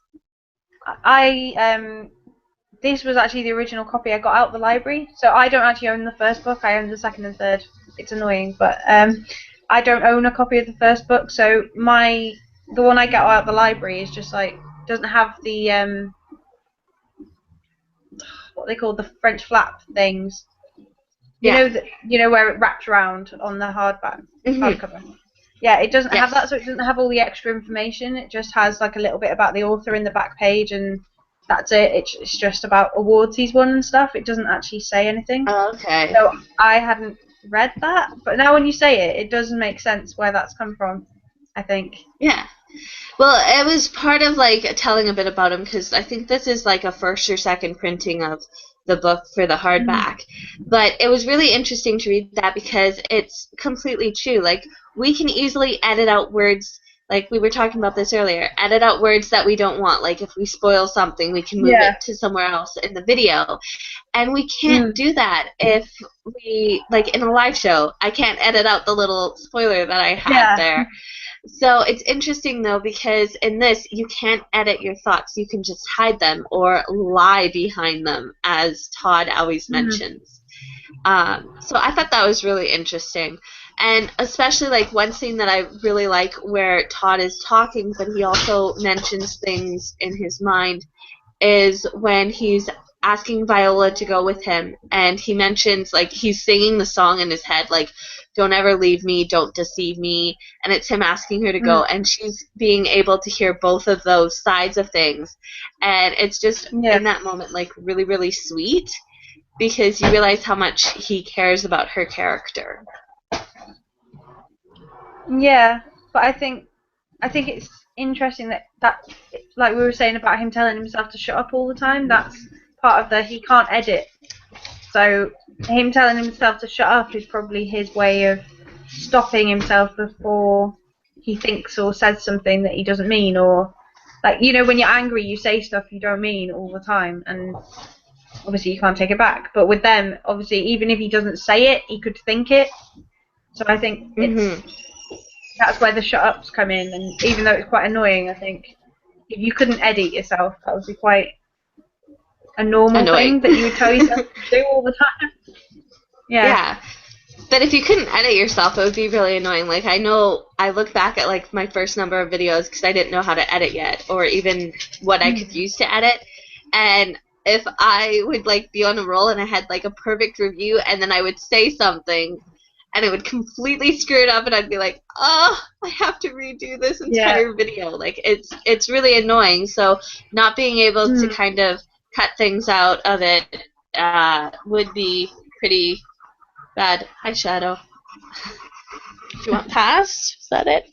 This was actually the original copy I got out of the library, so I don't actually own the first book. I own the second and third. It's annoying, but I don't own a copy of the first book, so the one I got out of the library is just like, doesn't have the what they call the French flap things. You know where it wraps around on the hardback hardcover. Yeah, it doesn't have that, so it doesn't have all the extra information. It just has like a little bit about the author in the back page, and that's it. It's just about awards he's won and stuff. It doesn't actually say anything. Oh, okay. So I hadn't read that, but now when you say it, it does make sense where that's come from, I think. Yeah. Well, it was part of like telling a bit about him, because I think this is like a first or second printing of the book for the hardback. But it was really interesting to read that because it's completely true. Like, we can easily edit out words. Like, we were talking about this earlier, edit out words that we don't want. Like, if we spoil something, we can move it to somewhere else in the video. And we can't do that if we, like, in a live show, I can't edit out the little spoiler that I had there. So it's interesting, though, because in this, you can't edit your thoughts. You can just hide them or lie behind them, as Todd always mentions. So I thought that was really interesting. And especially, like, one scene that I really like where Todd is talking, but he also mentions things in his mind, is when he's asking Viola to go with him. And he mentions, like, he's singing the song in his head, like, don't ever leave me, don't deceive me. And it's him asking her to go. And she's being able to hear both of those sides of things. And it's just, in that moment, like, really, really sweet, because you realize how much he cares about her character. Yeah, but I think it's interesting that like we were saying about him telling himself to shut up all the time, that's part of he can't edit. So him telling himself to shut up is probably his way of stopping himself before he thinks or says something that he doesn't mean, or Like, you know, when you're angry, you say stuff you don't mean all the time, and obviously you can't take it back. But with them, obviously, even if he doesn't say it, he could think it. So I think that's where the shut ups come in. And even though it's quite annoying, I think if you couldn't edit yourself, that would be quite a normal Annoying. thing that you would tell yourself to do all the time. Yeah. But if you couldn't edit yourself, it would be really annoying. Like, I know I look back at, like, my first number of videos because I didn't know how to edit yet, or even what I could use to edit. And if I would, like, be on a roll and I had, like, a perfect review, and then I would say something, and it would completely screw it up, and I'd be like, oh, I have to redo this entire video. Like, it's really annoying. So not being able to kind of cut things out of it would be pretty bad. Hi, Shadow. Do you want past? Is that it?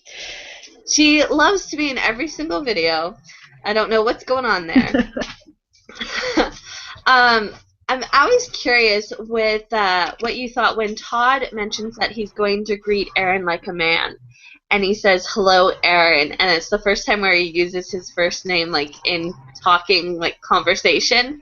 She loves to be in every single video. I don't know what's going on there. I'm always curious with what you thought when Todd mentions that he's going to greet Aaron like a man. And he says, hello, Aaron. And it's the first time where he uses his first name, like, in talking, like, conversation.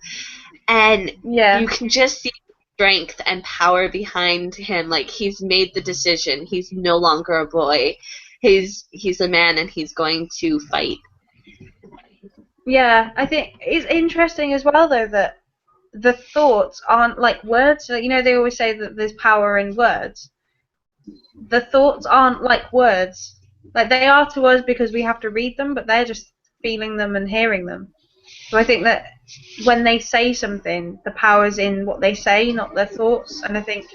And you can just see strength and power behind him. Like, he's made the decision. He's no longer a boy. He's a man, and he's going to fight. Yeah, I think it's interesting as well, though, that the thoughts aren't like words. You know, they always say that there's power in words. The thoughts aren't like words. Like, they are to us because we have to read them, but they're just feeling them and hearing them. So I think that when they say something, the power's in what they say, not their thoughts. And I think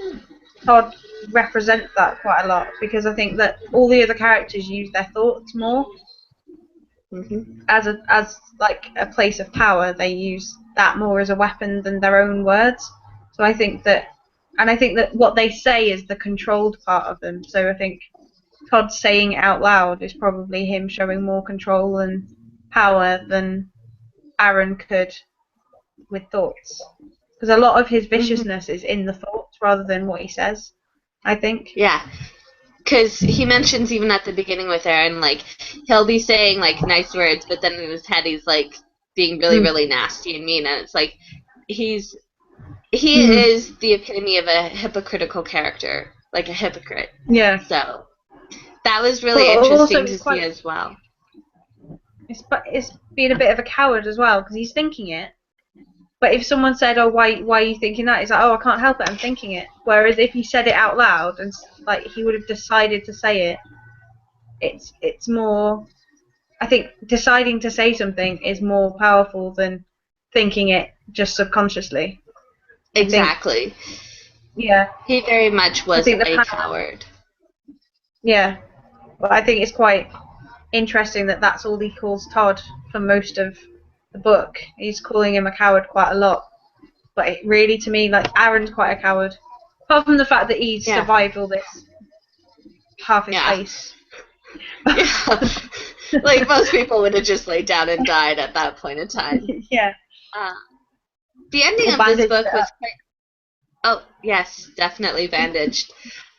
Todd represents that quite a lot, because I think that all the other characters use their thoughts more as like a place of power. They use that more as a weapon than their own words. So I think that, and I think that what they say is the controlled part of them. So I think Todd saying it out loud is probably him showing more control and power than Aaron could with thoughts, because a lot of his viciousness is in the thoughts rather than what he says, I think. Yeah, because he mentions even at the beginning with Aaron, like, he'll be saying, like, nice words, but then in his head he's, like, being really, really nasty and mean, and it's like he is the epitome of a hypocritical character, like a hypocrite. Yeah. So that was really interesting to see as well. It's being a bit of a coward as well, because he's thinking it. But if someone said, "Oh, why are you thinking that?" He's like, "Oh, I can't help it. I'm thinking it." Whereas if he said it out loud and like he would have decided to say it, it's more. I think deciding to say something is more powerful than thinking it just subconsciously. Exactly. Yeah. He very much was a coward. Yeah. But I think it's quite interesting that that's all he calls Todd for most of the book. He's calling him a coward quite a lot. But it really, to me, like, Aaron's quite a coward. Apart from the fact that he's survived all this half his face. Yeah. Like, most people would have just laid down and died at that point in time. Yeah. The ending of this book was quite... Oh, yes, definitely bandaged.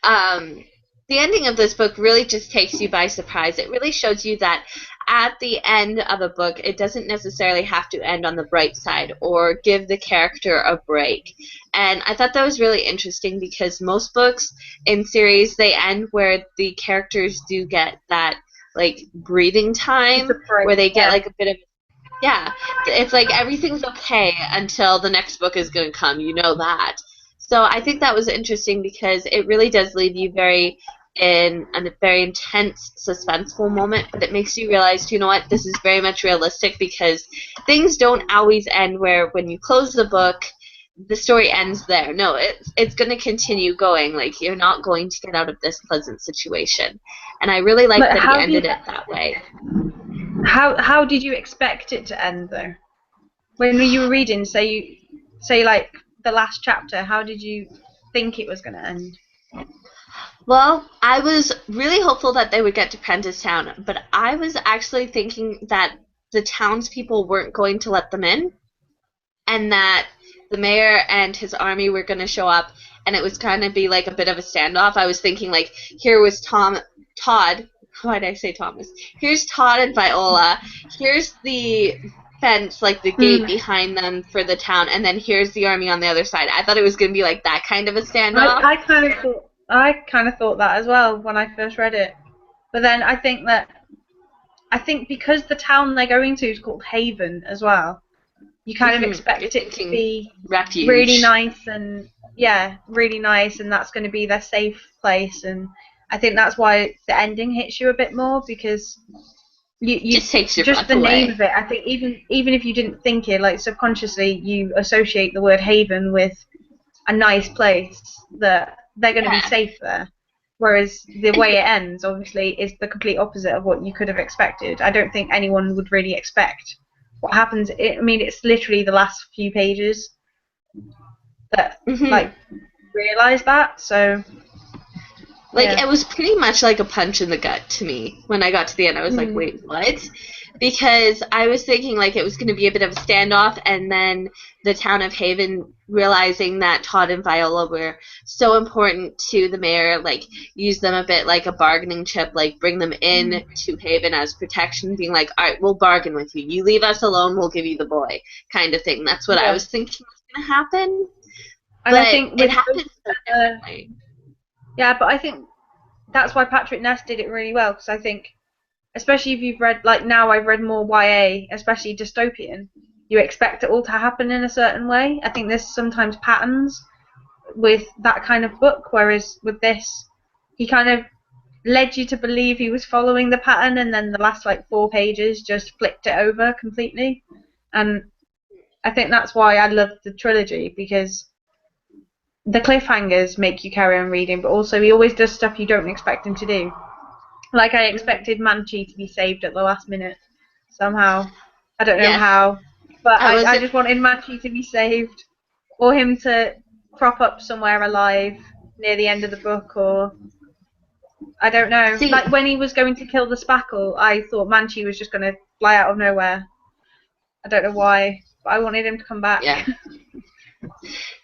The ending of this book really just takes you by surprise. It really shows you that at the end of a book, it doesn't necessarily have to end on the bright side or give the character a break. And I thought that was really interesting, because most books in series, they end where the characters do get that, like, breathing time, where they get, like, a bit of... Yeah, it's like everything's okay until the next book is going to come. You know that. So I think that was interesting, because it really does leave you in a very intense, suspenseful moment, but it makes you realize, you know what, this is very much realistic, because things don't always end where when you close the book, the story ends there. No, it's going to continue going. Like, you're not going to get out of this pleasant situation. And I really like that he ended it that way. How did you expect it to end, though? When you were reading, say like the last chapter, how did you think it was going to end? Well, I was really hopeful that they would get to Prentice Town, but I was actually thinking that the townspeople weren't going to let them in, and that the mayor and his army were going to show up, and it was going to be like a bit of a standoff. I was thinking, like, here was Todd why did I say Thomas? Here's Todd and Viola. Here's the fence, like the gate behind them for the town, and then here's the army on the other side. I thought it was gonna be like that kind of a standoff. I kind of thought that as well when I first read it, but then I think because the town they're going to is called Haven as well, you kind of expect it to be refuge. really nice and really nice, and that's going to be their safe place. And I think that's why the ending hits you a bit more, because you just takes your just breath the away. name of it. I think even if you didn't think it, like subconsciously, you associate the word haven with a nice place that they're going to be safe there. Whereas the way it ends, obviously, is the complete opposite of what you could have expected. I don't think anyone would really expect what happens. I mean, it's literally the last few pages that like realize that. So. It was pretty much like a punch in the gut to me when I got to the end. I was like, wait, what? Because I was thinking like it was going to be a bit of a standoff, and then the town of Haven realizing that Todd and Viola were so important to the mayor, like use them a bit like a bargaining chip, like bring them in to Haven as protection, being like, all right, we'll bargain with you. You leave us alone, we'll give you the boy, kind of thing. That's what I was thinking was going to happen. And I think it happened so differently. Yeah, but I think that's why Patrick Ness did it really well, because I think, especially if you've read, like now I've read more YA, especially dystopian, you expect it all to happen in a certain way. I think there's sometimes patterns with that kind of book, whereas with this, he kind of led you to believe he was following the pattern, and then the last like 4 pages just flipped it over completely. And I think that's why I love the trilogy, because the cliffhangers make you carry on reading, but also he always does stuff you don't expect him to do. Like I expected Manchi to be saved at the last minute somehow. I don't know how, but I just wanted Manchi to be saved, or him to crop up somewhere alive near the end of the book, or I don't know. Like when he was going to kill the spackle, I thought Manchi was just going to fly out of nowhere. I don't know why, but I wanted him to come back. Yeah.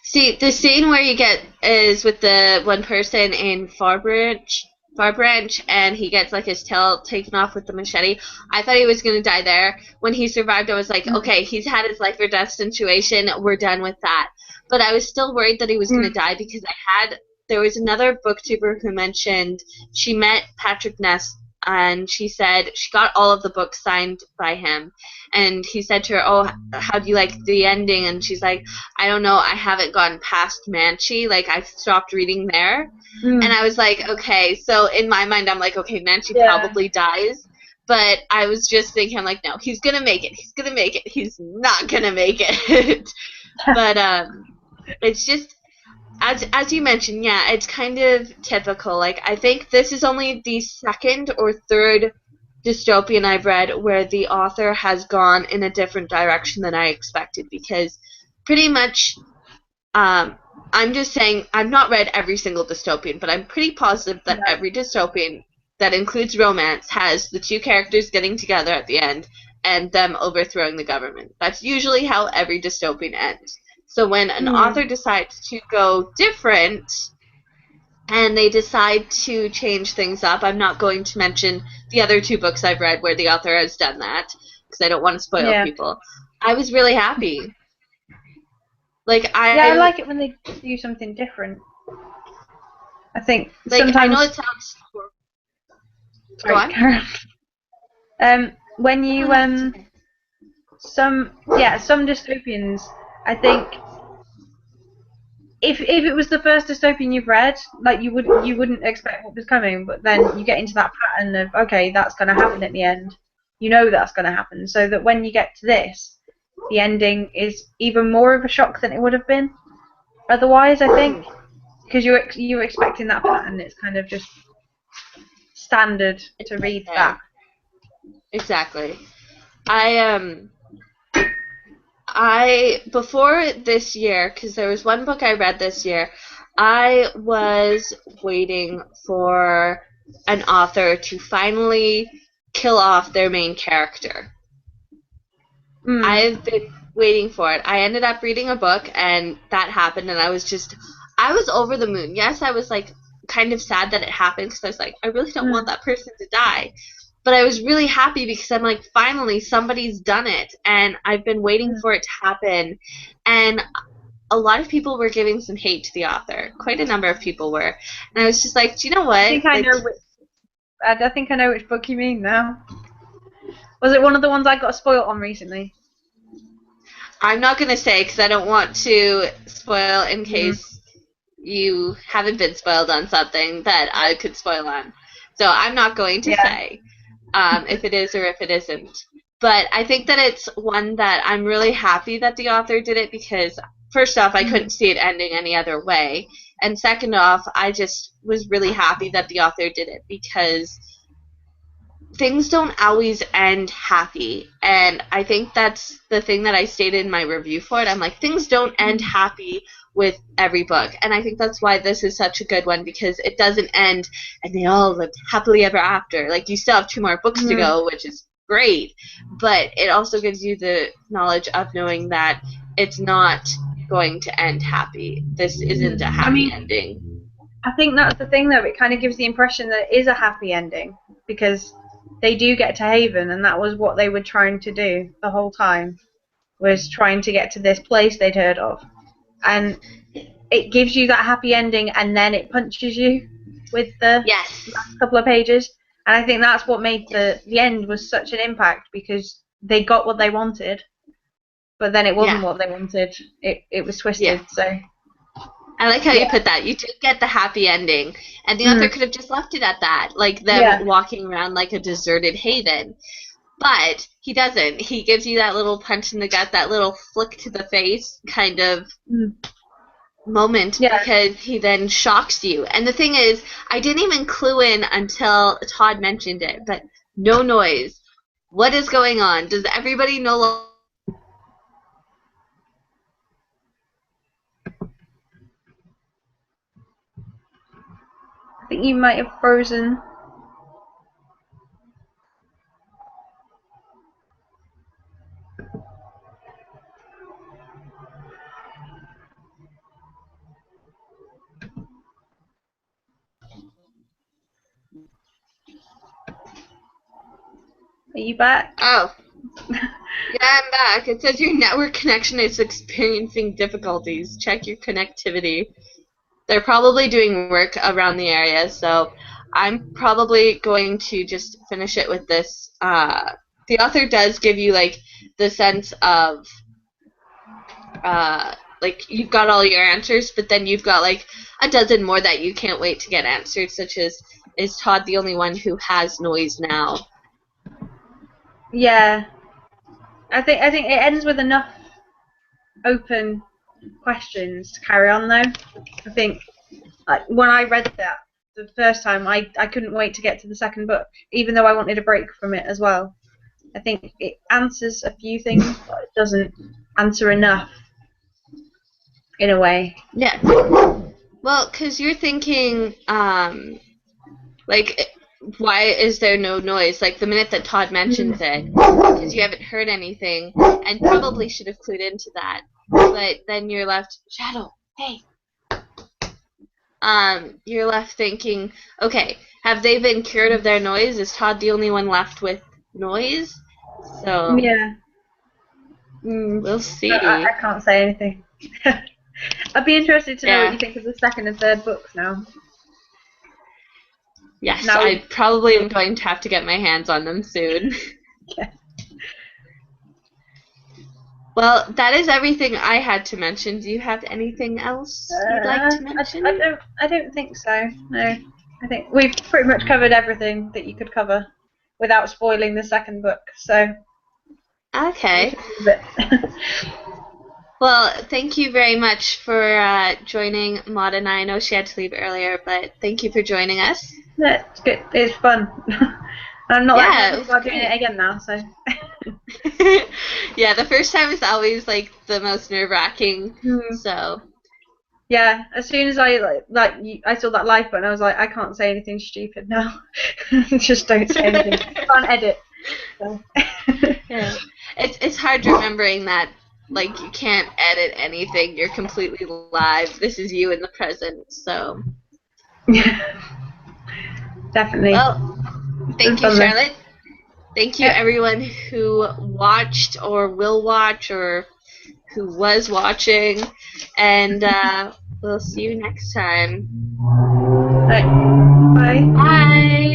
See, the scene where you get is with the one person in Farbranch, and he gets like his tail taken off with the machete. I thought he was going to die there. When he survived, I was like, okay, he's had his life or death situation. We're done with that. But I was still worried that he was going to die, because there was another booktuber who mentioned she met Patrick Ness, and she said she got all of the books signed by him, and he said to her, oh, how do you like the ending? And she's like, I don't know, I haven't gotten past Manchi, like I've stopped reading there. And I was like, okay, so in my mind I'm like, okay, Manchi probably dies, but I was just thinking, I'm like, no, he's gonna make it, he's not gonna make it. But it's just, as you mentioned, yeah, it's kind of typical. Like, I think this is only the second or third dystopian I've read where the author has gone in a different direction than I expected, because pretty much, I'm just saying, I've not read every single dystopian, but I'm pretty positive that every dystopian that includes romance has the 2 characters getting together at the end and them overthrowing the government. That's usually how every dystopian ends. So when an author decides to go different and they decide to change things up, I'm not going to mention the other 2 books I've read where the author has done that, because I don't want to spoil people. I was really happy. Like I like it when they do something different. I think like, sometimes. I know it sounds. Go on. When you some dystopians, I think if it was the first dystopian you've read, like you wouldn't expect what was coming, but then you get into that pattern of, okay, that's going to happen at the end. You know that's going to happen, so that when you get to this, the ending is even more of a shock than it would have been otherwise, I think, because you're expecting that pattern. It's kind of just standard to read that. Exactly. Before this year, because there was one book I read this year, I was waiting for an author to finally kill off their main character. I've been waiting for it. I ended up reading a book, and that happened, and I was over the moon. Yes, I was like kind of sad that it happened because I was like, I really don't want that person to die. But I was really happy because I'm like, finally, somebody's done it, and I've been waiting for it to happen. And a lot of people were giving some hate to the author. Quite a number of people were. And I was just like, do you know what? I think I know which book you mean now. Was it one of the ones I got spoiled on recently? I'm not going to say because I don't want to spoil in case you haven't been spoiled on something that I could spoil on. So I'm not going to say if it is or if it isn't. But I think that it's one that I'm really happy that the author did it because, first off, I couldn't see it ending any other way. And second off, I just was really happy that the author did it because things don't always end happy. And I think that's the thing that I stated in my review for it. I'm like, things don't end happy with every book. And I think that's why this is such a good one because it doesn't end and they all lived happily ever after. Like, you still have 2 more books to go, which is great. But it also gives you the knowledge of knowing that it's not going to end happy. This isn't a happy ending. I think that's the thing, though. It kind of gives the impression that it is a happy ending because they do get to Haven, and that was what they were trying to do the whole time, was trying to get to this place they'd heard of. And it gives you that happy ending, and then it punches you with the last couple of pages. And I think that's what made the end was such an impact because they got what they wanted, but then it wasn't what they wanted. It was twisted, so... I like how you put that. You did get the happy ending, and the author could have just left it at that, like them walking around like a deserted haven. But he doesn't. He gives you that little punch in the gut, that little flick to the face kind of moment because he then shocks you. And the thing is, I didn't even clue in until Todd mentioned it, but no noise. What is going on? Does everybody know? I think you might have frozen. Are you back? Oh. Yeah, I'm back. It says your network connection is experiencing difficulties. Check your connectivity. They're probably doing work around the area, so I'm probably going to just finish it with this. The author does give you, like, the sense of, like, you've got all your answers, but then you've got, like, a dozen more that you can't wait to get answered, such as, is Todd the only one who has noise now? Yeah. I think it ends with enough open questions to carry on, though. I think when I read that the first time, I couldn't wait to get to the second book, even though I wanted a break from it as well. I think it answers a few things, but it doesn't answer enough, in a way. Yeah. Well, because you're thinking, like, why is there no noise? Like, the minute that Todd mentions it, because you haven't heard anything, and probably should have clued into that. But then you're left, Shadow, hey. You're left thinking, okay, have they been cured of their noise? Is Todd the only one left with noise? So yeah. We'll see. I can't say anything. I'd be interested to know what you think of the second and third books now. Yes, I probably am going to have to get my hands on them soon. Okay. Well, that is everything I had to mention. Do you have anything else you'd like to mention? I don't think so. No, I think we've pretty much covered everything that you could cover without spoiling the second book. So. Okay. Well, thank you very much for joining Maud and I. I know she had to leave earlier, but thank you for joining us. Yeah, it's good. It's fun. I'm not that about doing it again now, so. Yeah, the first time is always like the most nerve-wracking. So. Yeah, as soon as I I saw that live button, I was like, I can't say anything stupid now. Just don't say anything. I can't edit. So. Yeah, it's hard remembering that. Like, you can't edit anything. You're completely live. This is you in the present. So. Definitely. Well, thank you, It's fun, Charlotte. Thank you, Yeah. everyone who watched or will watch or who was watching. And we'll see you next time. Right. Bye. Bye.